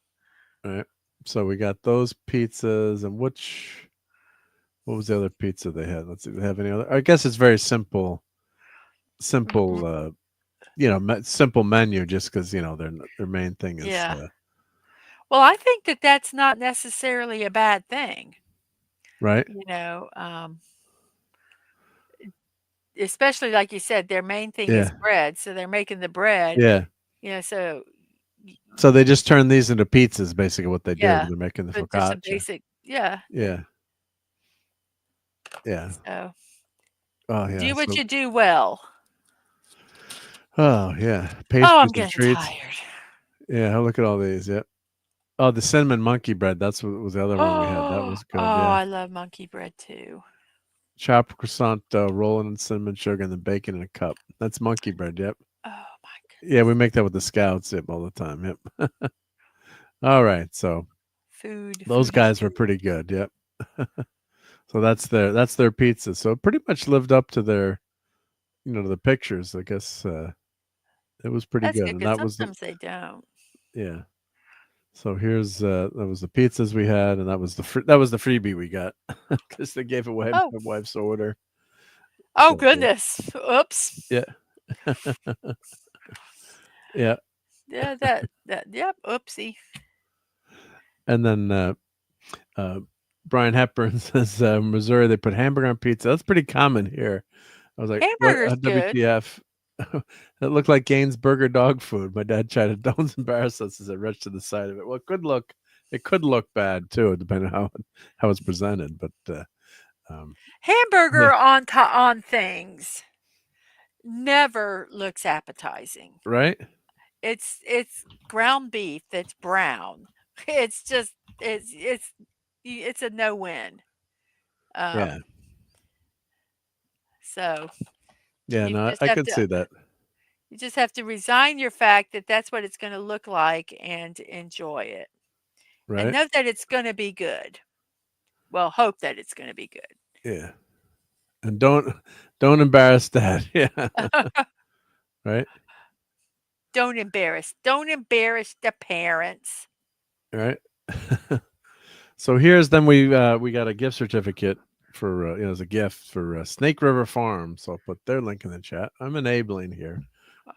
All right. So we got those pizzas, and what was the other pizza they had? Let's see. Do they have any other? I guess it's very simple. Simple menu, just because their main thing is. Yeah. Well, I think that that's not necessarily a bad thing. Right. Especially like you said, their main thing is bread, so they're making the bread. Yeah. So they just turn these into pizzas, basically what they do. They're making the focaccia. Some basic, yeah. Yeah. So, oh yeah. Do what you do well. Oh yeah. Pastries I'm getting tired. Yeah, look at all these. Yep. Oh, the cinnamon monkey bread. That's what was the other one we had. That was good. Oh, yeah. I love monkey bread too. Chopped croissant, rolling in cinnamon sugar, and then bacon in a cup. That's monkey bread. Yep. Oh my goodness. Yeah, we make that with the Scouts. Yep, all the time. Yep. All right. So those guys were pretty good. Yep. So that's their pizza. So it pretty much lived up to their, the pictures. I guess it was pretty good. And that sometimes they don't. Yeah. So here's that was the pizzas we had, and that was the freebie we got because they gave away my wife's order. Oh so, goodness! Oops. Yeah. Yeah. Yeah. That. Yep. Oopsie. And then Brian Hepburn says Missouri they put hamburger on pizza. That's pretty common here. I was like, hamburger's WTF? It looked like Gaines Burger dog food. My dad tried to don't embarrass us as I rushed to the side of it. Well, it could look bad too, depending on how it's presented. But hamburger on things never looks appetizing. Right? It's ground beef that's brown. It's just it's a no-win. Yeah. So. Yeah, no, I could see that. You just have to resign your fact that that's what it's going to look like and enjoy it. Right. And know that it's going to be good. Well, hope that it's going to be good. Yeah. And don't embarrass Dad. Yeah. Right. Don't embarrass the parents. All right. So here's then we got a gift certificate for as a gift for Snake River Farm. So I'll put their link in the chat. I'm enabling here.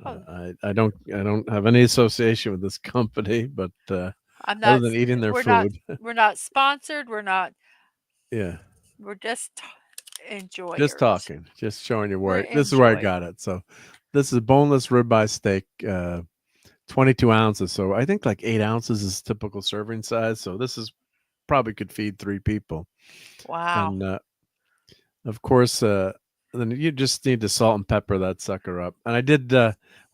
I don't have any association with this company, but I'm other not. than eating their We're food. we're not sponsored. We're not. Yeah. We're just enjoyers. Just talking, just showing you where. We're This is where I enjoyers. got it. So this is boneless ribeye steak, 22 ounces. So I think like 8 ounces is typical serving size. So this is probably could feed 3 people. Wow. And of course, then you just need to salt and pepper that sucker up. And I did.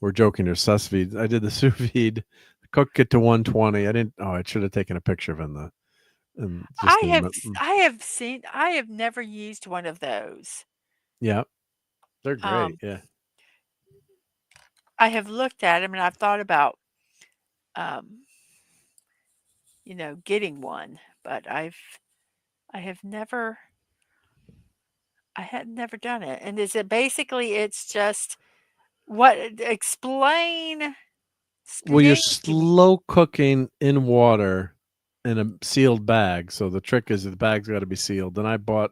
We're joking. There's sous vide. I did the sous vide, cook it to 120. I didn't. Oh, I should have taken a picture of in the. And just I have never used one of those. Yeah, they're great. Yeah. I have looked at them and I've thought about, getting one, but I had never done it. And is it basically, it's just explain. Well, you're slow cooking in water in a sealed bag. So the trick is the bag's got to be sealed. And I bought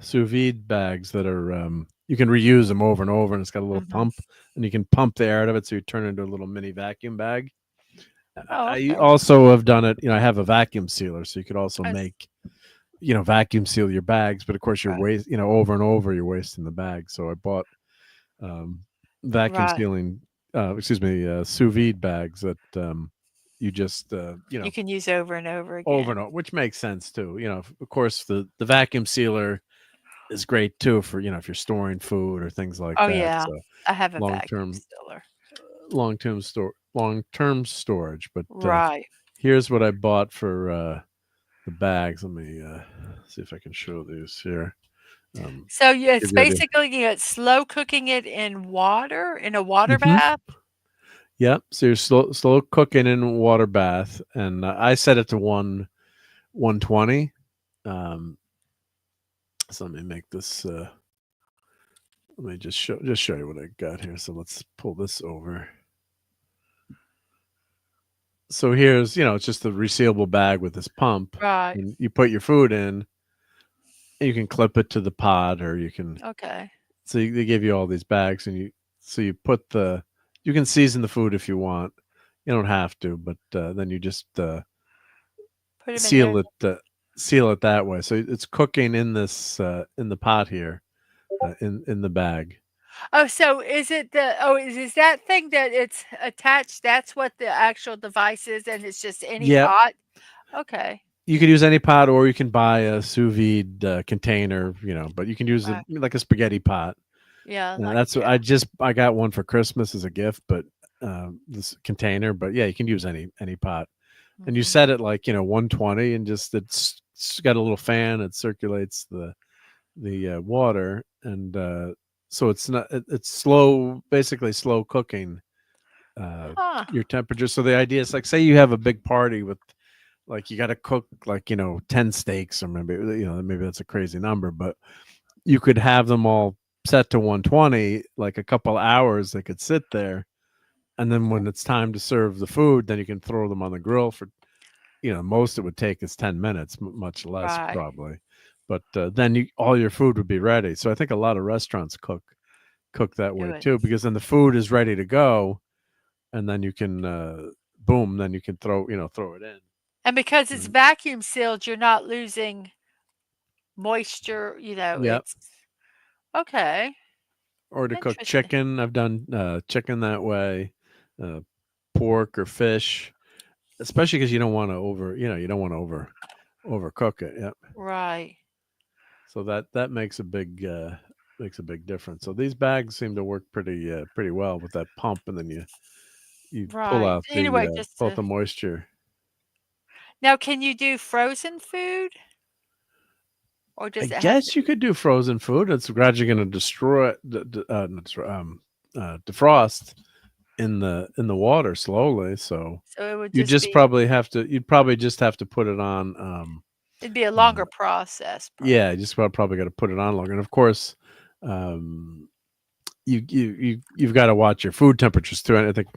sous vide bags that are you can reuse them over and over, and it's got a little pump, and you can pump the air out of it, so you turn it into a little mini vacuum bag. I also have done it. I have a vacuum sealer, so you could also make vacuum seal your bags. But of course, you're over and over, you're wasting the bag. So I bought vacuum sealing. Sous vide bags that you just you can use over and over again. Which makes sense too. Of course, the vacuum sealer is great too for if you're storing food or things like that. Oh yeah, so I have a vacuum sealer. Long-term storage. But here's what I bought for the bags. Let me see if I can show these here. So it's basically slow cooking it in a water bath. Yep. So you're slow cooking in a water bath, and I set it to 120. So let me make this. Let me just show you what I got here. So let's pull this over. So here's it's just a resealable bag with this pump. Right. And you put your food in. And you can clip it to the pod, or you can. Okay. So they give you all these bags, and you put you can season the food if you want. You don't have to, but then you just seal it that way. So it's cooking in this in the pot here, in the bag. Oh, so is it is that thing that it's attached? That's what the actual device is, and it's just any pot. Okay. You could use any pot, or you can buy a sous vide container, but you can use it like a spaghetti pot. Yeah, that's what I got one for Christmas as a gift, but this container. But yeah, you can use any pot, and you set it like 120, and just it's got a little fan. It circulates the water, and so it's slow, basically slow cooking your temperature. So the idea is like, say you have a big party with. Like you got to cook 10 steaks, or maybe that's a crazy number, but you could have them all set to 120, like a couple hours they could sit there, and then when it's time to serve the food, then you can throw them on the grill for most it would take is 10 minutes, much less probably, but then all your food would be ready. So I think a lot of restaurants cook that way too, because then the food is ready to go, and then you can then you can throw it in. And because it's vacuum sealed, you're not losing moisture, it's okay. Or to cook chicken. I've done chicken that way, pork or fish, especially because you don't want to overcook it. Yep. Right. So that makes a big difference. So these bags seem to work pretty well with that pump, and then you pull out the moisture. Now, can you do frozen food? Or I guess you could do frozen food. It's gradually going to defrost in the water slowly. So it would you'd probably just have to put it on. It'd be a longer process. Probably. Yeah, you just probably got to put it on longer. And of course, you've got to watch your food temperatures too. And I think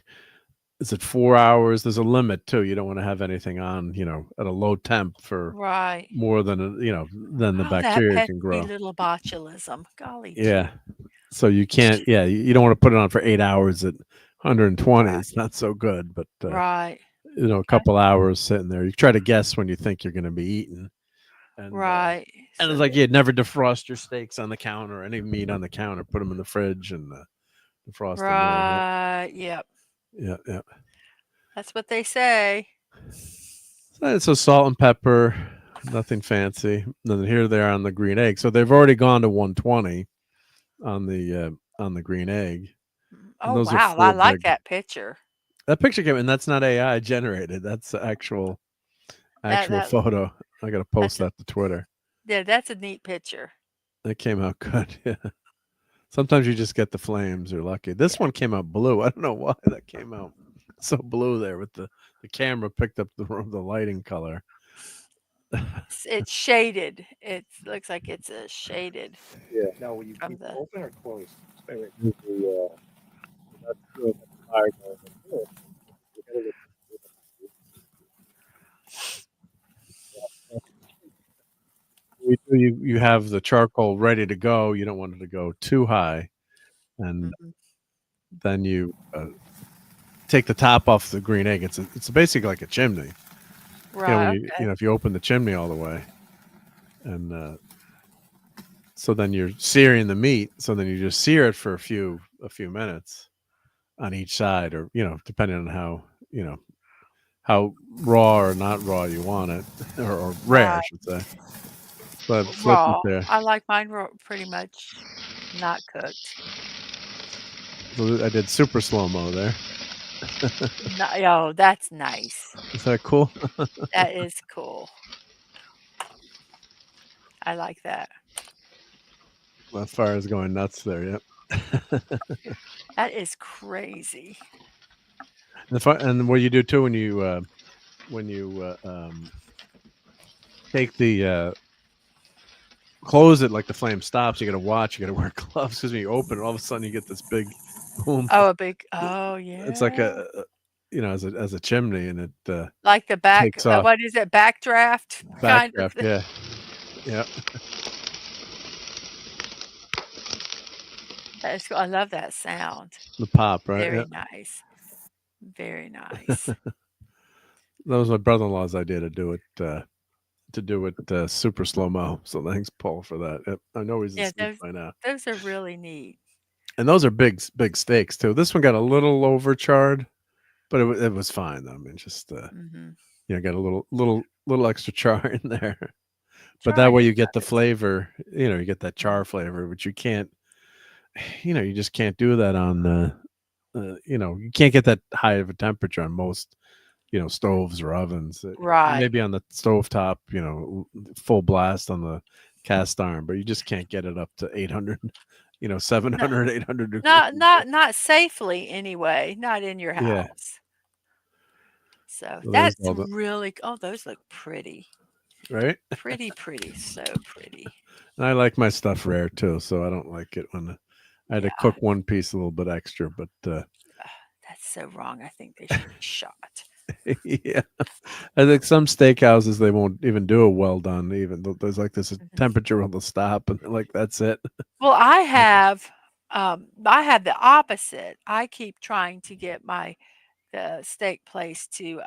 is it 4 hours? There's a limit too. You don't want to have anything on, at a low temp for Right. more than than the Oh, that bacteria can pesky grow. little botulism. Golly gee. Yeah. So you can't. Yeah, you don't want to put it on for 8 hours at 120. Right. It's not so good. But Right. a Okay. couple hours sitting there. You try to guess when you think you're going to be eaten. And Right. and So it's like you'd never defrost your steaks on the counter, any meat on the counter. Put them in the fridge and defrost them there. right. Yep. Yeah, yeah. That's what they say. So salt and pepper, nothing fancy. And then here they are on the green egg. So they've already gone to 120 on the green egg. And Oh those are wow, I 4 like big. that picture. That picture came, and that's not AI generated. That's actual That photo. I got to post that's a, that to Twitter. yeah, that's a neat picture. That came out good. Yeah. Sometimes you just get the flames. You're lucky. This one came out blue. I don't know why that came out so blue there. With the camera picked up the lighting color. It's shaded. It looks like it's a shaded. Yeah. Now, will you From keep it the open or closed? Stay away from that's good. That's fire going into it. You gotta look- You have the charcoal ready to go. You don't want it to go too high, and Mhm. then you take the top off the green egg. It's basically like a chimney. Right. When Okay. if you open the chimney all the way, and so then you're searing the meat. So then you just sear it for a few minutes on each side, or depending on how raw or not raw you want it, or rare, I Right. should say. But flip it Raw. there. I like mine raw, pretty much not cooked. So I did super slow mo there. No, oh, that's nice. Is that cool? That is cool. I like that. My fire is going nuts there. Yep. That is crazy. And what you do too when you take the close it, like the flame stops, you got to watch. You got to wear gloves because when you open it, all of a sudden you get this big boom. Oh, a big. Oh, yeah. It's like as a chimney, and it like the back. takes off. What is it? Backdraft. Kind of. Backdraft, yeah, yeah. That's cool. I love that sound. The pop, right? Very Yeah. nice. Very nice. That was my brother-in-law's idea to do it super slow mo. So thanks, Paul, for that. Yep. I know he's asleep by now. Those are really neat. And those are big steaks too. This one got a little overcharred, but it was fine. I mean, just got a little extra char in there. But that way you get the flavor. You get that char flavor, which you can't. You just can't do that on. You can't get that high of a temperature on most. Stoves or ovens. Right. Maybe on the stovetop, full blast on the cast iron, but you just can't get it up to 800, 700, No. 800 degrees. Not safely anyway. Not in your house. Yeah. So Well, that's there's all the- really. Oh, those look pretty. right? Pretty, so pretty. And I like my stuff rare too, so I don't like it when I had to cook one piece a little bit extra, but That's so wrong. I think they should be shot. yeah, I think some steakhouses they won't even do a well done. Even though there's like this temperature will stop, and they're like that's it. Well, I have the opposite. I keep trying to get the steak place to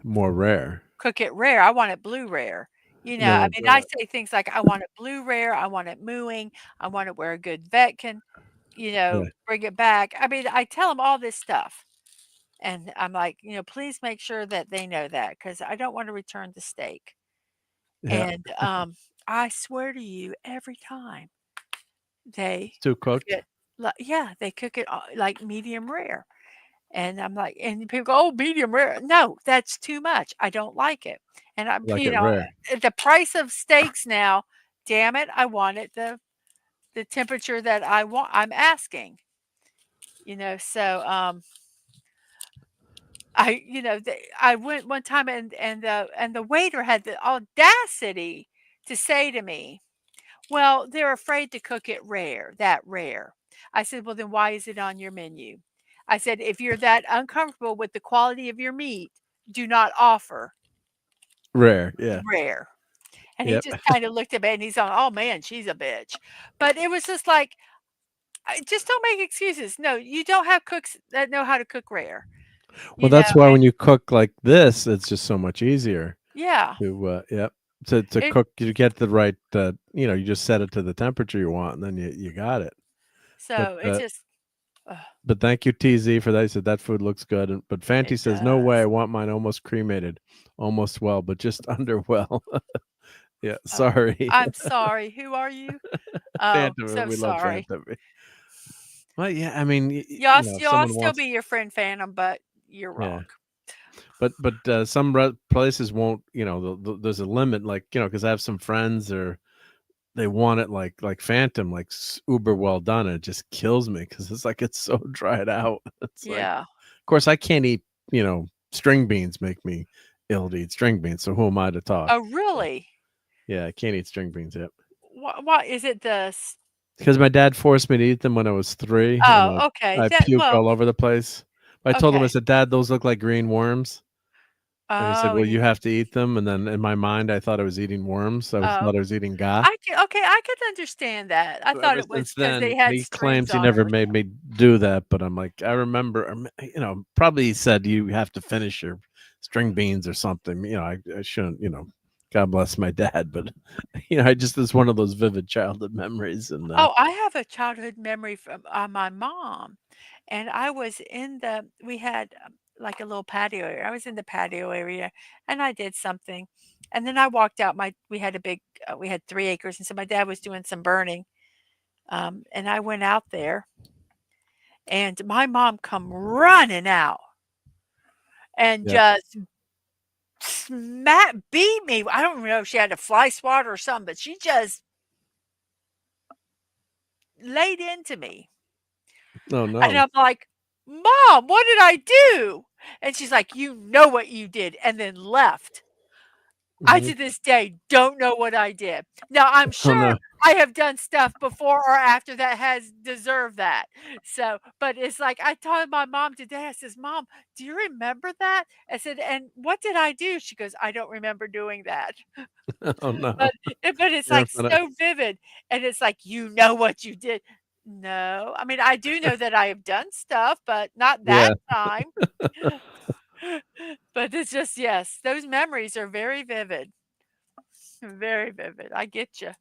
More rare. cook it rare. I want it blue rare. Yeah, I mean, I say things like I want it blue rare. I want it mooing. I want it where a good vet can, bring it back. I mean, I tell them all this stuff. And I'm like, please make sure that they know that because I don't want to return the steak. Yeah. And I swear to you, every time they Too cooked. they cook it like medium rare. And I'm like, and people go, oh, medium rare. No, that's too much. I don't like it. And I'm, Like it rare. the price of steaks now, damn it, I want it the temperature that I'm asking. So I went one time and the waiter had the audacity to say to me, well, they're afraid to cook it that rare. I said, well, then why is it on your menu? I said, if you're that uncomfortable with the quality of your meat, do not offer Rare. Yeah. rare. And he Yep. just kind of looked at me and he's like, oh man, she's a bitch. But it was just like, just don't make excuses. No, you don't have cooks that know how to cook rare. Well, that's why when you cook like this, it's just so much easier. Yeah. To cook, you get the right. You just set it to the temperature you want, and then you got it. So it just. But thank you, TZ, for that. He said that food looks good. But Fanti says, no way. I want mine almost cremated, almost well, but just under well. Yeah, sorry. I'm sorry. Who are you? Phantom. So We love sorry. Phantom. Well, yeah, I mean, Y'all still be your friend Phantom, but you're wrong. But some places won't. There's a limit, like because I have some friends they want it like Phantom, like uber well done. And it just kills me because it's so dried out. It's like, of course, I can't eat. String beans make me ill to eat string beans. So who am I to talk? Oh, really? Yeah, I can't eat string beans yet. What is it? Because my dad forced me to eat them when I was 3. Oh, okay. I puked all over the place. I told him, I said, Dad, those look like green worms. And he said, well, you have to eat them. And then in my mind, I thought I was eating worms. I thought I was eating ga. I could understand that. I thought it was because they had he strings claims he on never them. made me do that. But I'm like, I remember, probably he said you have to finish your string beans or something. I shouldn't, God bless my dad. But, it's one of those vivid childhood memories. And I have a childhood memory from my mom. And I was we had like a little patio area. I was in the patio area and I did something. And then I walked out. We had we had 3 acres. And so my dad was doing some burning. And I went out there and my mom come running out and just beat me. I don't know if she had a fly swatter or something, but she just laid into me. Oh, no. And I'm like, Mom, what did I do? And she's like, you know what you did, and then left. I to this day don't know what I did. Now I'm sure I have done stuff before or after that has deserved that. So, but it's like I told my mom today, I says, Mom, do you remember that? I said, and what did I do? She goes, I don't remember doing that. Oh, no. But it's like so vivid. And it's like, you know what you did. No, I mean, I do know that I have done stuff, but not that time. But it's just, yes, those memories are very vivid. Very vivid. I get you.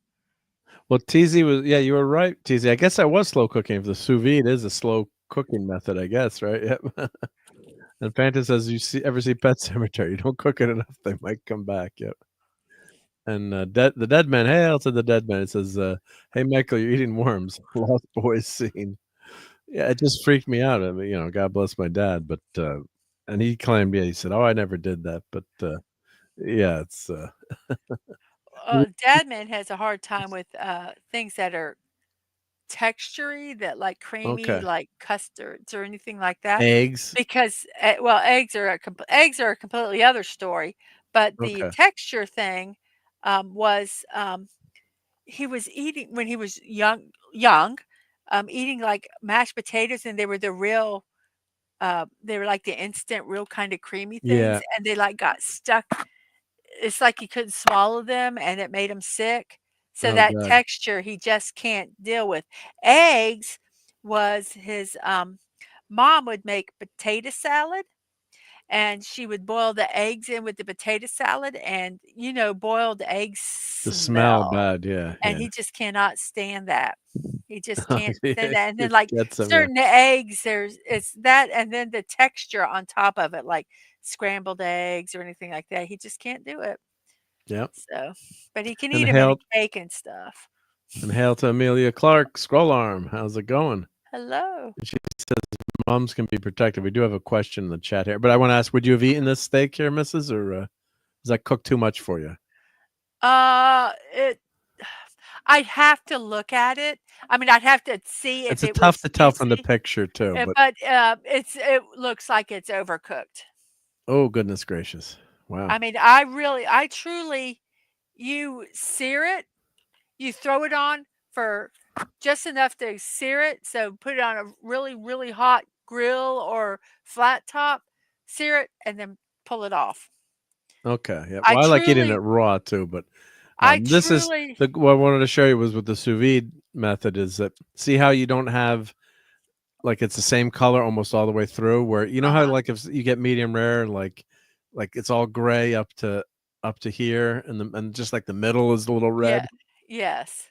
Well, TZ was, you were right, TZ. I guess I was slow cooking. If the sous vide is a slow cooking method, I guess, right? Yep. And Fanta says, ever see Pet Cemetery? You don't cook it enough, they might come back. Yep. And the dead man, hey, hail to the dead man. It says, hey, Michael, you're eating worms. Lost Boys scene. Yeah, it just freaked me out. I mean, God bless my dad, but and he claimed, he said, oh, I never did that, but yeah, it's Dadman has a hard time with things that are textury, that like creamy, like custards or anything like that. Eggs, because well, eggs are a completely other story. But the texture thing was he was eating when he was young, eating like mashed potatoes, and they were they were like the instant, real kind of creamy things, and they like got stuck. It's like he couldn't swallow them, and it made him sick. So that texture he just can't deal with. Eggs was his mom would make potato salad, and she would boil the eggs in with the potato salad, and boiled eggs the smell smell. bad, And he just cannot stand that. He just can't stand that. And then It like gets him, certain eggs, it's that, and then the texture on top of it, like scrambled eggs or anything like that. He just can't do it. Yep. So, but he can And eat them in a cake and stuff. And hail to Amelia Clark, Scroll Arm. How's it going? Hello. She says moms can be protected. We do have a question in the chat here, but I want to ask: would you have eaten this steak here, Mrs., or does that cook too much for you? I'd have to look at it. I mean, I'd have to see if it's tough to tell from the juicy. picture too. But it looks like it's overcooked. Oh, goodness gracious! Wow. I mean, I truly, you sear it, you throw it on for just enough to sear it. So put it on a really, really hot grill or flat top, sear it, and then pull it off. Okay. Yeah. I Well, I like eating it truly, raw too, but I this is truly, what I wanted to show you was with the sous vide method is that see how you don't have like it's the same color almost all the way through where you know how like if you get medium rare like it's all gray up to here and just like the middle is a little yeah, red. yes.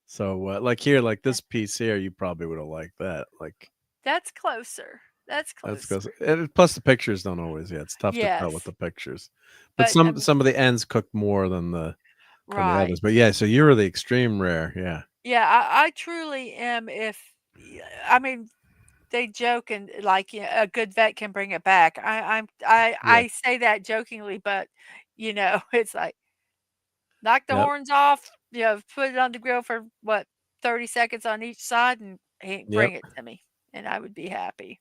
So like here like this piece here you probably would have liked that like That's closer. That's that's closer. because plus the pictures don't always it's tough to tell with Yes. the pictures but But some of the ends cook more than the right. others but yeah so you're the extreme rare yeah. Yeah, I truly am. I mean, they joke and like a good vet can bring it back. Yeah. I say that jokingly, but it's like knock the Yep. horns off. Put it on the grill for what 30 seconds on each side, and Yep. bring it to me, and I would be happy.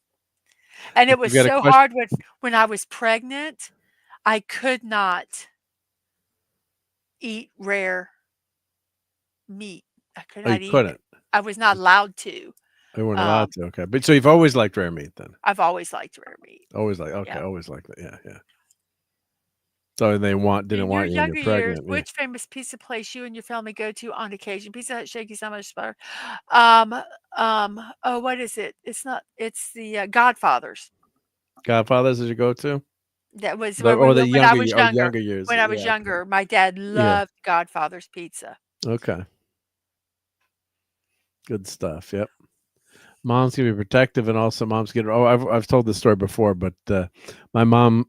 And If it you was got a so question hard when I was pregnant. I could not eat rare meat. I could oh you not eat it. couldn't I was not allowed to. you weren't Um, allowed to okay but so you've always liked rare meat then I've always liked rare meat. always like okay Yeah. always like that yeah. So they didn't In your want you when you're younger years, pregnant. Yeah. which famous pizza place you and your family go to on occasion? Pizza Hut, Shaky, so much butter. Oh, what is it? It's not. It's the Godfathers. Godfathers is your go-to? That was Or the when I younger was younger years. When I was Yeah. younger, my dad Yeah. loved Godfather's pizza. Okay. Good stuff. Yep. Mom's gonna be protective, and also mom's gonna. Oh, I've told this story before, but my mom.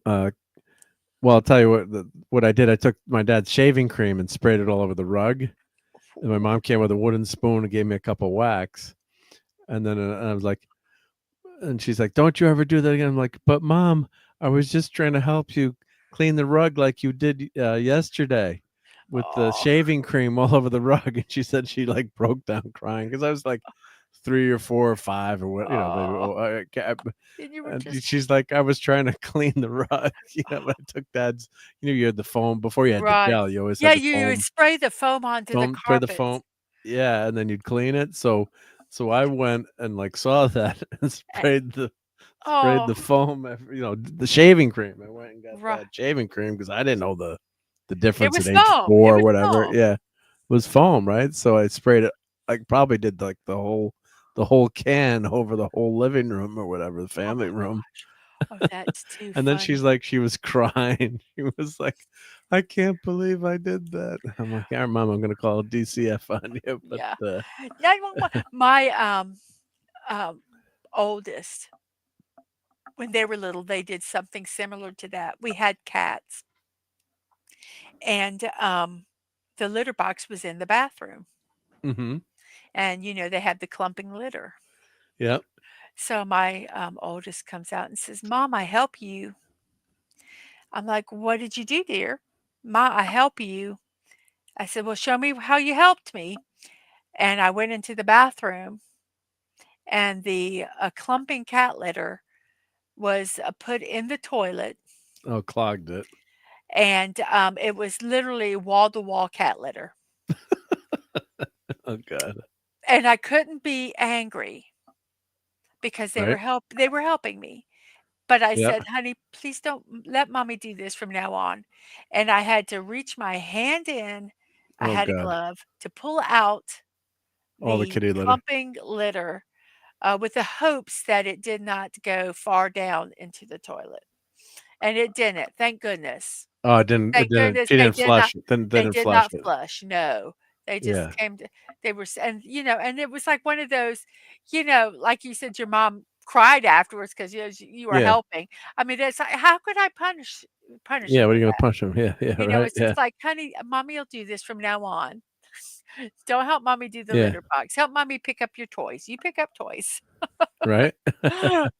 Well, I'll tell you what I did. I took my dad's shaving cream and sprayed it all over the rug, and my mom came with a wooden spoon and gave me a cup of wax, and then I was like, and she's like, "Don't you ever do that again?" I'm like, "But mom, I was just trying to help you clean the rug like you did yesterday." With the Oh, shaving cream all over the rug, and she said she like broke down crying because I was like 3 or 4 or 5 or what maybe. oh, and you were And just she's like, I was trying to clean the rug, but I took dad's. You had the foam before you had the right. gel. You always Yeah, had the you would foam, spray the foam onto the spray the carpets. foam, yeah, and then you'd clean it. So I went and like saw that and sprayed the Oh, foam, the shaving cream. I went and got right. that shaving cream because I didn't know the It difference was in H4 foam. It or was whatever. foam. Yeah, it was foam, right? So I sprayed it. I probably did like the whole can over the whole living room or whatever, the Oh family my room. gosh. Oh, that's too And then she's funny. like, she was crying. She was like, I can't believe I did that. I'm like, all right, mom, I'm going to call DCF on you. But Yeah. 911. My oldest, when they were little, they did something similar to that. We had cats, and the litter box was in the bathroom, mm-hmm. and they had the clumping litter. Yep. So my oldest comes out and says, "Mom, I help you." I'm like, "What did you do, dear?" "Ma, I help you." I said, "Well, show me how you helped me." And I went into the bathroom, and the clumping cat litter was put in the toilet, Oh, clogged it. and it was literally wall to wall cat litter. Oh God. And I couldn't be angry because Right. they were helping me. But I Yeah. said, "Honey, please don't let mommy do this from now on." And I had to reach my hand in. I Oh had a God. glove to pull out All the the kitty litter. clumping litter with the hopes that it did not go far down into the toilet. And it didn't. Thank goodness. Oh, it didn't. It Thank didn't. goodness She they didn't did not flush it. Then they didn't did flush not it. flush, no. They just Yeah. came to they were s and it was like one of those, like you said, your mom cried afterwards 'cause, you were Yeah. helping. I mean, it's like, how could I punish Yeah. her What are for you gonna that? punch him? Yeah. Yeah. Right. It's Yeah. just like, "Honey, mommy will do this from now on. Don't help mommy do the Yeah. litter box. Help mommy pick up your toys. You pick up toys." Right.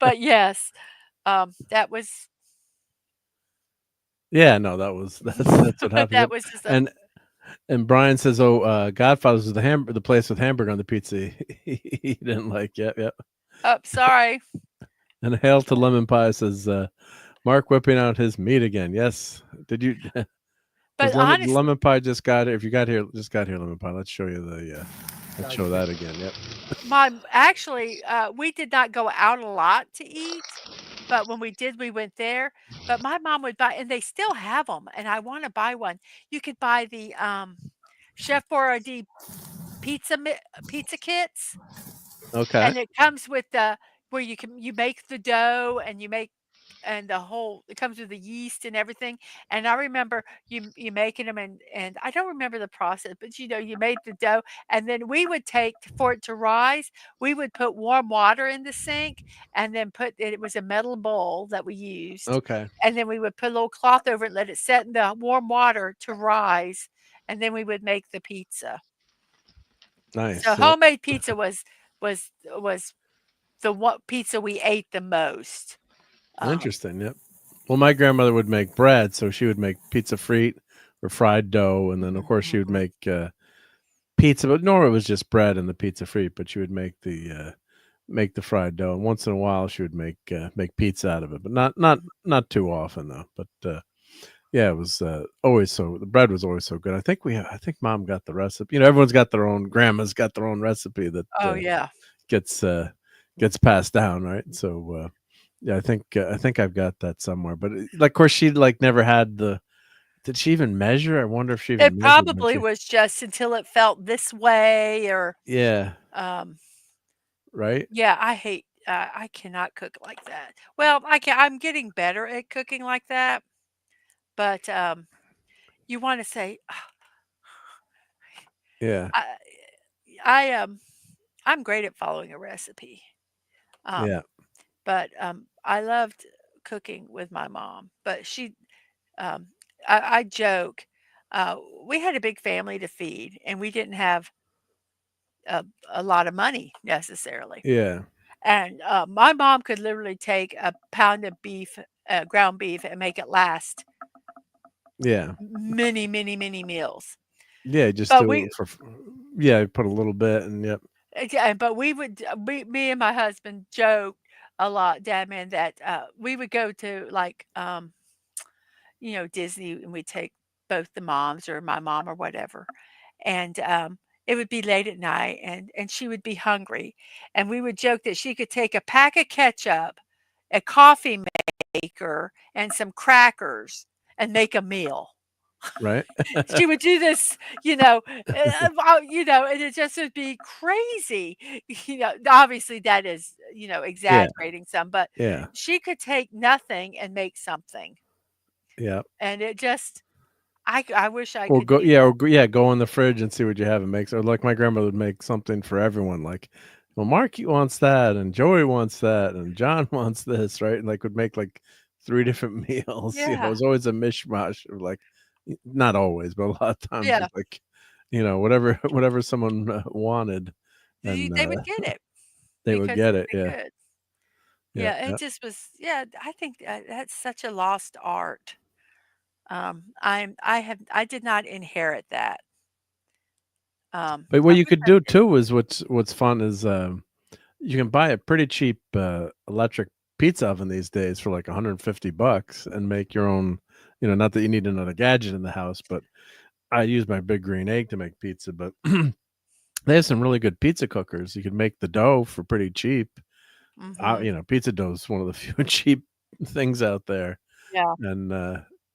But yes, that was Yeah. No, that's what happened. that Yep. was just a And Brian says, "Oh, Godfather's is the place with hamburger on the pizza." He didn't like. Yep, yep. oh, sorry. And hail to lemon pie says, "Mark whipping out his meat again." Yes. Did you? But Was honestly lemon pie just got here? If you got here, lemon pie. Let's show you the. Let's show that again. Yep. Actually, we did not go out a lot to eat, but when we did, we went there. But my mom would buy, and they still have them, and I want to buy one. You could buy the Chef Boyardee pizza kits, Okay. and it comes with the where you make the dough and you make and the whole it comes with the yeast and everything. And I remember you making them and I don't remember the process, but you made the dough and then we would take for it to rise, we would put warm water in the sink and then it was a metal bowl that we used. Okay. And then we would put a little cloth over it, let it set in the warm water to rise, and then we would make the pizza. So Nice. Yep. homemade pizza was the what pizza we ate the most. Interesting. Yep. Well, my grandmother would make bread, so she would make pizza frite or fried dough, and then of course she would make pizza. But normally it was just bread and the pizza frite, but she would make the fried dough, and once in a while she would make pizza out of it, but not too often though. But yeah, it was always the bread was always so good. I think Mom got the recipe. Everyone's got their own. Grandma's got their own recipe that yeah. gets passed down, right? So yeah, I think I've got that somewhere. But of course, she never had the. Did she even measure? I wonder if she even It measured probably was just until it felt this way or Yeah. Right. Yeah, I cannot cook like that. Well, I'm getting better at cooking like that, but you want to say Yeah. I I'm great at following a recipe. Um, Yeah. but I loved cooking with my mom, but I joke, we had a big family to feed and we didn't have a lot of money necessarily. Yeah. And my mom could literally take a pound of beef, ground beef, and make it last Yeah. many, many, many meals. Yeah. Just But do it for. Yeah. Put a little bit, and yep. yeah, but me and my husband joke a lot, Dad, man, that we would go to Disney, and we'd take both the moms or my mom or whatever, and it would be late at night, and she would be hungry, and we would joke that she could take a pack of ketchup, a coffee maker, and some crackers, and make a meal. Right. She would do this, and it just would be crazy. Obviously that is, Yeah. exaggerating some, but Yeah. she could take nothing and make something. Yeah. And it just, I wish I Or could go, do yeah, that. or go in the fridge and see what you have and make. Or like my grandmother would make something for everyone. Like, well, Marky wants that, and Joey wants that, and John wants this, right? And would make 3 different meals. It Yeah. was always a mishmash of not always, but a lot of times Yeah. it's whatever someone wanted, and They would get it they would because get it. they Yeah. could. Yeah. Yeah, it Yeah. just was, yeah, I think that's such a lost art. I did not inherit that. But I what you wish could I do did. too is what's fun is you can buy a pretty cheap electric pizza oven these days for $150 and make your own. Not that you need another gadget in the house, but I use my big green egg to make pizza. But they have some really good pizza cookers. You can make the dough for pretty cheap. Mhm. Pizza dough is one of the few cheap things out there, Yeah. and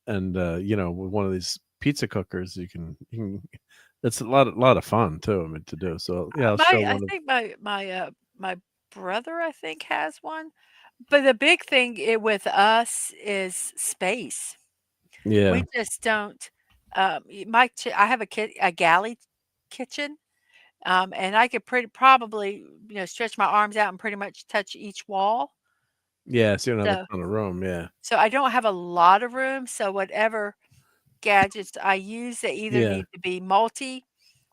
with one of these pizza cookers, you can. It's a lot of fun too. I mean, to do. So yeah, I'll show I one of. think my brother, I think, has one. But the big thing with us is space. Yeah. We just don't. I have a galley kitchen, and I could probably stretch my arms out and pretty much touch each wall. Yeah, so you don't have So a ton of room, yeah. so I don't have a lot of room. So whatever gadgets I use, they either Yeah. need to be multi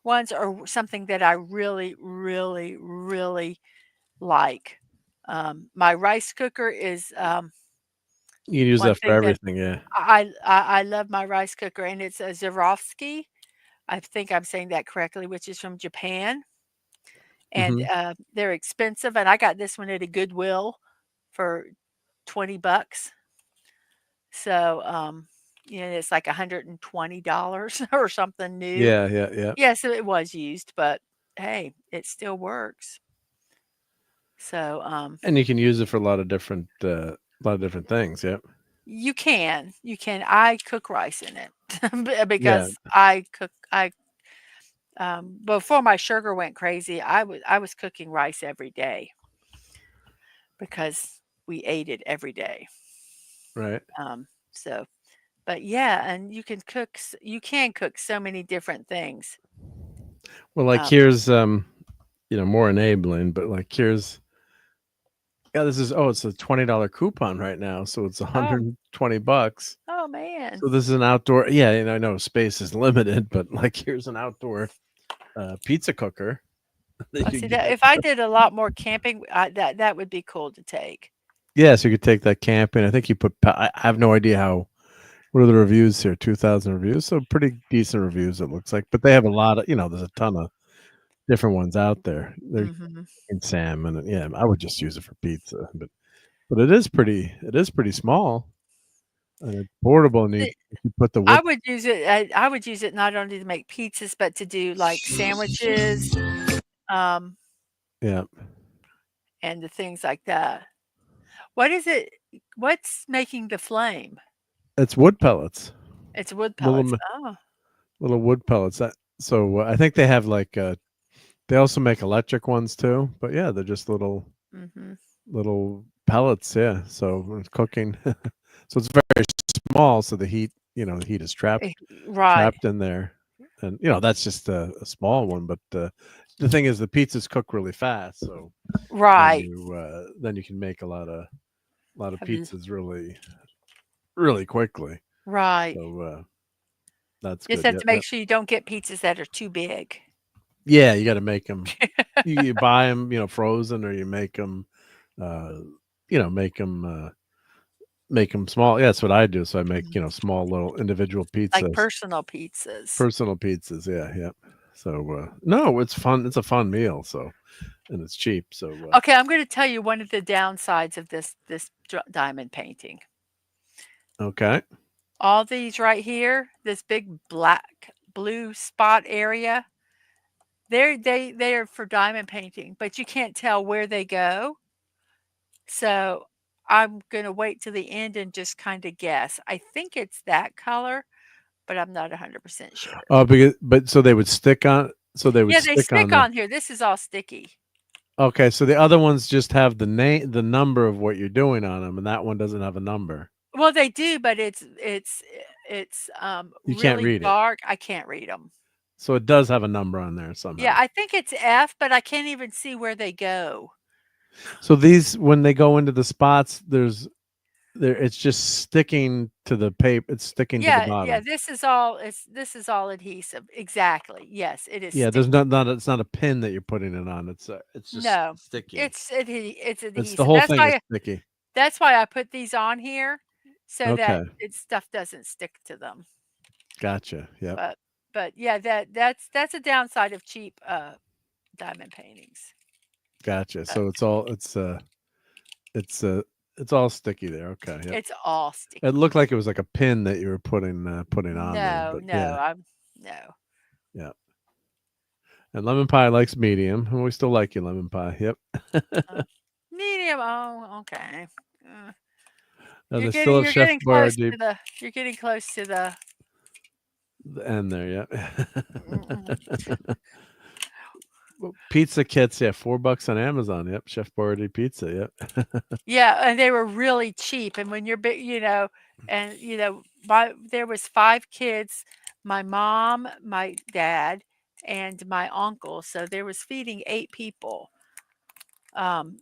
ones or something that I really, really, really like. My rice cooker is You can use one that for thing that everything, yeah. I love my rice cooker, and it's a Zerofsky. I think I'm saying that correctly, which is from Japan, and Mhm. they're expensive. And I got this one at a Goodwill for $20. So it's like $120 or something new. Yeah, yeah, yeah. Yeah, so it was used, but hey, it still works. So, and you can use it for a lot of different things. Yep. you can. I cook rice in it Yeah. because before my sugar went crazy, I was cooking rice every day because we ate it every day. Right. So, but yeah, and you can cook so many different things. Well, like here's more enabling, but like here's this is it's a $20 coupon right now, so it's $120. Oh man. So this is an outdoor. Yeah, and I know space is limited, but like here's an outdoor pizza cooker. See that if I did a lot more camping, that would be cool to take. Yeah, so you could take that camping. I think you put. I have no idea how. What are the reviews here? 2,000 reviews, so pretty decent reviews. It looks like, but they have a lot of. There's a ton of different ones out there. They're in Sam, and yeah, I would just use it for pizza, but it is pretty small, and it's portable. And you put the wood. I would use it. I would use it not only to make pizzas, but to do like sandwiches, Yeah, and the things like that. What is it? What's making the flame? it's wood pellets. It's wood pellets. Little wood pellets. So I think they have like they also make electric ones too. But yeah, they're just little pellets. Yeah. So when it's cooking, so it's very small. So the heat, the heat is trapped in there, and that's just a small one. But the thing is, the pizzas cook really fast. So then you can make a lot of pizzas really quickly. Right. So that's just good. have to make sure you don't get pizzas that are too big. Yeah, you got to make them. you buy them, frozen, or you make them. Make them small. Yeah, that's what I do. So I make small little individual pizzas, like personal pizzas. Personal pizzas. Yeah. So no, it's fun. It's a fun meal. So, and it's cheap. So okay, I'm going to tell you one of the downsides of this diamond painting. Okay. All these right here, this big blue spot area, they are for diamond painting, but you can't tell where they go. So I'm going to wait till the end and just kind of guess. I think it's that color, but I'm not 100% sure. Oh, but so they would stick on. So they would. Yeah, they stick on here. This is all sticky. Okay, so the other ones just have the number of what you're doing on them, and that one doesn't have a number. Well, they do, but it's you can't read dark. I can't read them. So it does have a number on there somehow. Yeah, I think it's F, but I can't even see where they go. So these, when they go into the spots, it's just sticking to the paper. It's sticking to the bottom. Yeah, this is all adhesive. Exactly. Yes, it is. Yeah, there's it's not a pin that you're putting it on. It's just sticky. It's adhesive. It's the whole thing is sticky. That's why I put these on here so that stuff doesn't stick to them. Gotcha. Yeah. But yeah, that's a downside of cheap diamond paintings. Gotcha. So it's all sticky there. Okay. Yep. It's all sticky. It looked like it was like a pin that you were putting on there. No. Yeah. And lemon pie likes medium, and we still like you, lemon pie. Yep. Medium. Oh, okay. You're getting close to the end there. Yeah. Pizza kits, $4 on Amazon. Yep, Chef Boyardee pizza. Yep. Yeah, and they were really cheap. And when you're big, there was 5 kids, my mom, my dad, and my uncle. So there was feeding 8 people. And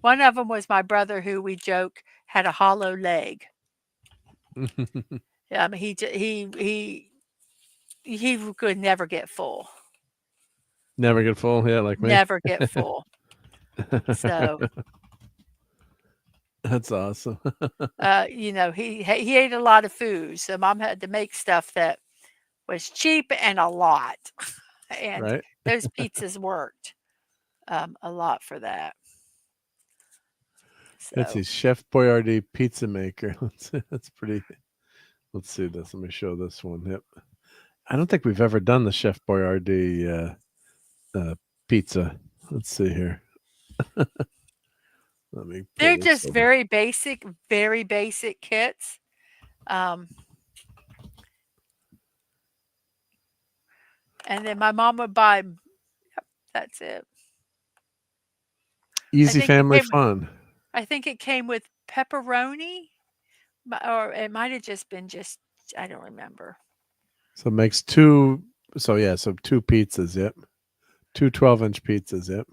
one of them was my brother, who we joke had a hollow leg. He could never get full. Never get full, yeah, like me. Never get full. So that's awesome. He ate a lot of food, so Mom had to make stuff that was cheap and a lot, and those pizzas worked a lot for that. So. Let's see, Chef Boyardee pizza maker. That's pretty. Let's see this. Let me show this one. Yep. I don't think we've ever done the Chef Boyardee pizza. Let's see here. Let me. They're just very basic kits. And then my mom would buy. Yep, that's it. Easy family fun. I think it came with pepperoni, or it might have just been I don't remember. So it makes two. So yeah, so two pizzas. Yep. Two 12-inch pizzas. Yep.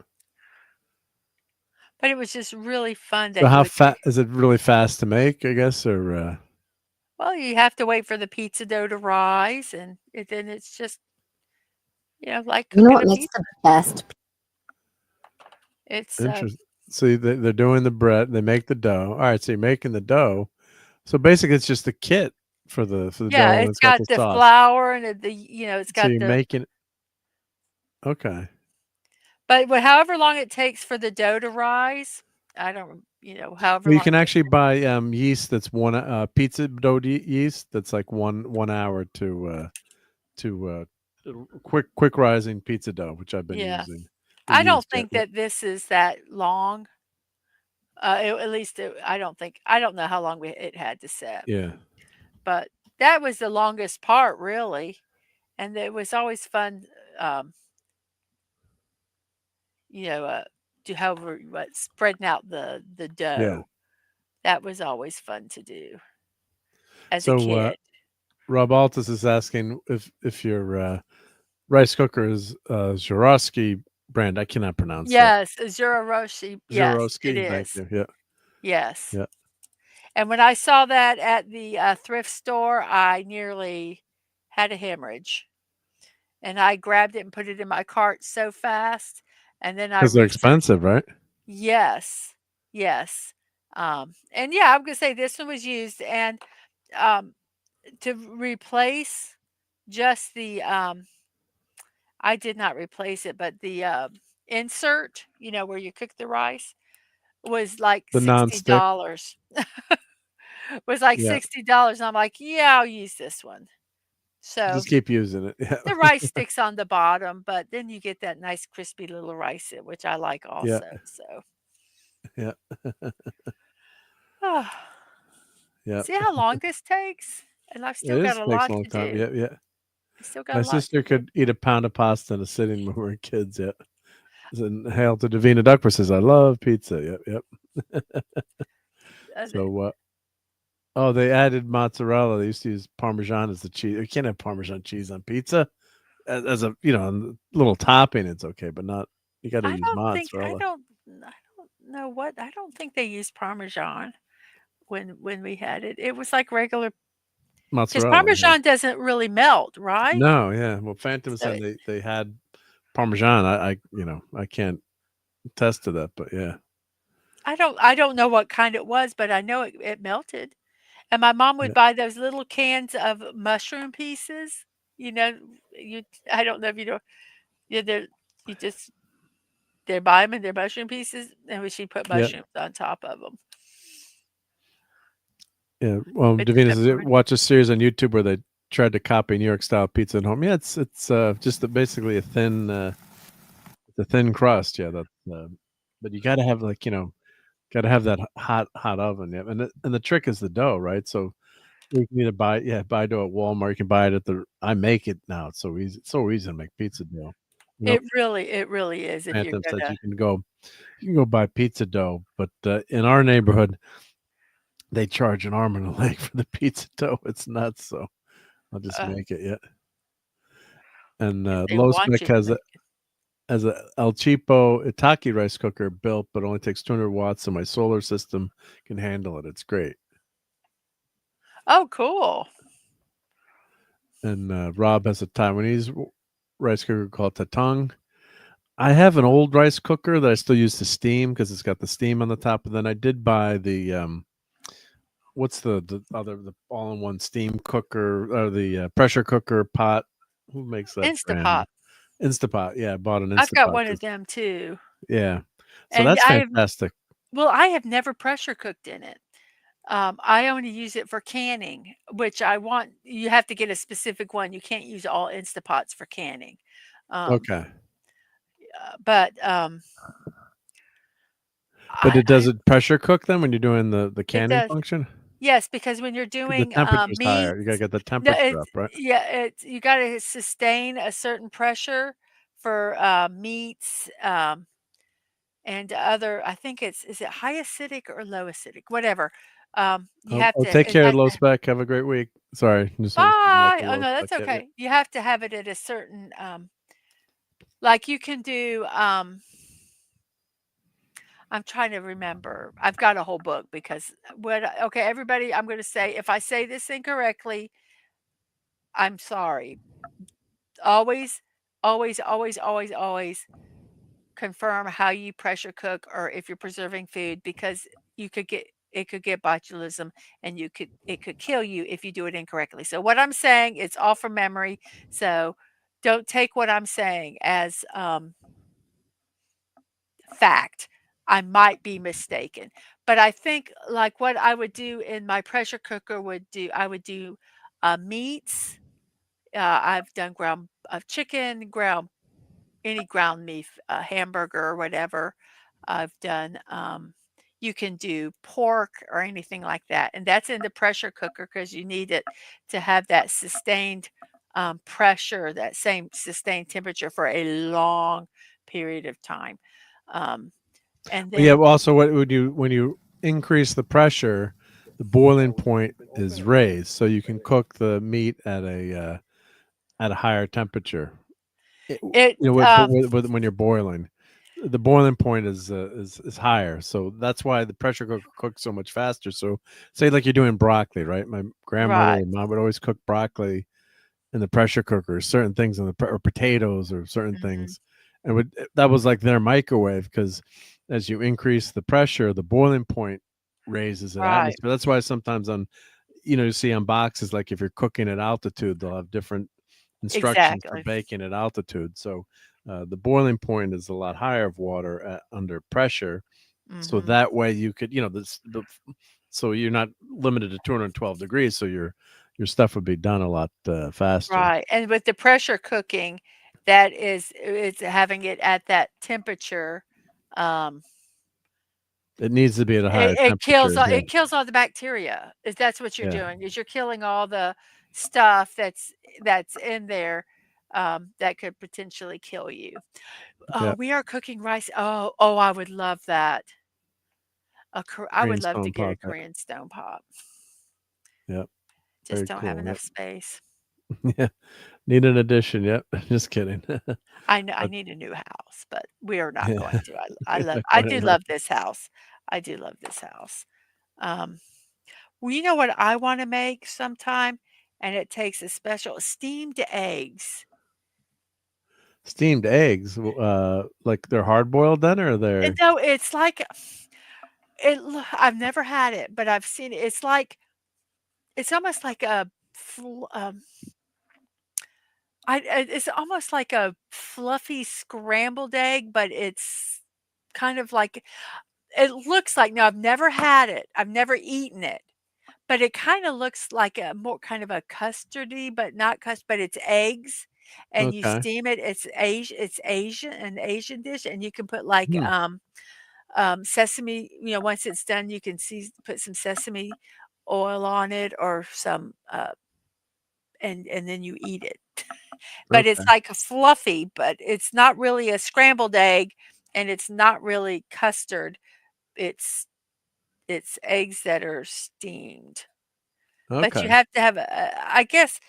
But it was just really fun. So how fast is it? Really fast to make, I guess, or? Well, you have to wait for the pizza dough to rise, and then it's just, like You know cooking what a makes pizza. the best? It's Interesting. So they're doing the bread. They make the dough. All right. So you're making the dough. So basically, it's just a kit for the dough. And it's got the sauce. flour and it's got so you're making. Okay. But however long it takes for the dough to rise, I don't, however Well, you long. can actually buy yeast that's one pizza dough yeast that's like one hour to quick rising pizza dough, which I've been using. I don't think that this is that long. At least I don't know how long it had to set. Yeah. But that was the longest part, really, and it was always fun. Spreading out the dough. Yeah. That was always fun to do as a kid. RobAltis is asking if your rice cooker is Zurowski brand. I cannot pronounce that. Yes, Zurowski. Yes, it is. Thank you. Yeah. Yes. Yeah. And when I saw that at the thrift store, I nearly had a hemorrhage. And I grabbed it and put it in my cart so fast. And then because they're expensive, right? Yes. Yes. And yeah, I'm going to say this one was used. And to replace just the, I did not replace it, but the insert, where you cook the rice, was like the $60. Was like $60. And I'm like, yeah, I'll use this one. So just keep using it. Yeah. The rice sticks on the bottom, but then you get that nice crispy little rice, which I like also. Yeah. So yeah. Yeah. See how long this takes? And I've still got a lot to do. Yeah, yeah. I still got My sister could eat a pound of pasta in a sitting when we were kids. Yeah. And hail to Davina Duckworth says, "I love pizza." Yep, yep. So, they added mozzarella. They used to use Parmesan as the cheese. You can't have Parmesan cheese on pizza as a little topping. It's okay, but not. You got to use mozzarella. I don't know what. I don't think they used Parmesan when we had it. It was like regular mozzarella. Because Parmesan doesn't really melt, right? No, yeah. Well, Phantom said they had Parmesan. I can't attest to that, but yeah. I don't know what kind it was, but I know it melted. And my mom would buy those little cans of mushroom pieces. I don't know if you know. They buy them in their mushroom pieces, and she put mushrooms on top of them. Yeah, well, Davina says, watch a series on YouTube where they tried to copy New York style pizza at home. Yeah, it's just basically a thin crust. Yeah, but you got to have got to have that hot oven. Yeah, and the trick is the dough, right? So you can either buy dough at Walmart. You can buy it I make it now. It's so easy. It's so easy to make pizza dough. It really is. If Phantom said you can go buy pizza dough, but in our neighborhood, they charge an arm and a leg for the pizza dough. It's nuts. So I'll just make it. Yeah. And Low Spec has a El Cheapo Itaki rice cooker built, but only takes 200 watts, so my solar system can handle it. It's great. Oh, cool. And Rob has a Taiwanese rice cooker called Tatong. I have an old rice cooker that I still use to steam because it's got the steam on the top. And then I did buy the what's the all-in-one steam cooker or the pressure cooker pot? Who makes that? Instapot. Yeah, I bought an Instapot. I've got one of them too. Yeah, so that's fantastic. I have never pressure cooked in it. I only use it for canning, which you have to get a specific one. You can't use all Instapots for canning. Okay. but But it does it pressure cook them when you're doing the it canning does. function? Yes, because when you're The doing temperature's meat, higher. You gotta get the no, temperature up, right? it's you got to sustain a certain pressure for meats and other. I think is it high acidic or low acidic, whatever. You have Oh, to. take It care, has low to. spec. Have a great week. Sorry, just wanted to Bye. mention Oh low no, spec. that's Yeah, yeah. okay. You have to have it at a certain like you can do I'm trying to remember. I've got a whole book because okay, everybody, I'm going to say if I say this incorrectly, I'm sorry. Always, always, always, always, always confirm how you pressure cook or if you're preserving food because it could get botulism and it could kill you if you do it incorrectly. So what I'm saying, it's all from memory. So don't take what I'm saying as fact. I might be mistaken, but I think like what I would do in my pressure cooker I would do meats. I've done ground chicken, ground any ground beef, hamburger or whatever. I've done. You can do pork or anything like that, and that's in the pressure cooker because you need it to have that sustained pressure, that same sustained temperature for a long period of time. Um, and Yeah. then Also, what would you when you increase the pressure, the boiling point is raised, so you can cook the meat at a higher temperature. it When you're boiling, the boiling point is higher, so that's why the pressure cooker cooks so much faster. So, say like you're doing broccoli, right? My grandmother right. and mom would always cook broccoli in the pressure cooker, certain things or potatoes or certain Mhm. things, and that was like their microwave because as you increase the pressure, the boiling point raises the Right. atmosphere. That's why sometimes you see on boxes like if you're cooking at altitude, they'll have different instructions for Exactly. baking at altitude. So the boiling point is a lot higher of water under pressure. So Mhm. that way you could, so you're not limited to 212 degrees. So your stuff would be done a lot faster. Right, and with the pressure cooking, that is it's having it at that temperature, um, It needs to be at a higher temperature. Yeah, it kills all the bacteria, is that's what you're yeah, doing, is you're killing all the stuff that's in there, that could potentially kill you. yeah. We are cooking rice. Oh, I would love that. I Green would love to stone get a pot. Korean stone pot. Yeah, Just very don't have cool. enough Yep. space. Yeah, need an addition. Yep, just kidding. I know I But need a new house, but we are not yeah, going to. I quite do enough. love this house. I do love this house. Um, well, you know what I wanna make sometime, and it takes a special steamed eggs. Steamed eggs, like they're hard boiled then, or And they're no, it's like I've never had it, but I've seen it. It's almost like a fl it's almost like a fluffy scrambled egg, but it's kind of like it looks like now I've never had it. I've never eaten it. But it kinda looks like a more kind of a custardy, but not but it's eggs, and you okay? steam it. It's Asian an Asian dish, and you can put, like, Hmm, sesame once it's done, you can put some sesame oil on it or some, and then you eat it. But it's, okay. like, fluffy, but it's not really a scrambled egg, and it's not really custard. It's it's eggs that are steamed. But you Okay. have to have I guess,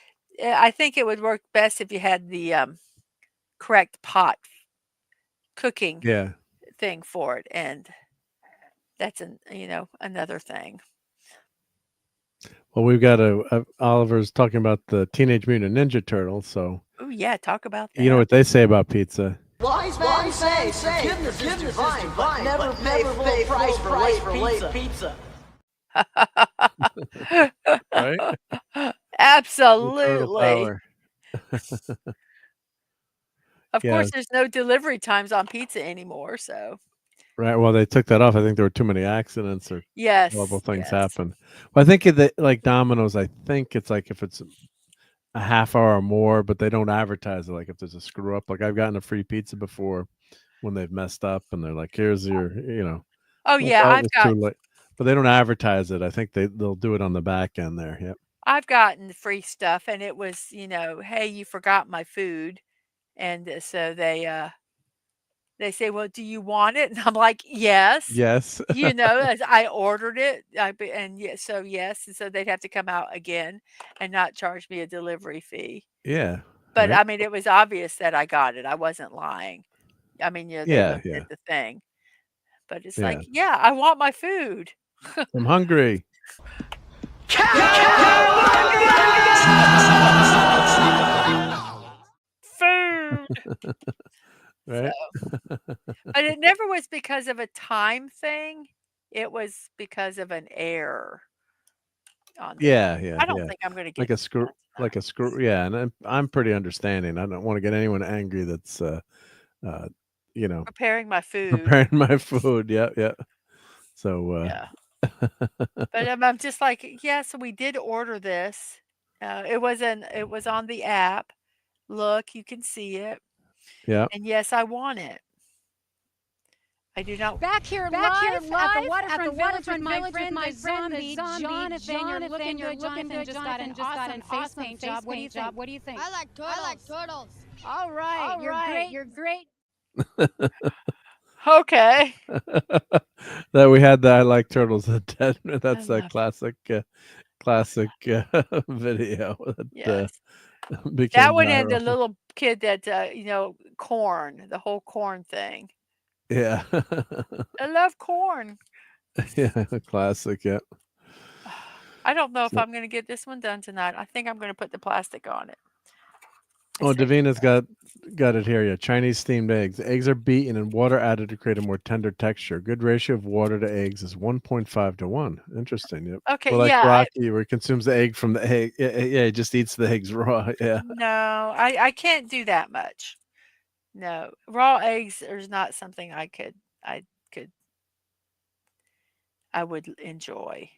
I think it would work best if you had the, correct pot cooking Yeah. thing for it, and that's another thing. Well, we've got Oliver's talking about the Teenage Mutant Ninja Turtles, so Oh yeah, talk about you know them. what they say about pizza. Wise man say, forgiveness is divine, but never pay full price for late pizza. Right? The turtle Absolutely. power. Of Yeah, course, there's no delivery times on pizza anymore, so right. Well, they took that off. I think there were too many accidents or horrible yes, things yes. happen. Well, I think like Domino's, I think it's like if it's a half hour or more, but they don't advertise it. Like if there's a screw up, like I've gotten a free pizza before when they've messed up, and they're like, "Here's your," Oh yeah, it was too late. But they don't advertise it. I think they'll do it on the back end there. Yep. I've gotten free stuff, and it was, hey, you forgot my food, and so they say, well, do you want it? And I'm like, yes. Yes. As I ordered it, so yes, and so they'd have to come out again and not charge me a delivery fee. Yeah. But right? I mean, it was obvious that I got it. I wasn't lying. I mean, they Yeah, looked yeah. at the thing. But it's Yeah. like, yeah, I want my food. I'm hungry. Food. Right. But it never was because of a time thing. It was because of an error on the Yeah, yeah, I don't yeah. think I'm gonna Like get a screw, Yeah, and I'm pretty understanding. I don't want to get anyone angry that's preparing my food. preparing my food. Yeah, yeah. So Yeah. But I'm just like, yeah, so we did order this. It was on the app. Look, you can see it. yeah. And yes, I want it. I do not. Back here live at the Waterfront Village with my friend, the zombie Jonathan. You're looking good. Jonathan just got an awesome face paint job. What do you think? I like turtles. All right, you're great. Okay. That we had that I like turtles. That's a classic video. Yes. Became That one and the viral. little kid that corn, the whole corn thing. Yeah. I love corn. Yeah, classic. Yeah. I don't know if I'm going to get this one done tonight. I think I'm going to put the plastic on it. Oh, Davina's got it here. Yeah, Chinese steamed eggs. Eggs are beaten and water added to create a more tender texture. Good ratio of water to eggs is 1.5 to 1. Interesting. Yep. Okay, Well, like yeah, Rocky, where he consumes the egg from the egg. Yeah, he just eats the eggs raw. Yeah. No, I can't do that much. No, raw eggs is not something I would enjoy.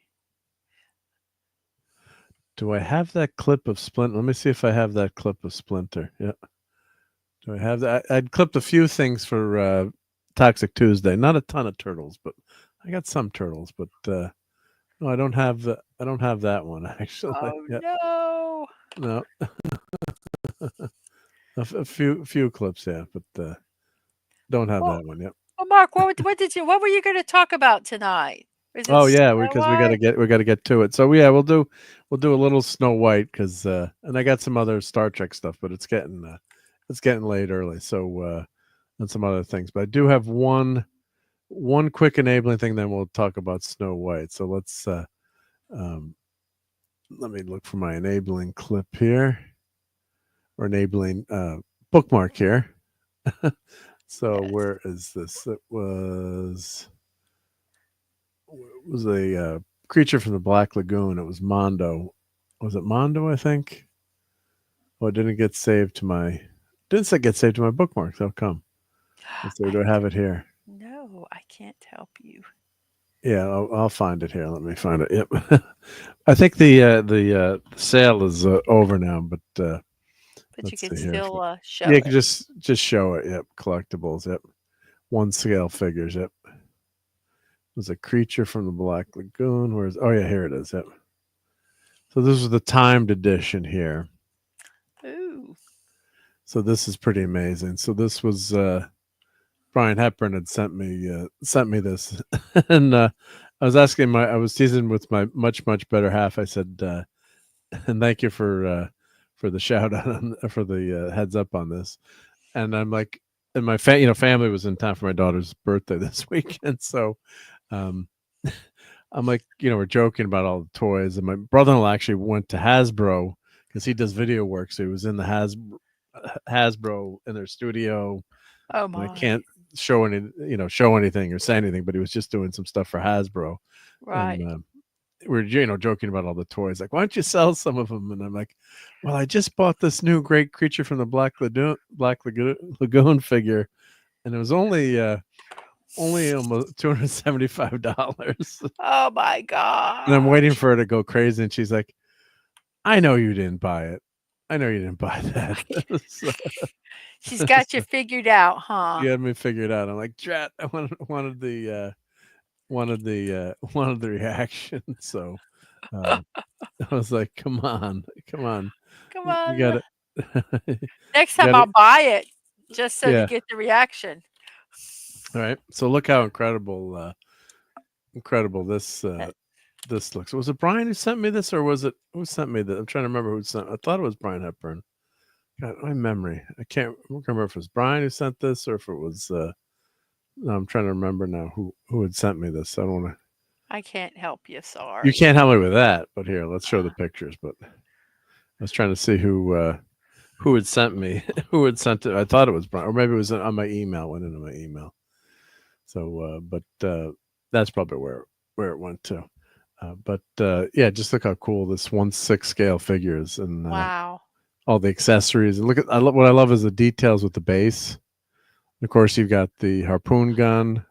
Do I have that clip of Splinter? Let me see if I have that clip of Splinter. Yeah. Do I have that? I'd clipped a few things for Toxic Tuesday. Not a ton of turtles, but I got some turtles. But no, I don't have that one actually. Oh Yep. no. No. a few clips, yeah, but don't have that one. Yep. Well, Mark, what were you going to talk about tonight? Oh yeah, because we got to get to it. So yeah, we'll do a little Snow White because and I got some other Star Trek stuff, but it's getting late early. So and some other things, but I do have one quick enabling thing. Then we'll talk about Snow White. So let's let me look for my enabling clip here, or enabling bookmark here. So yes. Where is this? It was a creature from the Black Lagoon. It was Mondo. Was it Mondo? I think. Oh, it didn't get saved to my. Didn't get saved to my bookmarks. How come? Let's see. Do I have it here? No, I can't help you. Yeah, I'll find it here. Let me find it. Yep. I think the sale is over now, but you can still show. Yeah, you can just show it. Yep. Collectibles. Yep. 1 scale figures. Yep. Was a creature from the Black Lagoon. Where's? Oh yeah, here it is. Yep. So this is the timed edition here. Ooh. So this is pretty amazing. So this was Brian Hepburn had sent me this, and I was teasing with my much better half. I said, and thank you for the shout out for the heads up on this. And I'm like, and my family was in town for my daughter's birthday this week, and so I'm like, we're joking about all the toys, and my brother-in-law actually went to Hasbro because he does video work, so he was in the Hasbro in their studio. Oh my! I can't show anything or say anything, but he was just doing some stuff for Hasbro. Right. And, we're joking about all the toys, like, why don't you sell some of them? And I'm like, well, I just bought this new great creature from the Black Lagoon figure, and it was only almost $275. Oh my god! And I'm waiting for her to go crazy, and she's like, I know you didn't buy it. I know you didn't buy that. So, She's got you figured out, huh? you had me figured out. I'm like, Drat, I wanted the reaction. So I was like, come on. Come You on. got it. Next You time got I'll it. buy it just so to Yeah. get the reaction. All right. So look how incredible this looks. Was it Brian who sent me this, or was it who sent me that? I'm trying to remember who sent. I thought it was Brian Hepburn. God, my memory. I can't remember if it was Brian who sent this or if it was. I'm trying to remember now who had sent me this. I don't want to. I can't help you. Sorry. You can't help me with that. But here, let's show the pictures. But I was trying to see who had sent me, who had sent it. I thought it was Brian, or maybe it was on my email. Went into my email. So, but that's probably where it went to. But yeah, just look how cool this 1/6 scale figure is, and wow, all the accessories. And look at what I love is the details with the base. Of course, you've got the harpoon gun,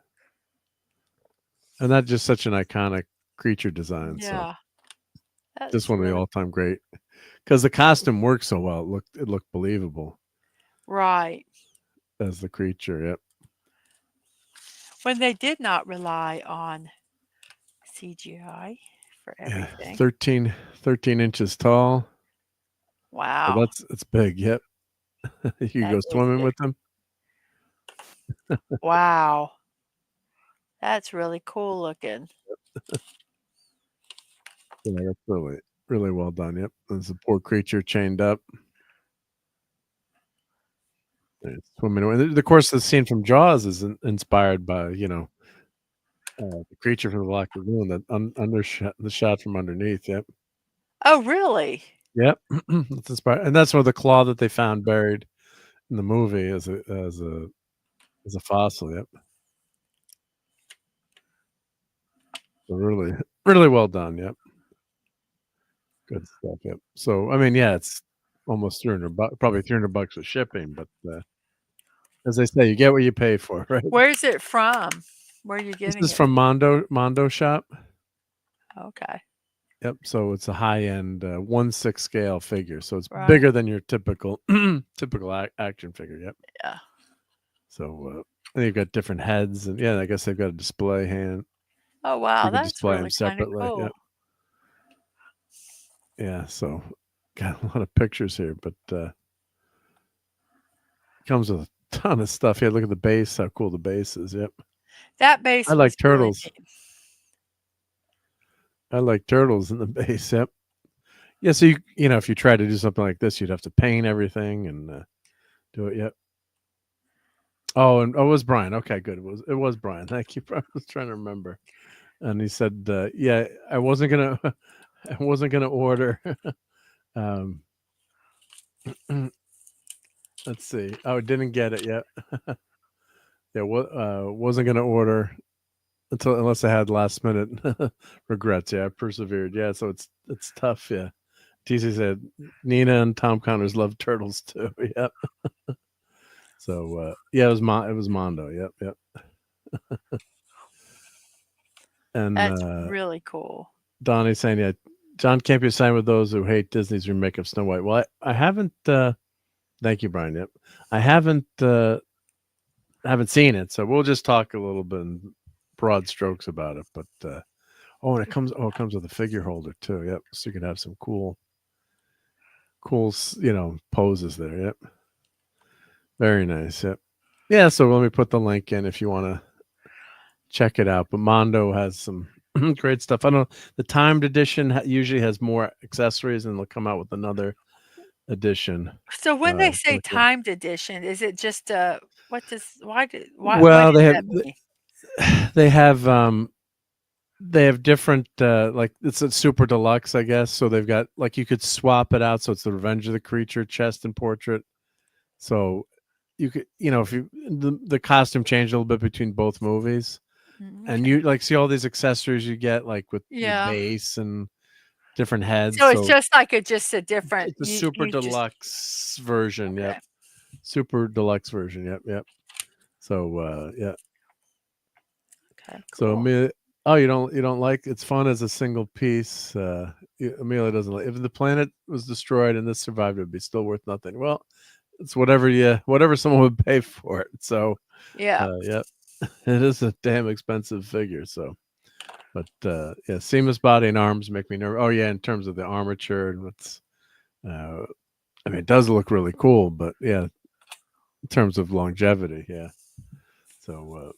and that's just such an iconic creature design. Yeah, so just one of the all-time great, because the costume works so well. It looked believable, right? As the creature. Yep. When they did not rely on CGI for everything. Yeah, 13 inches tall. Wow. So it's big. Yep. You can go swimming with them. Wow. That's really cool looking. Yeah, that's really well done. Yep. There's a poor creature chained up. It's swimming away. Of course, the scene from Jaws is inspired by, the creature from the Black Lagoon, that the shot from underneath. Yep. Oh, really? Yep. That's inspired, and that's where the claw that they found buried in the movie as a fossil. Yep. So really, really well done. Yep. Good stuff. Yep. So I mean, yeah, it's almost $300, probably $300 with shipping, but as I say, you get what you pay for, right? Where's it from? Where are you getting it? This is from Mondo Shop. Okay. Yep. So it's a high-end 1/6 scale figure. So it's bigger than your typical action figure. Yep. Yeah. So and you've got different heads, and yeah, I guess they've got a display hand. Oh wow, you can that's display really them separately. cool. Yep. Yeah. So got a lot of pictures here, but comes with a ton of stuff. Yeah. Look at the base. How cool the base is. Yep. That base. I like really turtles. I like turtles in the base. Yep. Yeah. So if you try to do something like this, you'd have to paint everything and do it. Yep. Oh, and it was Brian. Okay, good. It was Brian. Thank you. I was trying to remember, and he said, "Yeah, I wasn't gonna order." Let's see. Oh, didn't get it yet. Yeah, wasn't gonna order unless I had last minute regrets. Yeah, I persevered. Yeah, so it's tough. Yeah, TC said Nina and Tom Connors love turtles too. Yep. So yeah, it was Mondo. Yep. And that's really cool. Donnie's saying, yeah, John can't be signed with those who hate Disney's remake of Snow White. Well, I haven't. Thank you, Brian. Yep, I haven't haven't seen it, so we'll just talk a little bit in broad strokes about it. But and it comes with a figure holder too. Yep, so you can have some cool poses there. Yep, very nice. Yep, yeah. So let me put the link in if you want to check it out. But Mondo has some great stuff. I don't know. The timed edition usually has more accessories, and they'll come out with another edition. So when they say timed edition, is it just why well, they have different like it's a super deluxe, I guess. So they've got like you could swap it out, so it's the Revenge of the Creature chest and portrait. So you could if the costume changed a little bit between both movies, and you like see all these accessories you get like with the base and different heads. So it's just like a different. It's a super deluxe version. Okay. Yep. Super deluxe version. Yep. So yeah. Okay. Cool. So Oh, you don't like it's fun as a single piece. Amelia doesn't like if the planet was destroyed and this survived, it would be still worth nothing. Well, it's whatever someone would pay for it. So Yeah. yeah, it is a damn expensive figure. So, but yeah, seamless body and arms make me nervous. Oh yeah, in terms of the armature and what's, I mean, it does look really cool, but yeah, in terms of longevity, yeah. So.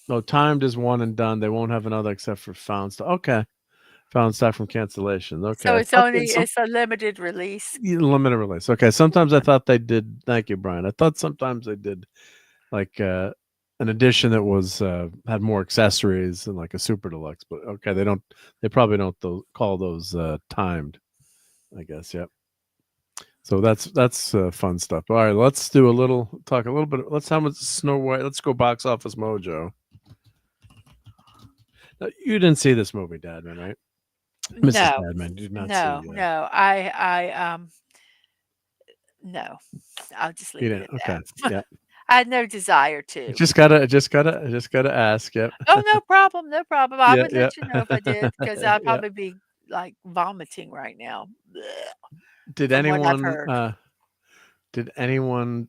No, timed is one and done. They won't have another except for found stock. Okay, found stock from cancellations. Okay, So it's a limited release. limited release. Okay, sometimes I thought they did. Thank you, Brian. I thought sometimes they did like an edition that was had more accessories and like a super deluxe. But okay, they don't. They probably don't call those timed. I guess. Yep. So that's fun stuff. All right, let's talk a little bit. Let's how much Snow White. Let's go box office mojo. You didn't see this movie, Dadman, right? Mrs. No, Dadman did not see. no. I no. I'll just leave it at Okay. that. Yeah. I had no desire to. Just gotta ask. Yep. Oh, no problem. No problem. I Yeah, would yeah. let you know if I did because I'd Yeah. probably be like vomiting right now. Did from what I've anyone heard. did anyone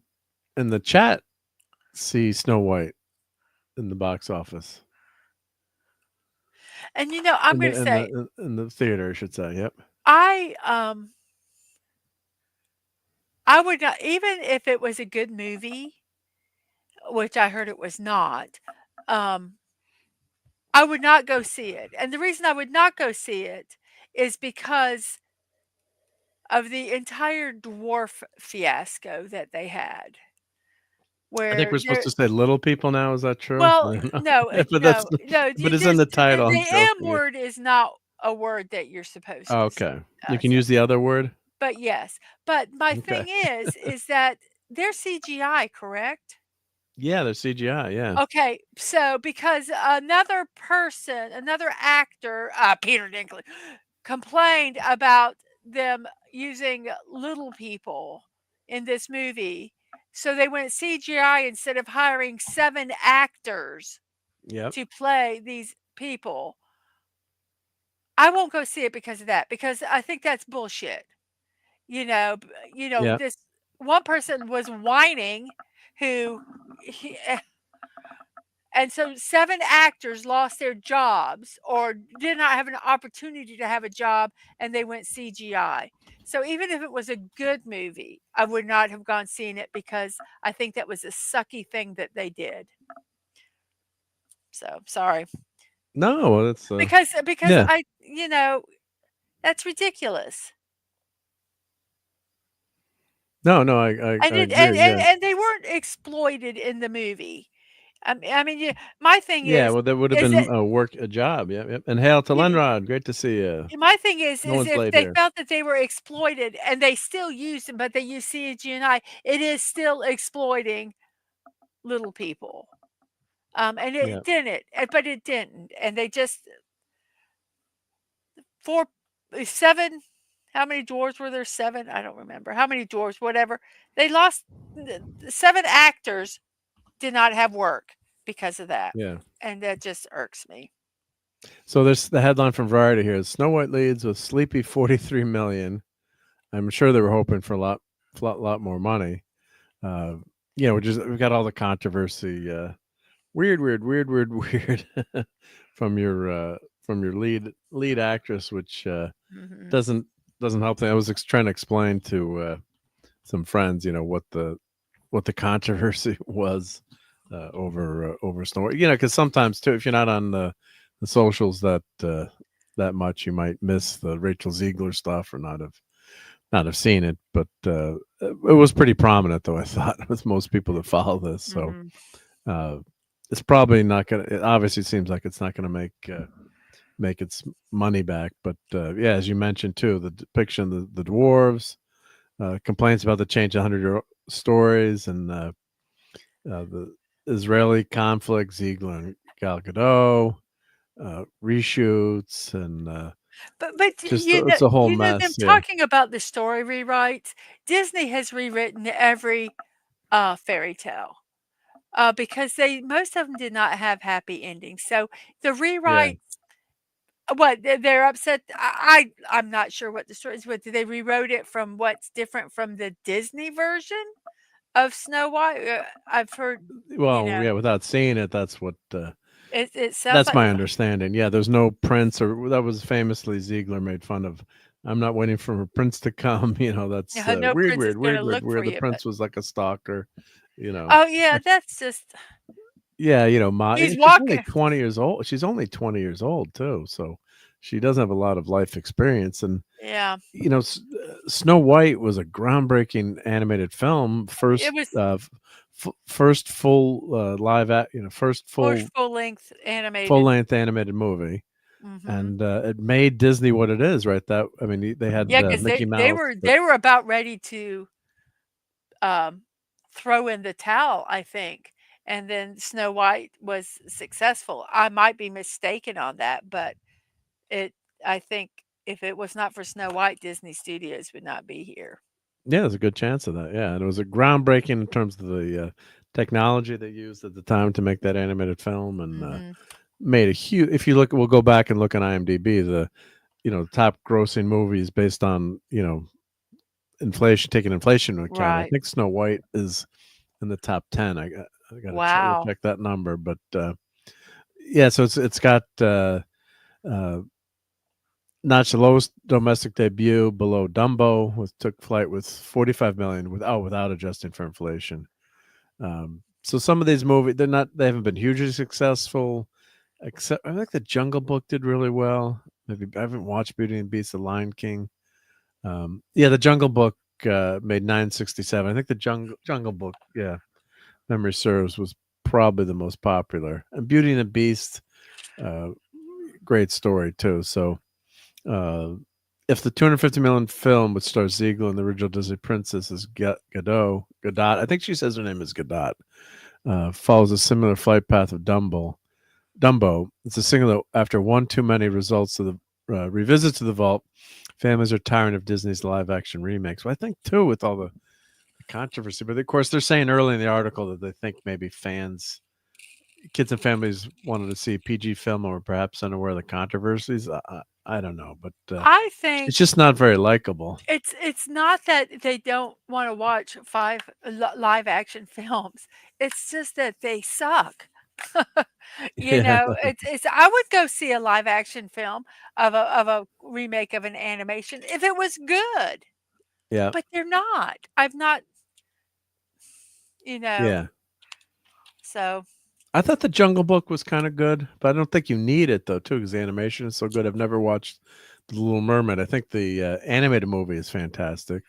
in the chat see Snow White in the box office? And I'm going to say in the theater, I should say. Yep. I would not, even if it was a good movie, which I heard it was not, I would not go see it. And the reason I would not go see it is because of the entire dwarf fiasco that they had. I think Where we're supposed there to say little people now. Is that true? Well, I don't know. no, But that's no, but it's in the title. I'm the M joking. word is not a word that you're supposed Oh, to okay. say. You can use the other word. But yes. But my Okay. thing is that they're CGI, correct? Yeah, they're CGI. Yeah. Okay, so because another actor, Peter Dinklage, complained about them using little people in this movie, so they went CGI instead of hiring 7 actors Yep. to play these people. I won't go see it because of that, because I think that's bullshit. Yeah. This one person was whining and so 7 actors lost their jobs or did not have an opportunity to have a job, and they went CGI. So even if it was a good movie, I would not have gone seeing it because I think that was a sucky thing that they did. So sorry. No, that's Because yeah. that's ridiculous. No, I agree. Yeah. And they weren't exploited in the movie. I mean, my thing Yeah, is well, that would have is been that a job. Yep, yep. And hail to Yeah. Lenrod. Great to see you. my thing is No one's if late they here. felt that they were exploited and they still used them, but they use CGI, it is still exploiting little people. And Yeah. it didn't, but it didn't. And they just 7. How many dwarves were there? 7? I don't remember. How many dwarves? Whatever. They lost 7 actors. Did not have work because of that. Yeah. And that just irks me. So there's the headline from Variety here: Snow White leads with sleepy 43 million. I'm sure they were hoping for a lot more money. We've got all the controversy. Weird from your lead actress, which doesn't help. I was trying to explain to some friends, what the controversy was over Snow White. Because sometimes too, if you're not on the socials that much, you might miss the Rachel Ziegler stuff or not have seen it. But it was pretty prominent, though, I thought, with most people that follow this. So it's probably not gonna. It obviously seems like it's not gonna make its money back. But yeah, as you mentioned too, the depiction of the dwarves, complaints about the change of 100-year stories, and the Israeli conflict, Ziegler and Gal Gadot, reshoots, and but just it's a whole mess. them Yeah. talking about the story rewrites. Disney has rewritten every fairy tale because most of them did not have happy endings. So the rewrites What they're upset? I'm not sure what the story is. But they rewrote it from what's different from the Disney version of Snow White. I've heard, Well, yeah, without seeing it, that's what it sounds that's like. my understanding. Yeah, there's no prince, or that was famously Ziegler made fun of. I'm not waiting for a prince to come. That's No weird, prince is weird, gonna weird, weird. look Where for the you, but prince was like a stalker. You know. oh yeah, that's just Yeah, he's she's only walking. 20 years old. She's only 20 years old too, so she doesn't have a lot of life experience. And Yeah, Snow White was a groundbreaking animated film, it was first full first first full length animated. length animated movie, Hmm. and it made Disney what it is, right? They had Yeah, because Mickey they Mouse, were but they were about ready to um, throw in the towel, I think. And then Snow White was successful. I might be mistaken on that, but it I think if it was not for Snow White, Disney Studios would not be here. yeah, there's a good chance of that. Yeah, and it was a groundbreaking in terms of the technology they used at the time to make that animated film, and Hmm. made a huge. If you look, we'll go back and look on IMDb. The top grossing movies based on inflation, taking inflation into account. I Right. think Snow White is in the top 10. I got to we'll Wow. check that number, but yeah, so it's got uh, notched the lowest domestic debut below Dumbo, took flight with 45 million without adjusting for inflation. So some of these movies they haven't been hugely successful. Except I think the Jungle Book did really well. Maybe I haven't watched Beauty and the Beast, The Lion King. Yeah, the Jungle Book made 967. I think the Jungle Book, yeah, memory serves, was probably the most popular. And Beauty and the Beast, uh, great story too. So, if the 250 million film, which stars Ziegler and the original Disney princess is Godot, I think she says her name is Godot, follows a similar flight path of Dumbo. It's a signal that after one too many results to the revisits to the vault, families are tired of Disney's live action remakes. Well, I think too, with all the controversy, but of course they're saying early in the article that they think maybe kids and families wanted to see a PG film or perhaps unaware of the controversies. I don't know, but I think it's just not very likable. it's not that they don't want to watch live action films. It's just that they suck. Yeah, It's I would go see a live action film of a remake of an animation if it was good, yeah, but they're not. I've not, you know, yeah. so I thought the Jungle Book was kind of good, but I don't think you need it though, too, because the animation is so good. I've never watched The Little Mermaid. I think the animated movie is fantastic.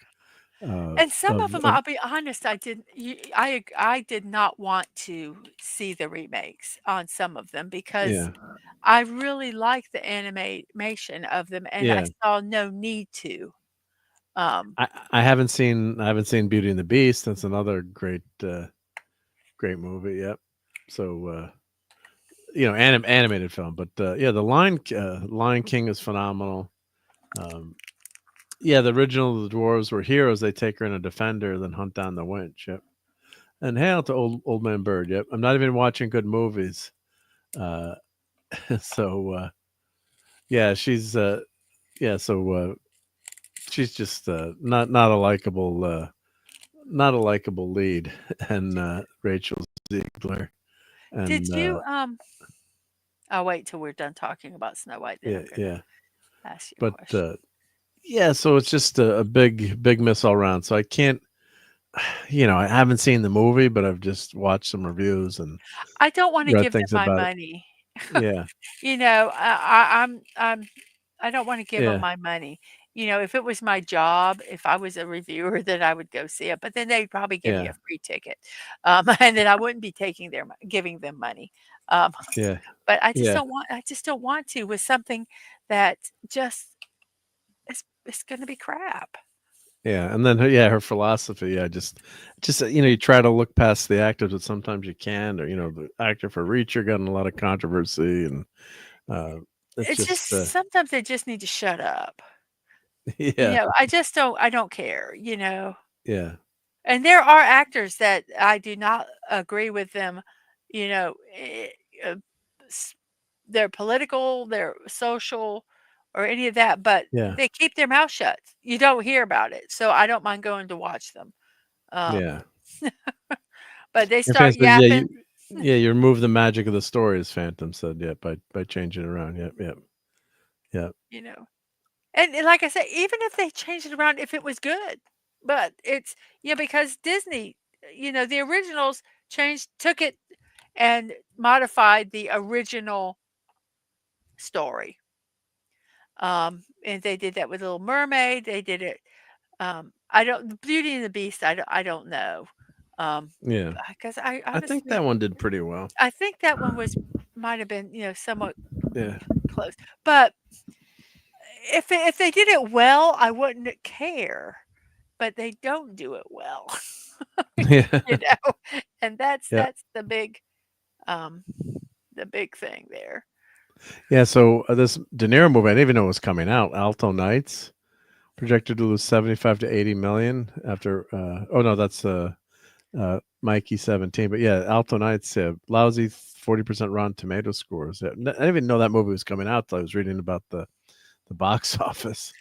and some of them, I'll be honest, I did not want to see the remakes on some of them because Yeah, I really like the animation of them, and I yeah. saw no need to. Um, I haven't seen Beauty and the Beast. That's another great movie. Yep. So animated film, but yeah, the Lion King is phenomenal. Yeah, the original the dwarves were heroes. They take her in a defender, then hunt down the winch. Yep. And hail to old man Bird. Yep. I'm not even watching good movies. Uh, so yeah, she's just not a likable lead, and Rachel Ziegler, and did you I'll wait till we're done talking about Snow White, then yeah, I'm gonna yeah, ask you a but question. yeah, so it's just a big miss all around. So I can't, I haven't seen the movie, but I've just watched some reviews and I don't wanna read give them things my about it. money. Yeah, I don't wanna give them yeah, my money. If it was my job, if I was a reviewer, then I would go see it, but then they'd probably give me yeah, a free ticket, and then I wouldn't be giving them money. Um, yeah, but yeah, I just don't want to with something that just it's gonna be crap. yeah. And then her philosophy. Yeah, just you try to look past the actors, but sometimes you can. Or the actor for Reacher got in a lot of controversy, and uh, it's It's just just sometimes they just need to shut up. yeah, I don't care, you know? yeah, And there are actors that I do not agree with them, you know, uh, s their political, their social, or any of that, but Yeah. they keep their mouth shut. You don't hear about it, so I don't mind going to watch them. Yeah. But they And start Phantom says, yapping. you remove the magic of the story, as Phantom said, by changing it around. Yep. You know, and like I said, even if they changed it around, if it was good, but it's because Disney, the originals took it and modified the original story. And they did that with Little Mermaid. They did it. Beauty and the Beast. I don't know. Yeah. Because I I think honestly, that one did pretty well. I think that one might have been somewhat Yeah. close. But if they did it well, I wouldn't care. But they don't do it well. Yeah. And that's Yeah. the big thing there. Yeah. So this De Niro movie, I didn't even know it was coming out. Alto Nights, projected to lose 75 to 80 million after. Oh no, that's Mikey 17. But yeah, Alto Nights, lousy 40% Rotten Tomato scores. I didn't even know that movie was coming out till I was reading about the box office.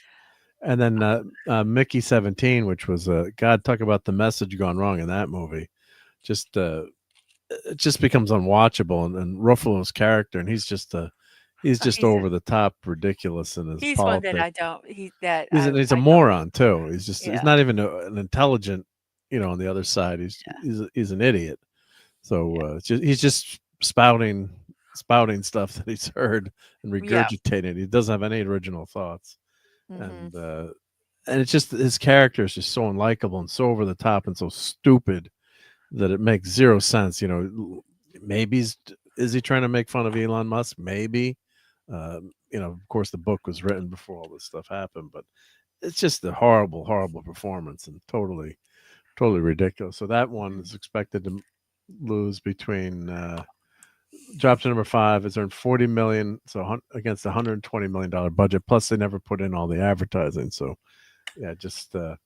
And then Mickey 17, which was God, talk about the message gone wrong in that movie. Just it just becomes unwatchable, and Ruffalo's character, and he's just over the top ridiculous in his He's politics. one that I don't. He's a moron too. He's not even an intelligent, on the other side. He's an idiot. So he's just spouting stuff that he's heard and regurgitating. He doesn't have any original thoughts. And it's just his character is just so unlikable and so over the top and so stupid that it makes zero sense. Maybe is he trying to make fun of Elon Musk? Maybe. Of course, the book was written before all this stuff happened, but it's just a horrible, horrible performance and totally, totally ridiculous. So that one is expected to lose between drop to number 5. It's earned $40 million, so against a $120 million budget. Plus, they never put in all the advertising. So, yeah, just a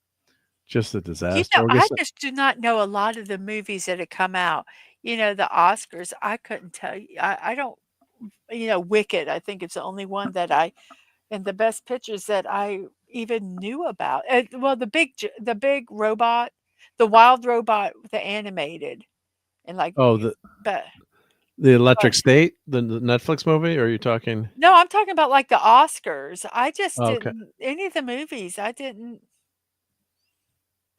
disaster. I just do not know a lot of the movies that have come out. The Oscars. I couldn't tell you. I don't. Wicked. I think it's the only one that and the best pictures that I even knew about. Well, the big robot, the wild robot, the animated, and the Electric State, the Netflix movie, or are you talking? No, I'm talking about like the Oscars. I just okay. didn't any of the movies.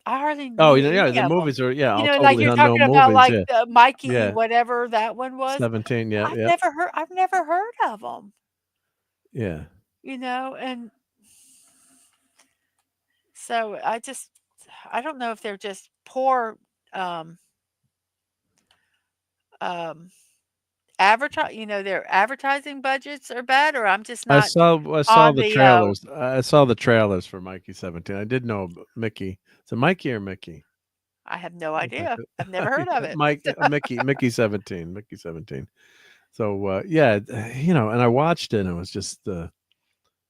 I hardly knew. Oh, yeah, the movies are like you're talking about movies, like the Mikey, whatever that one was. 17, yeah, I've never heard of them. Yeah. And so I don't know if they're just poor their advertising budgets are bad, or I'm just not. I saw the trailers. I saw the trailers for Mikey 17. I did know Mickey. Is it Mikey or Mickey? I have no idea. I've never heard of it. Mickey 17. Mickey 17. So and I watched it, and it was just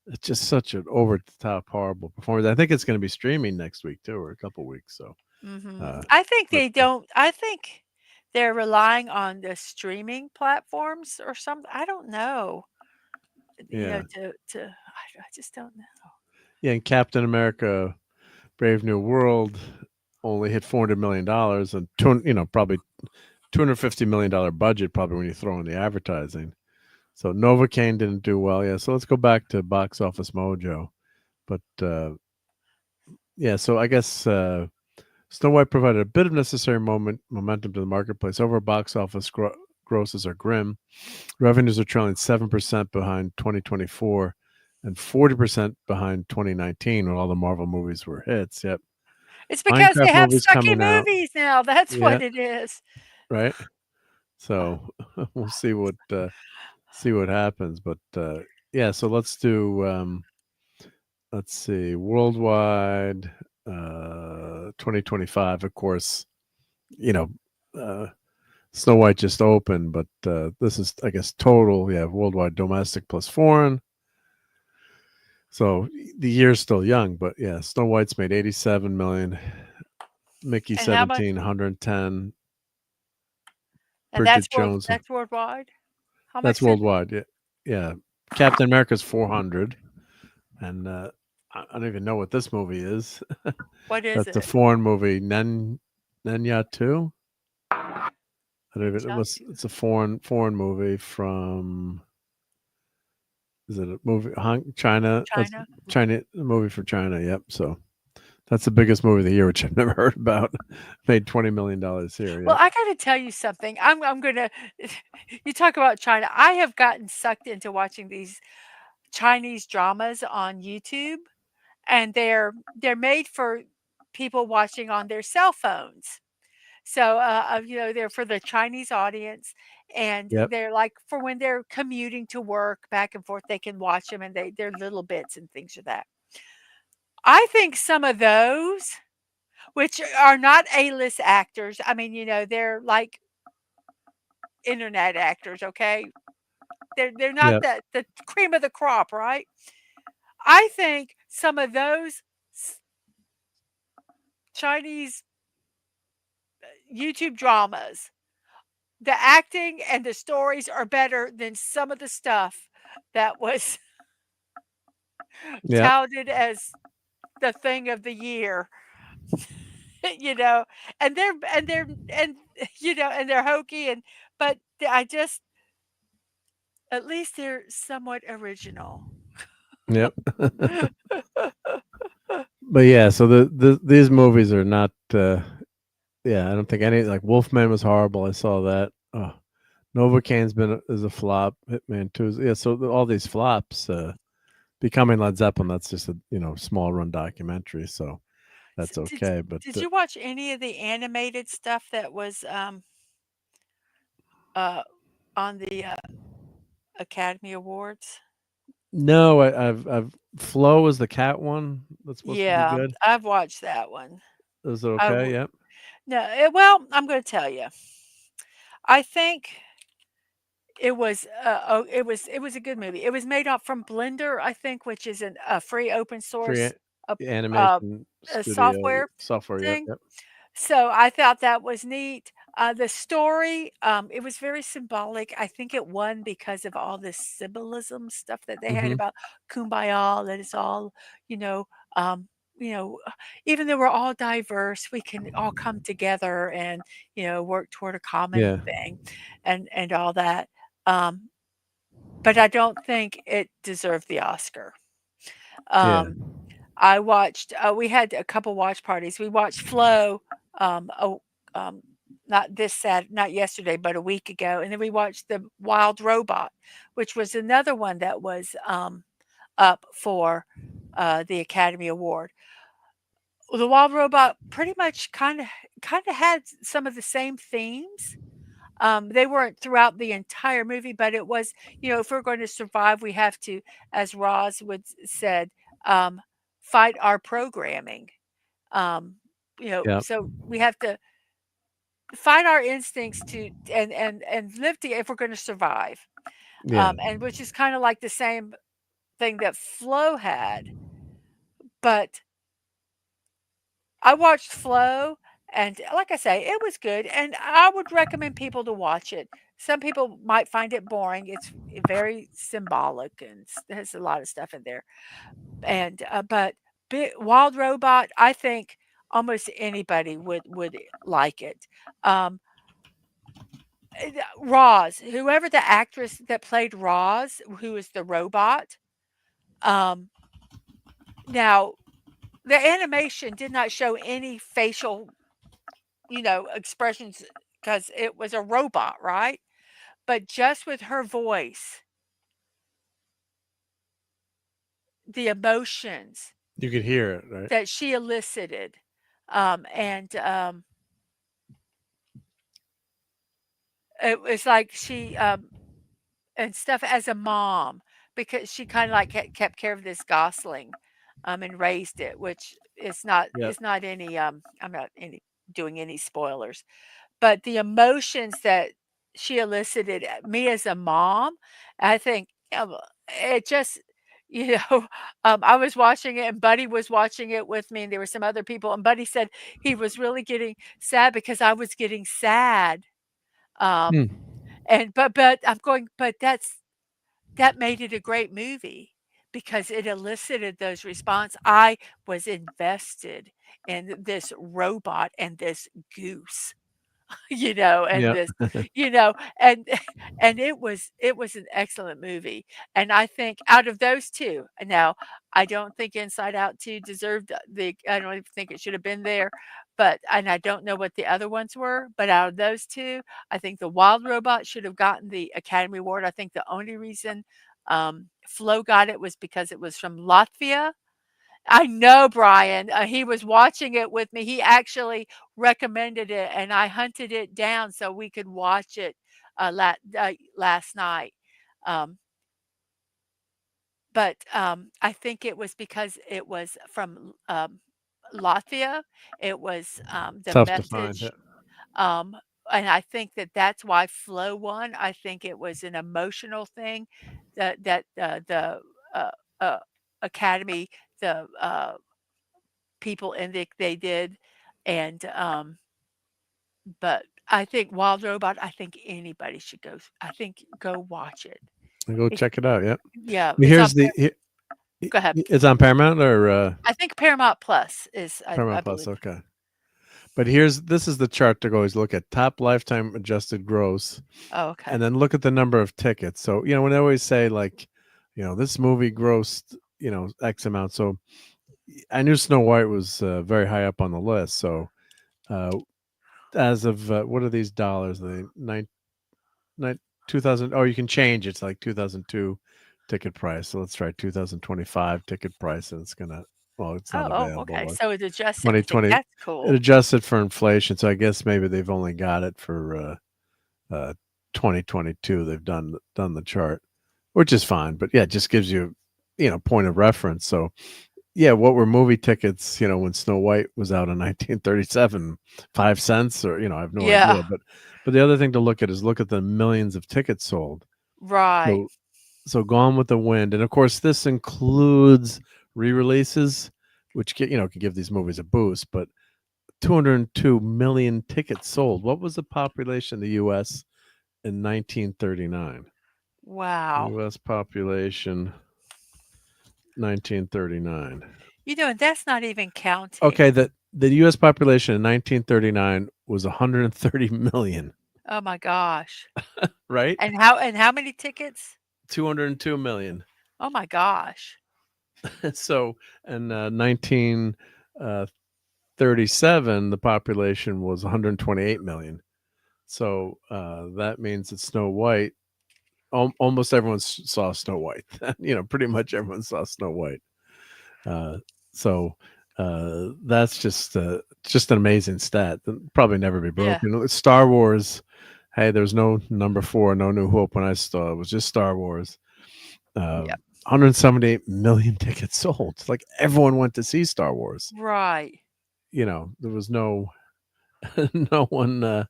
it's just such an over the top horrible performance. I think it's going to be streaming next week too, or a couple weeks. So I think they don't. I think they're relying on the streaming platforms or something. I don't know. Yeah. I just don't know. Yeah, and Captain America, Brave New World, only hit $400 million, and probably $250 million budget, probably when you throw in the advertising. So Novocaine didn't do well. Yeah, so let's go back to Box Office Mojo. But so I guess Snow White provided a bit of necessary momentum to the marketplace. Overall box office grosses are grim. Revenues are trailing 7% behind 2024 and 40% behind 2019 when all the Marvel movies were hits. Yep. It's because they have sucky movies now. That's what it is. Right. So we'll see what happens. But so let's do let's see, worldwide 2025, of course, Snow White just opened, but this is, I guess, total, worldwide domestic plus foreign. So the year's still young, but Snow White's made 87 million, Mickey 17, 110. And Bridget Jones. That's worldwide? That's worldwide, yeah. yeah, Captain America's 400, and I don't even know what this movie is. What is That's a it? foreign movie, Nenya 2. I don't even. It's a foreign movie from. Is it a movie? China. That's China. A movie for China. Yep. So that's the biggest movie of the year, which I've never heard about. Made $20 million here. Well, Yep. I got to tell you something. I'm gonna. You talk about China. I have gotten sucked into watching these Chinese dramas on YouTube, and they're made for people watching on their cell phones. So, they're for the Chinese audience, and Yep. they're like for when they're commuting to work back and forth, they can watch them, and they're little bits and things of that. I think some of those, which are not A-list actors, I mean, they're like internet actors, okay? They're not Yep. the cream of the crop, right? I think some of those Chinese YouTube dramas, the acting and the stories are better than some of the stuff that was Yep. touted as the thing of the year. you know, and they're hokey but I just at least they're somewhat original. Yep. But yeah, so these movies are not. Yeah, I don't think any like Wolfman was horrible. I saw that. Oh, Novocaine's is a flop. Hitman 2 is, yeah. So all these flops. Becoming Led Zeppelin. That's just a small run documentary. So that's okay. But Did you watch any of the animated stuff that was on the Academy Awards? no, I've Flow is the cat one. That's supposed to be Yeah, good. I've watched that one. Is it okay? Yep. No, well, I'm going to tell you. I think it was it was a good movie. It was made up from Blender, I think, which is a free open source Animation studio software. Yep. thing. Yep. So I thought that was neat. The story, it was very symbolic. I think it won because of all this symbolism stuff that they had Mm-hmm. about kumbaya, that it's all, you know, um, you know, even though we're all diverse, we can all come together and, work toward a common Yeah. thing and all that. Um, but I don't think it deserved the Oscar. Yeah. I watched, we had a couple watch parties. We watched Flow, um, not yesterday, but a week ago. And then we watched The Wild Robot, which was another one that was up for the Academy Award. The Wild Robot pretty much kind of had some of the same themes. They weren't throughout the entire movie, but it was, if we're going to survive, we have to, as Roz would said, fight our programming. Yep. So we have to fight our instincts to and live together if we're going to survive. Yeah. And which is kind of like the same thing that Flow had, but I watched Flow, and like I say, it was good, and I would recommend people to watch it. Some people might find it boring. It's very symbolic and has a lot of stuff in there. And but Wild Robot, I think almost anybody would like it. Roz, whoever the actress that played Roz, who is the robot. Now the animation did not show any facial, expressions because it was a robot, right? But just with her voice, the emotions You could hear it, right? that she elicited, and it was like she and stuff as a mom because she kind of like kept care of this gosling, and raised it, which is not Yep. is not any I'm not doing any spoilers, but the emotions that she elicited at me as a mom, I think it just, you know, I was watching it and Buddy was watching it with me, and there were some other people, and Buddy said he was really getting sad because I was getting sad. Hmm. And but I'm going, but that made it a great movie because it elicited those response. I was invested in this robot and this goose. And Yeah. this, you know, and and it was an excellent movie. And I think out of those two, now I don't think Inside Out 2 deserved I don't even think it should have been there, and I don't know what the other ones were, but out of those two, I think The Wild Robot should have gotten the Academy Award. I think the only reason Flo got it was because it was from Latvia. I know, Brian. He was watching it with me. He actually recommended it, and I hunted it down so we could watch it last night. Um, but I think it was because it was from Latvia. It was the Tough to find message. it. Um, and I think that that's why Flo won. I think it was an emotional thing that the uh, uh, Academy, the people in they did, and but I think Wild Robot, I think anybody should I think go watch it. Go It check it out. Yeah. Yeah, it's on Here's the. Go ahead. It's on Paramount or I think Paramount Plus is, I Paramount Plus. believe. Okay. But this is the chart to always look at: top lifetime adjusted gross, Oh, okay. and then look at the number of tickets. So when they always say like, this movie grossed X amount. So I knew Snow White was very high up on the list. So as of what are these dollars? The 2000. Oh, you can change. It's like 2002 ticket price. So let's try 2025 ticket price, and it's gonna. Well, it's not available. Okay. Like So it adjusts 2020. everything. That's It cool. adjusted for inflation. So I guess maybe they've only got it for 2022. They've done the chart, which is fine. But yeah, it just gives you point of reference. So yeah, what were movie tickets, when Snow White was out in 1937, 5 cents or, I have no Yeah. idea. But the other thing to look at is look at the millions of tickets sold. Right. So Gone with the Wind. And of course, this includes re-releases, which could give these movies a boost, but 202 million tickets sold. What was the population of the U.S. in 1939? Wow. U.S. population, 1939. And that's not even counting. Okay, the U.S. population in 1939 was 130 million. Oh my gosh. Right? And how many tickets? 202 million. Oh my gosh. So in 1937, the population was 128 million. So that means that Snow White, almost everyone saw Snow White. Pretty much everyone saw Snow White. So that's just an amazing stat. Probably never be broken. Yeah. Star Wars. Hey, there's no number 4, no New Hope when I saw it. It was just Star Wars. 178 million tickets sold. It's like everyone went to see Star Wars. Right. There was no one.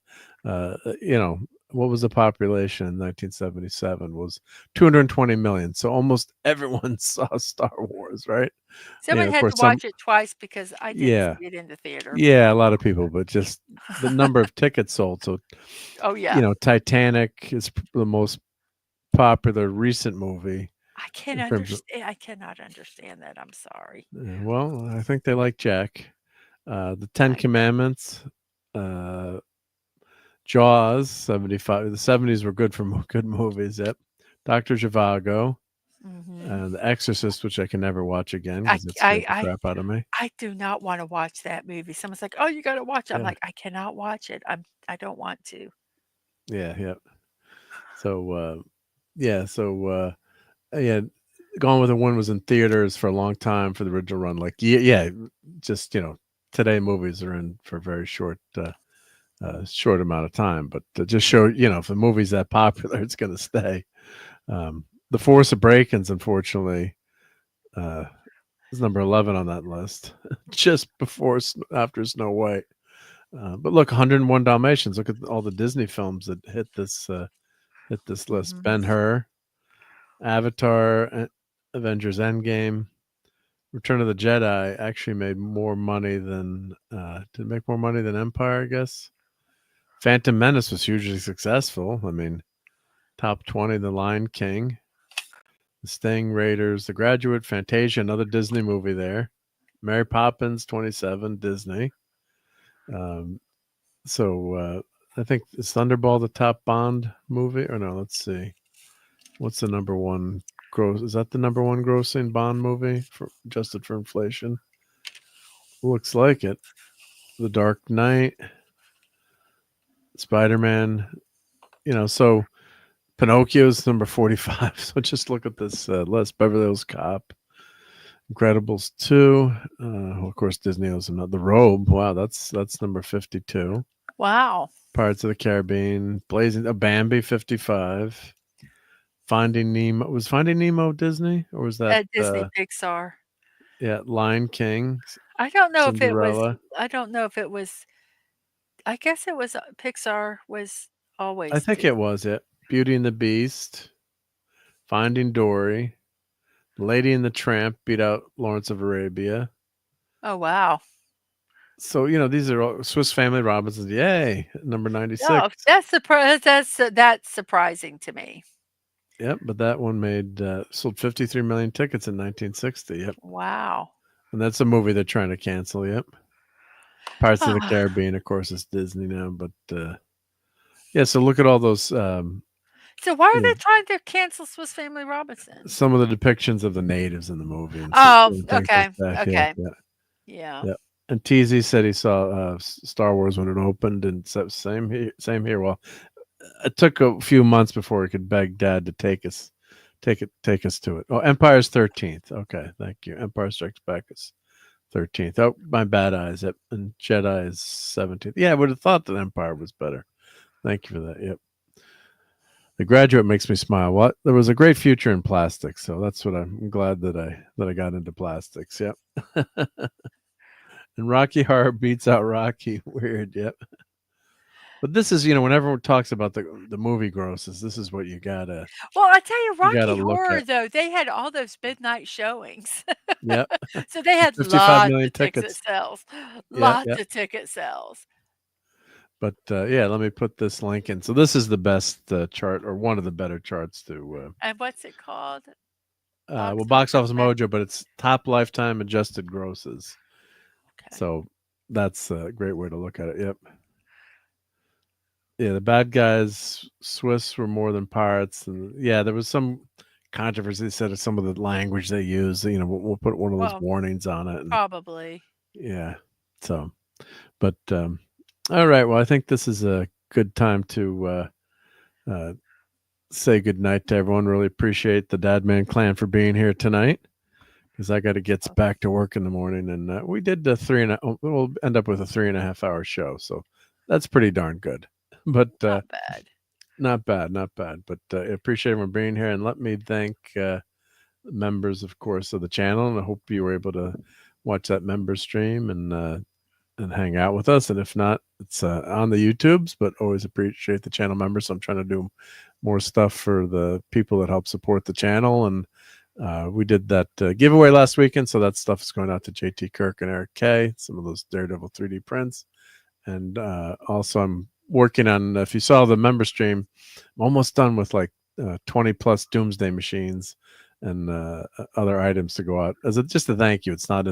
What was the population in 1977 was 220 million. So almost everyone saw Star Wars, right? Someone had to watch it twice because I didn't see it in the theater. Yeah, a lot of people, but just the number of tickets sold. So, oh yeah, Titanic is the most popular recent movie. I cannot understand that. I'm sorry. Well, I think they like Jack. The Ten Commandments. Jaws, 75. The 70s were good for good movies. Yep. Dr. Zhivago, The Exorcist, which I can never watch again because it scared the crap out of me. I do not want to watch that movie. Someone's like, "Oh, you got to watch it." I'm like, I cannot watch it. I don't want to. Yeah. So, Gone with the Wind was in theaters for a long time for the original run. Like, just today movies are in for a very short amount of time, but to just show if the movie's that popular, it's going to stay. The Force Awakens, unfortunately, is number 11 on that list, just after Snow White. But look, 101 Dalmatians. Look at all the Disney films that hit this list. Ben-Hur, Avatar, Avengers Endgame, Return of the Jedi actually made more money than did it make more money than Empire, I guess. Phantom Menace was hugely successful. I mean, top 20, The Lion King. The Sting, Raiders, The Graduate, Fantasia, another Disney movie there. Mary Poppins, 27, Disney. So I think is Thunderball the top Bond movie? Or no, let's see. What's the number one gross? Is that the number one grossing Bond movie adjusted for inflation? Looks like it. The Dark Knight, Spider-Man, so Pinocchio's number 45. So just look at this list. Beverly Hills Cop, Incredibles 2, of course Disney owes them. The Robe, wow, that's number 52. Wow. Pirates of the Caribbean, Bambi 55. Finding Nemo. Was Finding Nemo Disney, or was that Disney Pixar? Yeah, Lion King. I don't know Cinderella. if it was. I don't know if it was. I guess it was Pixar was always. I think it was it. Beauty and the Beast, Finding Dory, Lady and the Tramp beat out Lawrence of Arabia. Oh wow! So these are all Swiss Family Robinson. Yay, number 96. Oh, that's surprising to me. Yep, but that one sold 53 million tickets in 1960. Yep. Wow. And that's a movie they're trying to cancel. Yep. Pirates of the Caribbean, of course, is Disney now, but yeah. So look at all those. So why are they trying to cancel Swiss Family Robinson? Some of the depictions of the natives in the movie. And okay. Like okay. Yeah. And TZ said he saw Star Wars when it opened, and same here. Well, it took a few months before we could beg Dad to take us to it. Oh, Empire's 13th. Okay, thank you. Empire Strikes Back is 13th. Oh, my bad eyes. Yep. And Jedi is 17th. Yeah, I would have thought that Empire was better. Thank you for that. Yep. The Graduate makes me smile. What? There was a great future in plastics, so that's what I'm glad that I got into plastics. Yep. And Rocky Horror beats out Rocky. Weird. Yep. But this is, when everyone talks about the movie grosses, this is what you gotta. Well, I tell you, Rocky Horror though, they had all those midnight showings. Yep. So they had 55 million of ticket sales. Lots of ticket sales. But yeah, let me put this link in. So this is the best chart, or one of the better charts to. And what's it called? Box Office Mojo, but it's top lifetime adjusted grosses. Okay. So that's a great way to look at it. Yep. Yeah, the bad guys, Swiss, were more than pirates, and yeah, there was some controversy. They said of some of the language they use. We'll put one of those warnings on it. And, probably. Yeah. So, but all right. Well, I think this is a good time to say good night to everyone. Really appreciate the Dadman Clan for being here tonight, because I got to get back to work in the morning, and we did we'll end up with a 3.5 hour show, so that's pretty darn good. But not bad. But I appreciate everyone being here, and let me thank members, of course, of the channel. And I hope you were able to watch that member stream and hang out with us. And if not, it's on the YouTubes. But always appreciate the channel members. So I'm trying to do more stuff for the people that help support the channel. And we did that giveaway last weekend, so that stuff is going out to JT Kirk and Eric K. Some of those Daredevil 3D prints, and also I'm working on, if you saw the member stream, I'm almost done with like 20 plus Doomsday machines and other items to go out as just a thank you. It's not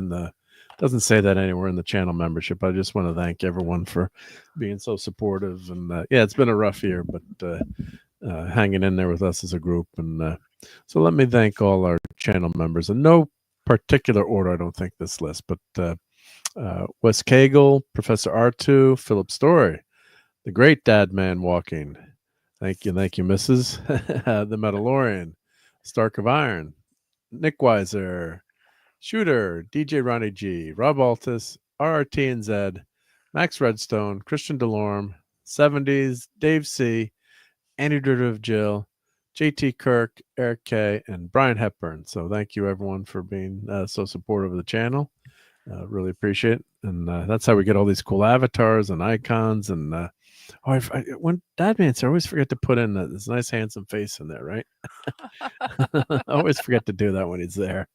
doesn't say that anywhere in the channel membership. I just want to thank everyone for being so supportive. And yeah, it's been a rough year, but hanging in there with us as a group. And so let me thank all our channel members in no particular order. I don't think this list, but Wes Cagle, Professor R2, Philip Story, the great Dad Man Walking. Thank you, Mrs. The Mandalorian, Stark of Iron, Nick Weiser, Shooter, DJ Ronnie G, RobAltis, RRT and Z, Max Redstone, Christian Delorme, 70s, Dave C, Andy Derivative Jill, JT Kirk, Eric K, and Brian Hepburn. So thank you everyone for being so supportive of the channel. Really appreciate it. And that's how we get all these cool avatars and icons. And when Dadman, I always forget to put in this nice handsome face in there, right? I always forget to do that when he's there.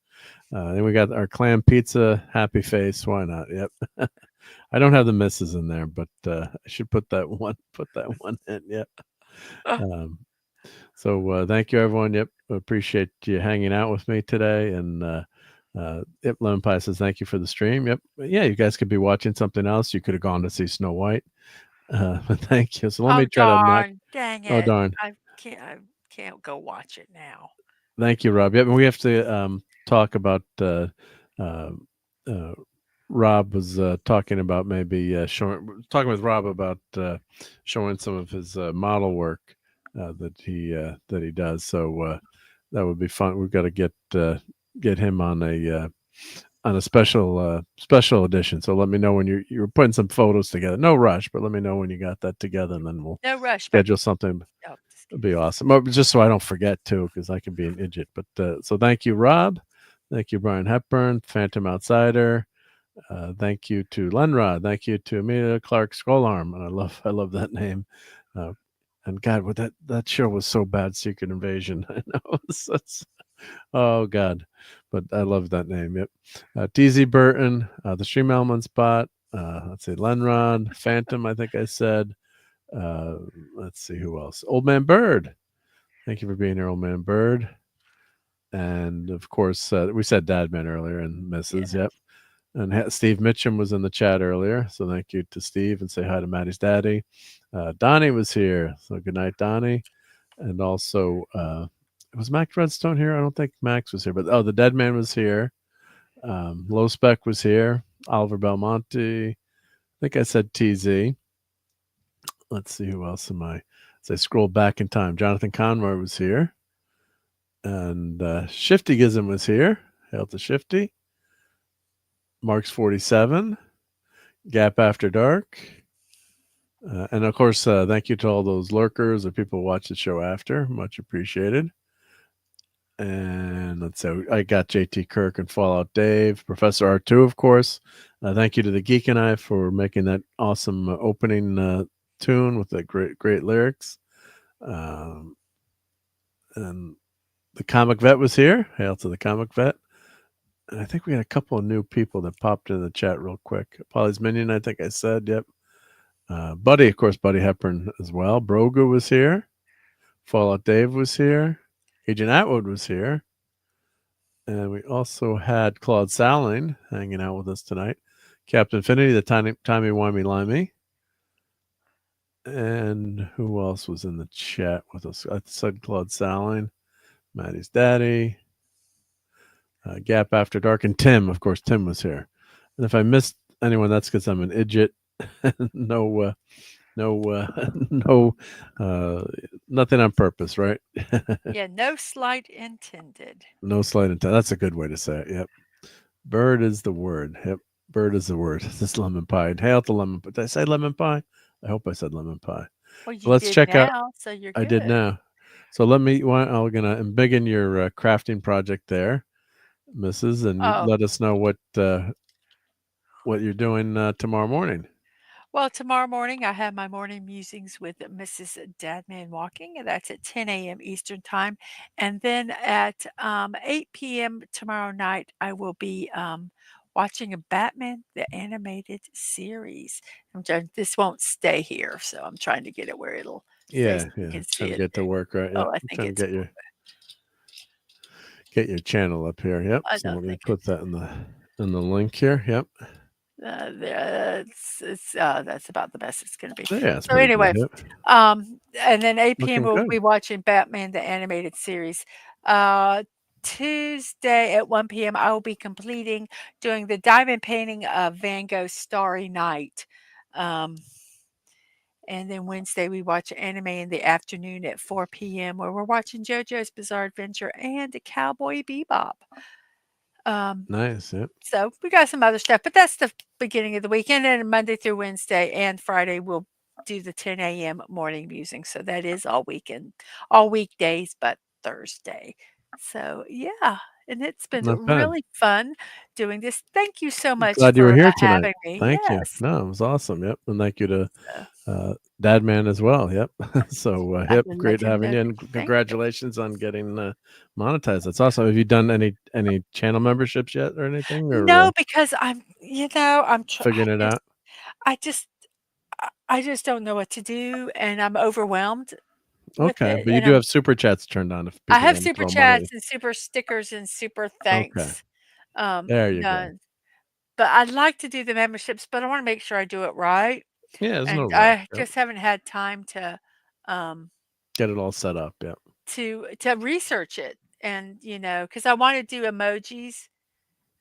Then we got our clam pizza happy face. Why not? Yep. I don't have the misses in there, but I should put that one in. Yep. So thank you, everyone. Yep, appreciate you hanging out with me today. And Yep, Lemon Pie says thank you for the stream. Yep, yeah, you guys could be watching something else. You could have gone to see Snow White. But thank you. So let me try to not. Dang Oh it! darn! I can't go watch it now. Thank you, Rob. Yep, and we have to talk about. Uh, Rob was talking about maybe talking with Rob about showing some of his model work that he does. So that would be fun. We've got to get him on a special edition. So let me know when you're putting some photos together. No rush, but let me know when you got that together, and then we'll No rush. schedule something. Oh, It'd be awesome. Oh, just so I don't forget too, because I can be an idiot. But so thank you, Rob. Thank you, Brian Hepburn, Phantom Outsider. Thank you to Lenrod. Thank you to Amelia Clark Skull-Arm. And I love that name. And God, what that show was so bad, Secret Invasion. I know. Oh God, but I love that name. Yep. TZ Burton, the Stream Element Spot. Let's see, Lenrod, Phantom. I think I said. Let's see who else. Old Man Bird. Thank you for being here, Old Man Bird. And of course, we said Dadman earlier and Mrs. Yeah. Yep. And Steve Mitchum was in the chat earlier. So thank you to Steve and say hi to Maddie's daddy. Donnie was here. So good night, Donnie. And also, was Max Redstone here? I don't think Max was here, but the Dead Man was here. Low Spec was here. Oliver Belmonte. I think I said TZ. Let's see who else am I. As I scroll back in time, Jonathan Conroy was here. And Shifty Gizm was here. Hail to Shifty. Mark's 47. Gap After Dark. And of course, thank you to all those lurkers or people who watch the show after. Much appreciated. And let's say I got JT Kirk and Fallout Dave, Professor R2, of course. Thank you to the Geek and I for making that awesome opening tune with the great lyrics. And the Comic Vet was here. Hail to the Comic Vet. And I think we had a couple of new people that popped in the chat real quick. Polly's Minion, I think I said. Yep. Buddy, of course, Buddy Hepburn as well. Brogu was here. Fallout Dave was here. Agent Atwood was here. And we also had Claude Saling hanging out with us tonight. Captain Infinity, the Timey Wimey Limey. And who else was in the chat with us? I said Claude Saling, Maddie's daddy, Gap After Dark, and Tim. Of course, Tim was here. And if I missed anyone, that's because I'm an idiot. No, nothing on purpose, right? Yeah, no slight intended. No slight intended. That's a good way to say it. Yep. Bird is the word. Yep. Bird is the word. This is lemon pie. Hail to lemon pie. Did I say lemon pie? I hope I said lemon pie. Well, So let's check out. So you're good. I did now. So I'm gonna embiggen your crafting project there, Mrs. And let us know what you're doing tomorrow morning. Well, tomorrow morning I have my morning musings with Mrs. Dadman Walking, and that's at 10 a.m. Eastern Time. And then at 8 p.m. tomorrow night, I will be watching a Batman the Animated Series. This won't stay here, so I'm trying to get it where it'll. Yeah. Trying to get to work, right? Yep. Oh, I think trying it's to get your channel up here. Yep. I So don't we're gonna think put that in the link here. Yep. That's about the best it's going to be. Yeah. So anyway, good, yep. And then 8 p.m. Looking we'll good. be watching Batman the Animated Series. Tuesday at 1 p.m. I will be doing the diamond painting of Van Gogh's Starry Night. And then Wednesday we watch anime in the afternoon at 4 p.m. where we're watching JoJo's Bizarre Adventure and Cowboy Bebop. Nice. Yep. So we got some other stuff, but that's the beginning of the weekend. And Monday through Wednesday and Friday we'll do the 10 a.m. morning musing. So that is all weekdays, but Thursday. So yeah, and it's been really fun doing this. Thank you so much. Glad you were here tonight. Having me. Thank you. No, it was awesome. Yep, and thank you to Dadman as well. Yep. So yep, great having you, and congratulations on getting monetized. That's awesome. Have you done any channel memberships yet or anything? Or, no, because I'm figuring it out. I just don't know what to do, and I'm overwhelmed. with Okay, it, but you and do have super chats turned on if I people have want to super throw money. chats and super stickers and super Okay, thanks. there you go. Done. But I'd like to do the memberships, but I want to make sure I do it right. Yeah, there's no And rush. I Yep. just haven't had time to Get it all set up. Yeah. to research it, and because I want to do emojis,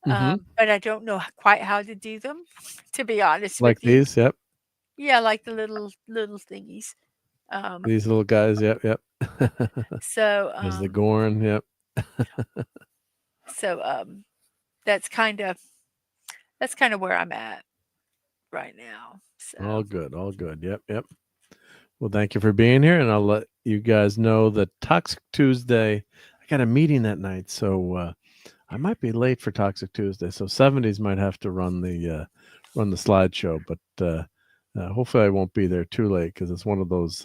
Mm-hmm. but I don't know quite how to do them. To be honest Like with you, these. Yep. yeah, like the little thingies. These little guys. Yep. Yep. So There's the Gorn. Yep. so that's kind of where I'm at right now. All So good. All good. Yep. Yep. Well, thank you for being here, and I'll let you guys know that Toxic Tuesday. I got a meeting that night, so I might be late for Toxic Tuesday. So 70s might have to run the slideshow, but hopefully I won't be there too late because it's one of those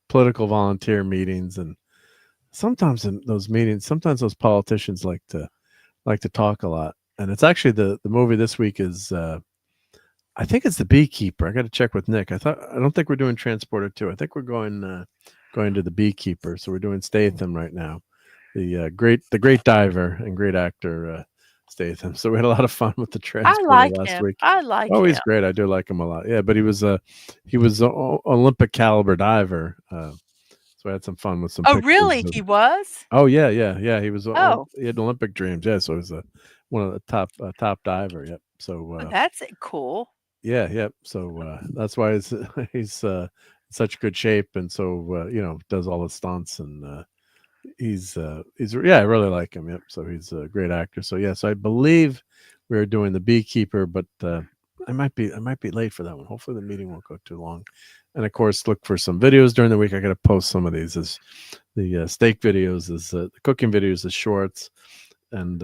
political volunteer meetings, and sometimes in those meetings, sometimes those politicians like to talk a lot. And it's actually the movie this week is. I think it's The Beekeeper. I got to check with Nick. I don't think we're doing Transporter 2. I think we're going to The Beekeeper. So we're doing Statham right now. The great diver and great actor Statham. So we had a lot of fun with the Transporter last week. I like Oh, him. he's great. I do like him a lot. Yeah, but he was an Olympic caliber diver. So I had some fun with some. Oh, really? He was? Oh yeah. He was. Oh. He had Olympic dreams. Yeah, so he was one of the top diver. Yep. So that's cool. Yeah. So that's why he's in such good shape, and so does all the stunts, and he's I really like him. Yep. So he's a great actor. So yes, I believe we're doing The Beekeeper, but I might be late for that one. Hopefully the meeting won't go too long. And of course, look for some videos during the week. I got to post some of these as the steak videos, as the cooking videos, as shorts, and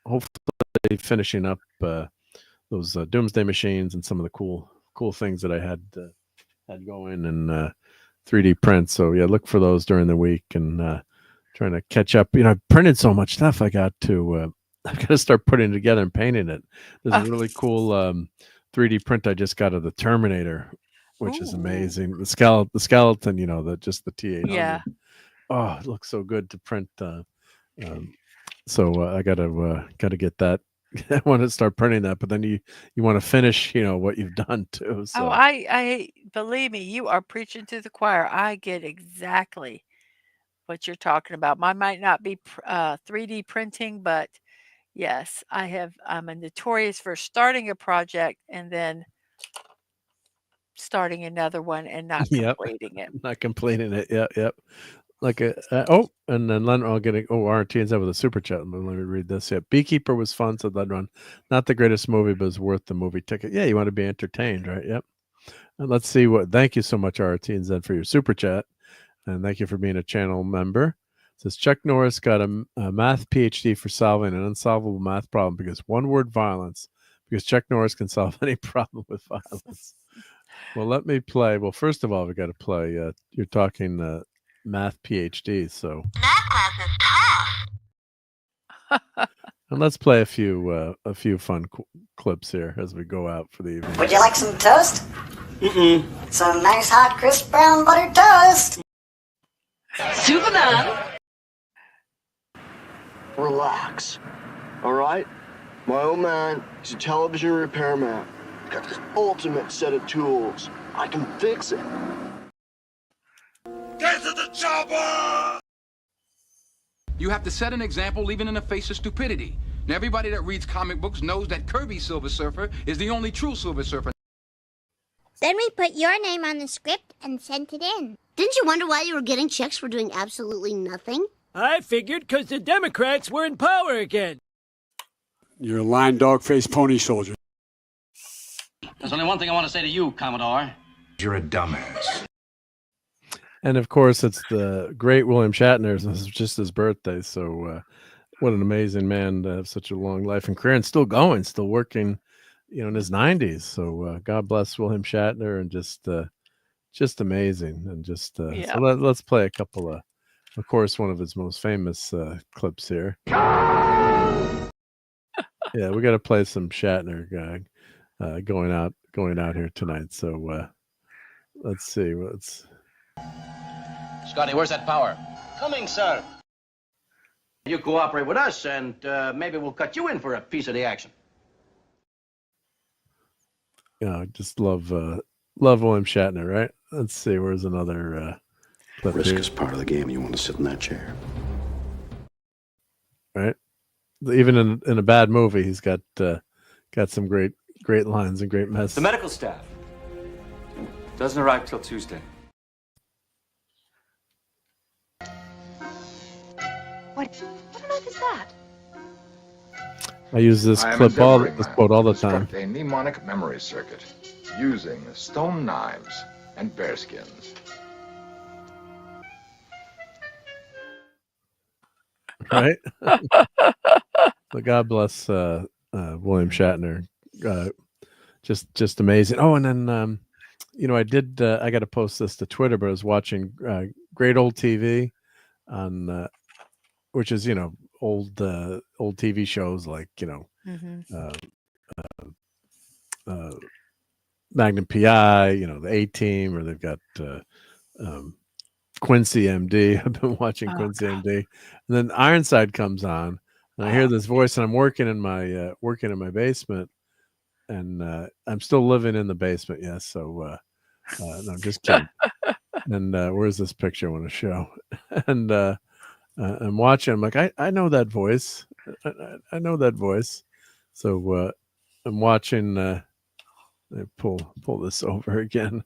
hopefully finishing up those Doomsday machines and some of the cool things that I had going, and 3D print. So yeah, look for those during the week, and trying to catch up. I printed so much stuff. I've got to start putting it together and painting it. There's a really cool 3D print I just got of the Terminator, which is amazing. The skeleton, the T-800. Yeah. Oh, it looks so good to print. So I gotta get that. I want to start printing that, but then you want to finish, what you've done too. So. Oh, I believe me, you are preaching to the choir. I get exactly what you're talking about. Mine might not be 3D printing, but yes, I'm a notorious for starting a project and then starting another one and not completing it. Not completing it. Yep. Like and then I'll get RTN's out with a super chat. Let me read this. Yeah, Beekeeper was fun, said Ledron. Not the greatest movie, but it's worth the movie ticket. Yeah, you want to be entertained, right? Yep. And let's see thank you so much, RTNZ, for your super chat. And thank you for being a channel member. It says Chuck Norris got a math PhD for solving an unsolvable math problem because one word violence, because Chuck Norris can solve any problem with violence. Well, let me play. Well, first of all, we got to play. You're talking math PhD, so Math class is tough. and let's play a few fun clips here as we go out for the evening. Would you like some toast? Some nice hot crisp brown buttered toast. Superman. Relax. All right? My old man is a television repairman. Got this ultimate set of tools. I can fix it. Get to the chopper! You have to set an example even in the face of stupidity. Now, everybody that reads comic books knows that Kirby's Silver Surfer is the only true Silver Surfer. Then we put your name on the script and sent it in. Didn't you wonder why you were getting checks for doing absolutely nothing? I figured because the Democrats were in power again. You're a lying dog-faced pony soldier. There's only one thing I want to say to you, Commodore. You're a dumbass. And of course, it's the great William Shatner. This is just his birthday, so what an amazing man to have such a long life and career, and still going, still working, in his 90s. So God bless William Shatner, and just amazing, and just so let's play a couple of course, one of his most famous clips here. Yeah, we got to play some Shatner going out here tonight. So let's see. Scotty, where's that power? Coming, sir. You cooperate with us, and maybe we'll cut you in for a piece of the action. I just love William Shatner, right? Let's see, where's another clip Risk here? is part of the game. You want to sit in that chair. Right? Even in a bad movie, he's got some great lines and great messages. The medical staff doesn't arrive till Tuesday. What on earth is that? I use this quote all the time. A mnemonic memory circuit using stone knives and bearskins. Right? So God bless William Shatner. Just amazing. Oh, and then I got to post this to Twitter, but I was watching Great Old TV on which is old TV shows like Magnum PI, the A-Team, or they've got Quincy MD. I've been watching Quincy MD, and then Ironside comes on, and I hear this voice, and I'm working in my basement, and I'm still living in the basement. Yes, so no, I'm just kidding. And where's this picture I want to show? And I'm watching. I'm like, I know that voice. I know that voice. So I'm watching. I pull this over again.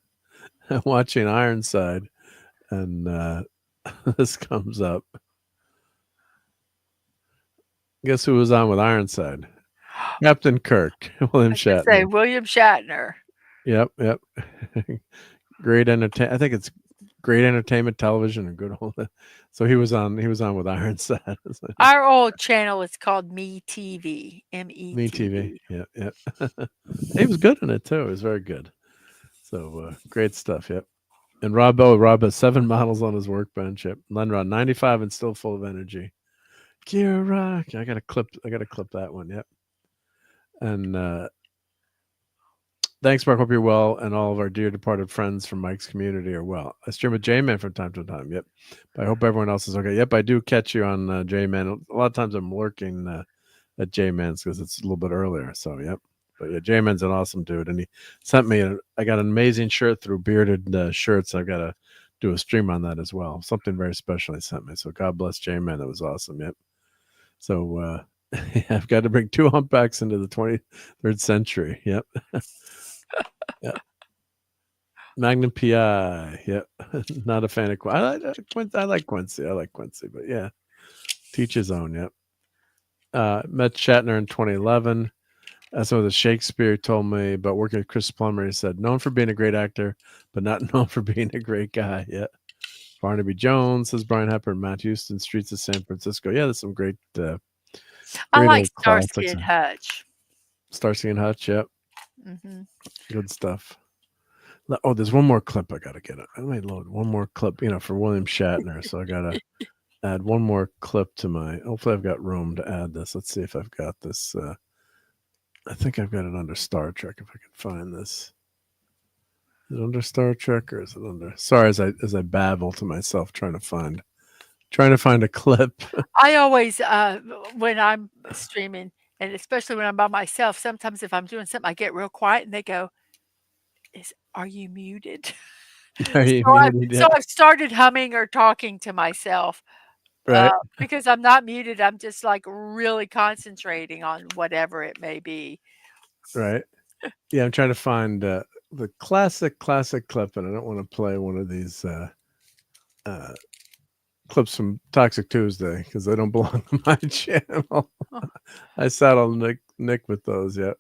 I'm watching Ironside, and this comes up. Guess who was on with Ironside? Captain Kirk, William Shatner. Say William Shatner. Yep. Great entertainment. I think it's Great Entertainment Television and good old. So he was on with Ironside. Our old channel is called Me TV. M-E-TV. Me TV. Yeah. He was good in it too. He was very good. So great stuff. Yep. And Rob has 7 models on his workbench. Yep. Lenrod 95 and still full of energy. Kira. I gotta clip that one. Yep. And thanks, Mark. Hope you're well, and all of our dear departed friends from Mike's community are well. I stream with J-Man from time to time. Yep. But I hope everyone else is okay. Yep, I do catch you on J-Man. A lot of times I'm lurking at J-Man's because it's a little bit earlier. So, yep. But yeah, J-Man's an awesome dude, and he sent me I got an amazing shirt through Bearded Shirts. I've got to do a stream on that as well. Something very special he sent me. So God bless J-Man. That was awesome. Yep. So I've got to bring 2 humpbacks into the 23rd century. Yep. Yeah. Magnum PI. Yep. Not a fan of Quincy. I like Quincy, but yeah. Teach his own. Yep. Met Shatner in 2011. That's what the Shakespeare told me about working with Chris Plummer. He said, known for being a great actor, but not known for being a great guy. Yeah. Barnaby Jones, says Brian Hepburn, Matt Houston, Streets of San Francisco. Yeah, there's some great I like Starsky and Hutch. Starsky and Hutch, yep. Mm-hmm. Good stuff. Oh, there's one more clip I gotta get. I might load one more clip, for William Shatner. So I gotta add one more clip to my. Hopefully, I've got room to add this. Let's see if I've got this. I think I've got it under Star Trek. If I can find this, is it under Star Trek or is it under? Sorry, as I babble to myself trying to find a clip. I always, when I'm streaming, and especially when I'm by myself, sometimes if I'm doing something, I get real quiet, and they go, "Are you muted?" Are you muted? So I've started humming or talking to myself, right? Because I'm not muted. I'm just like really concentrating on whatever it may be. Right. Yeah, I'm trying to find the classic clip, and I don't want to play one of these clips from Toxic Tuesday because they don't belong to my channel. I saddled Nick with those yet.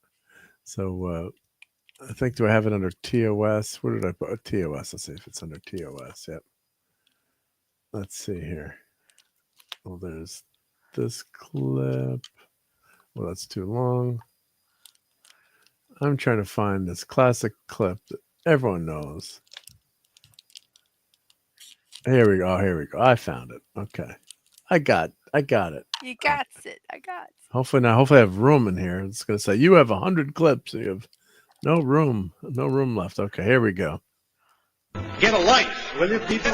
So I think, do I have it under TOS? Where did I put TOS? Let's see if it's under TOS. Yep. Let's see here. Oh, there's this clip. Well, that's too long. I'm trying to find this classic clip that everyone knows. Here we go. I found it. Okay. I got it. You got it. I got it. Hopefully I have room in here. It's going to say you have 100 clips. You have no room left. Okay, here we go. Get a life, will you, people?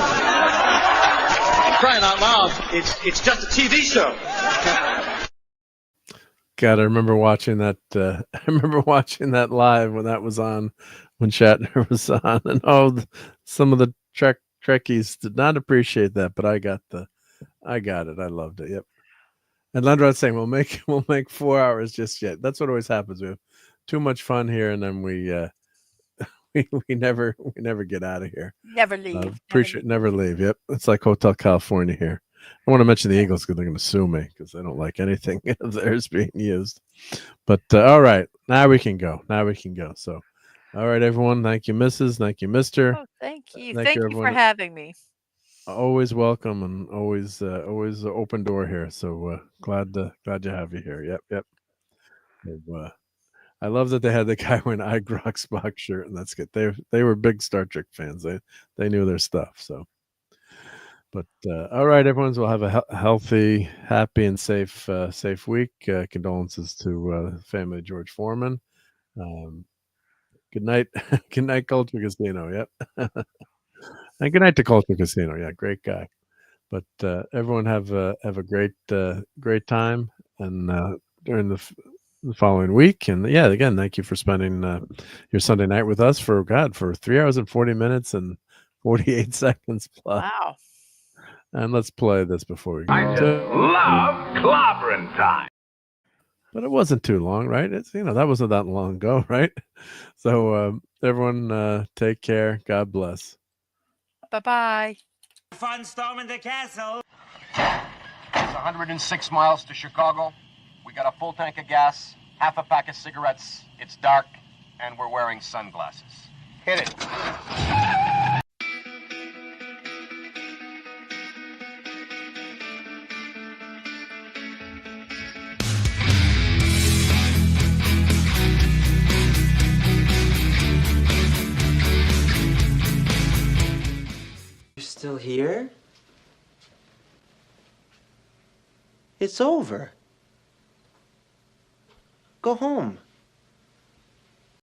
crying out loud, it's just a TV show. God, I remember watching that. I remember watching that live when that was on, when Shatner was on, and some of the Trekkies did not appreciate that, but I got it. I loved it. Yep. And Landrod's saying we'll make 4 hours just yet. That's what always happens. We have too much fun here, and then we never get out of here. Never leave. Never leave. Yep. It's like Hotel California here. I want to mention the Eagles because they're going to sue me because they don't like anything of theirs being used. But all right, now we can go. So, all right, everyone. Thank you, Mrs. Thank you, Mister. Oh, thank you. Thank you for having me. Always welcome and always an open door here. So glad to have you here. Yep. So, I love that they had the guy wearing an iGrox box shirt, and that's good. They were big Star Trek fans. They knew their stuff. So, but all right, everyone. We'll have a healthy, happy, and safe week. Condolences to the family of George Foreman. Good night, good night, Culture Casino. Yep, and good night to Culture Casino. Yeah, great guy. But everyone have a great time, and during the following week. And yeah, again, thank you for spending your Sunday night with us for 3 hours and 40 minutes and 48 seconds plus. Wow. And let's play this before we go. I just love clobbering time. But it wasn't too long, right? It's that wasn't that long ago, right? So everyone take care. God bless. Bye-bye. Fun storming the castle. It's 106 miles to Chicago. We got a full tank of gas, half a pack of cigarettes, it's dark, and we're wearing sunglasses. Hit it. You're still here? It's over. Go home.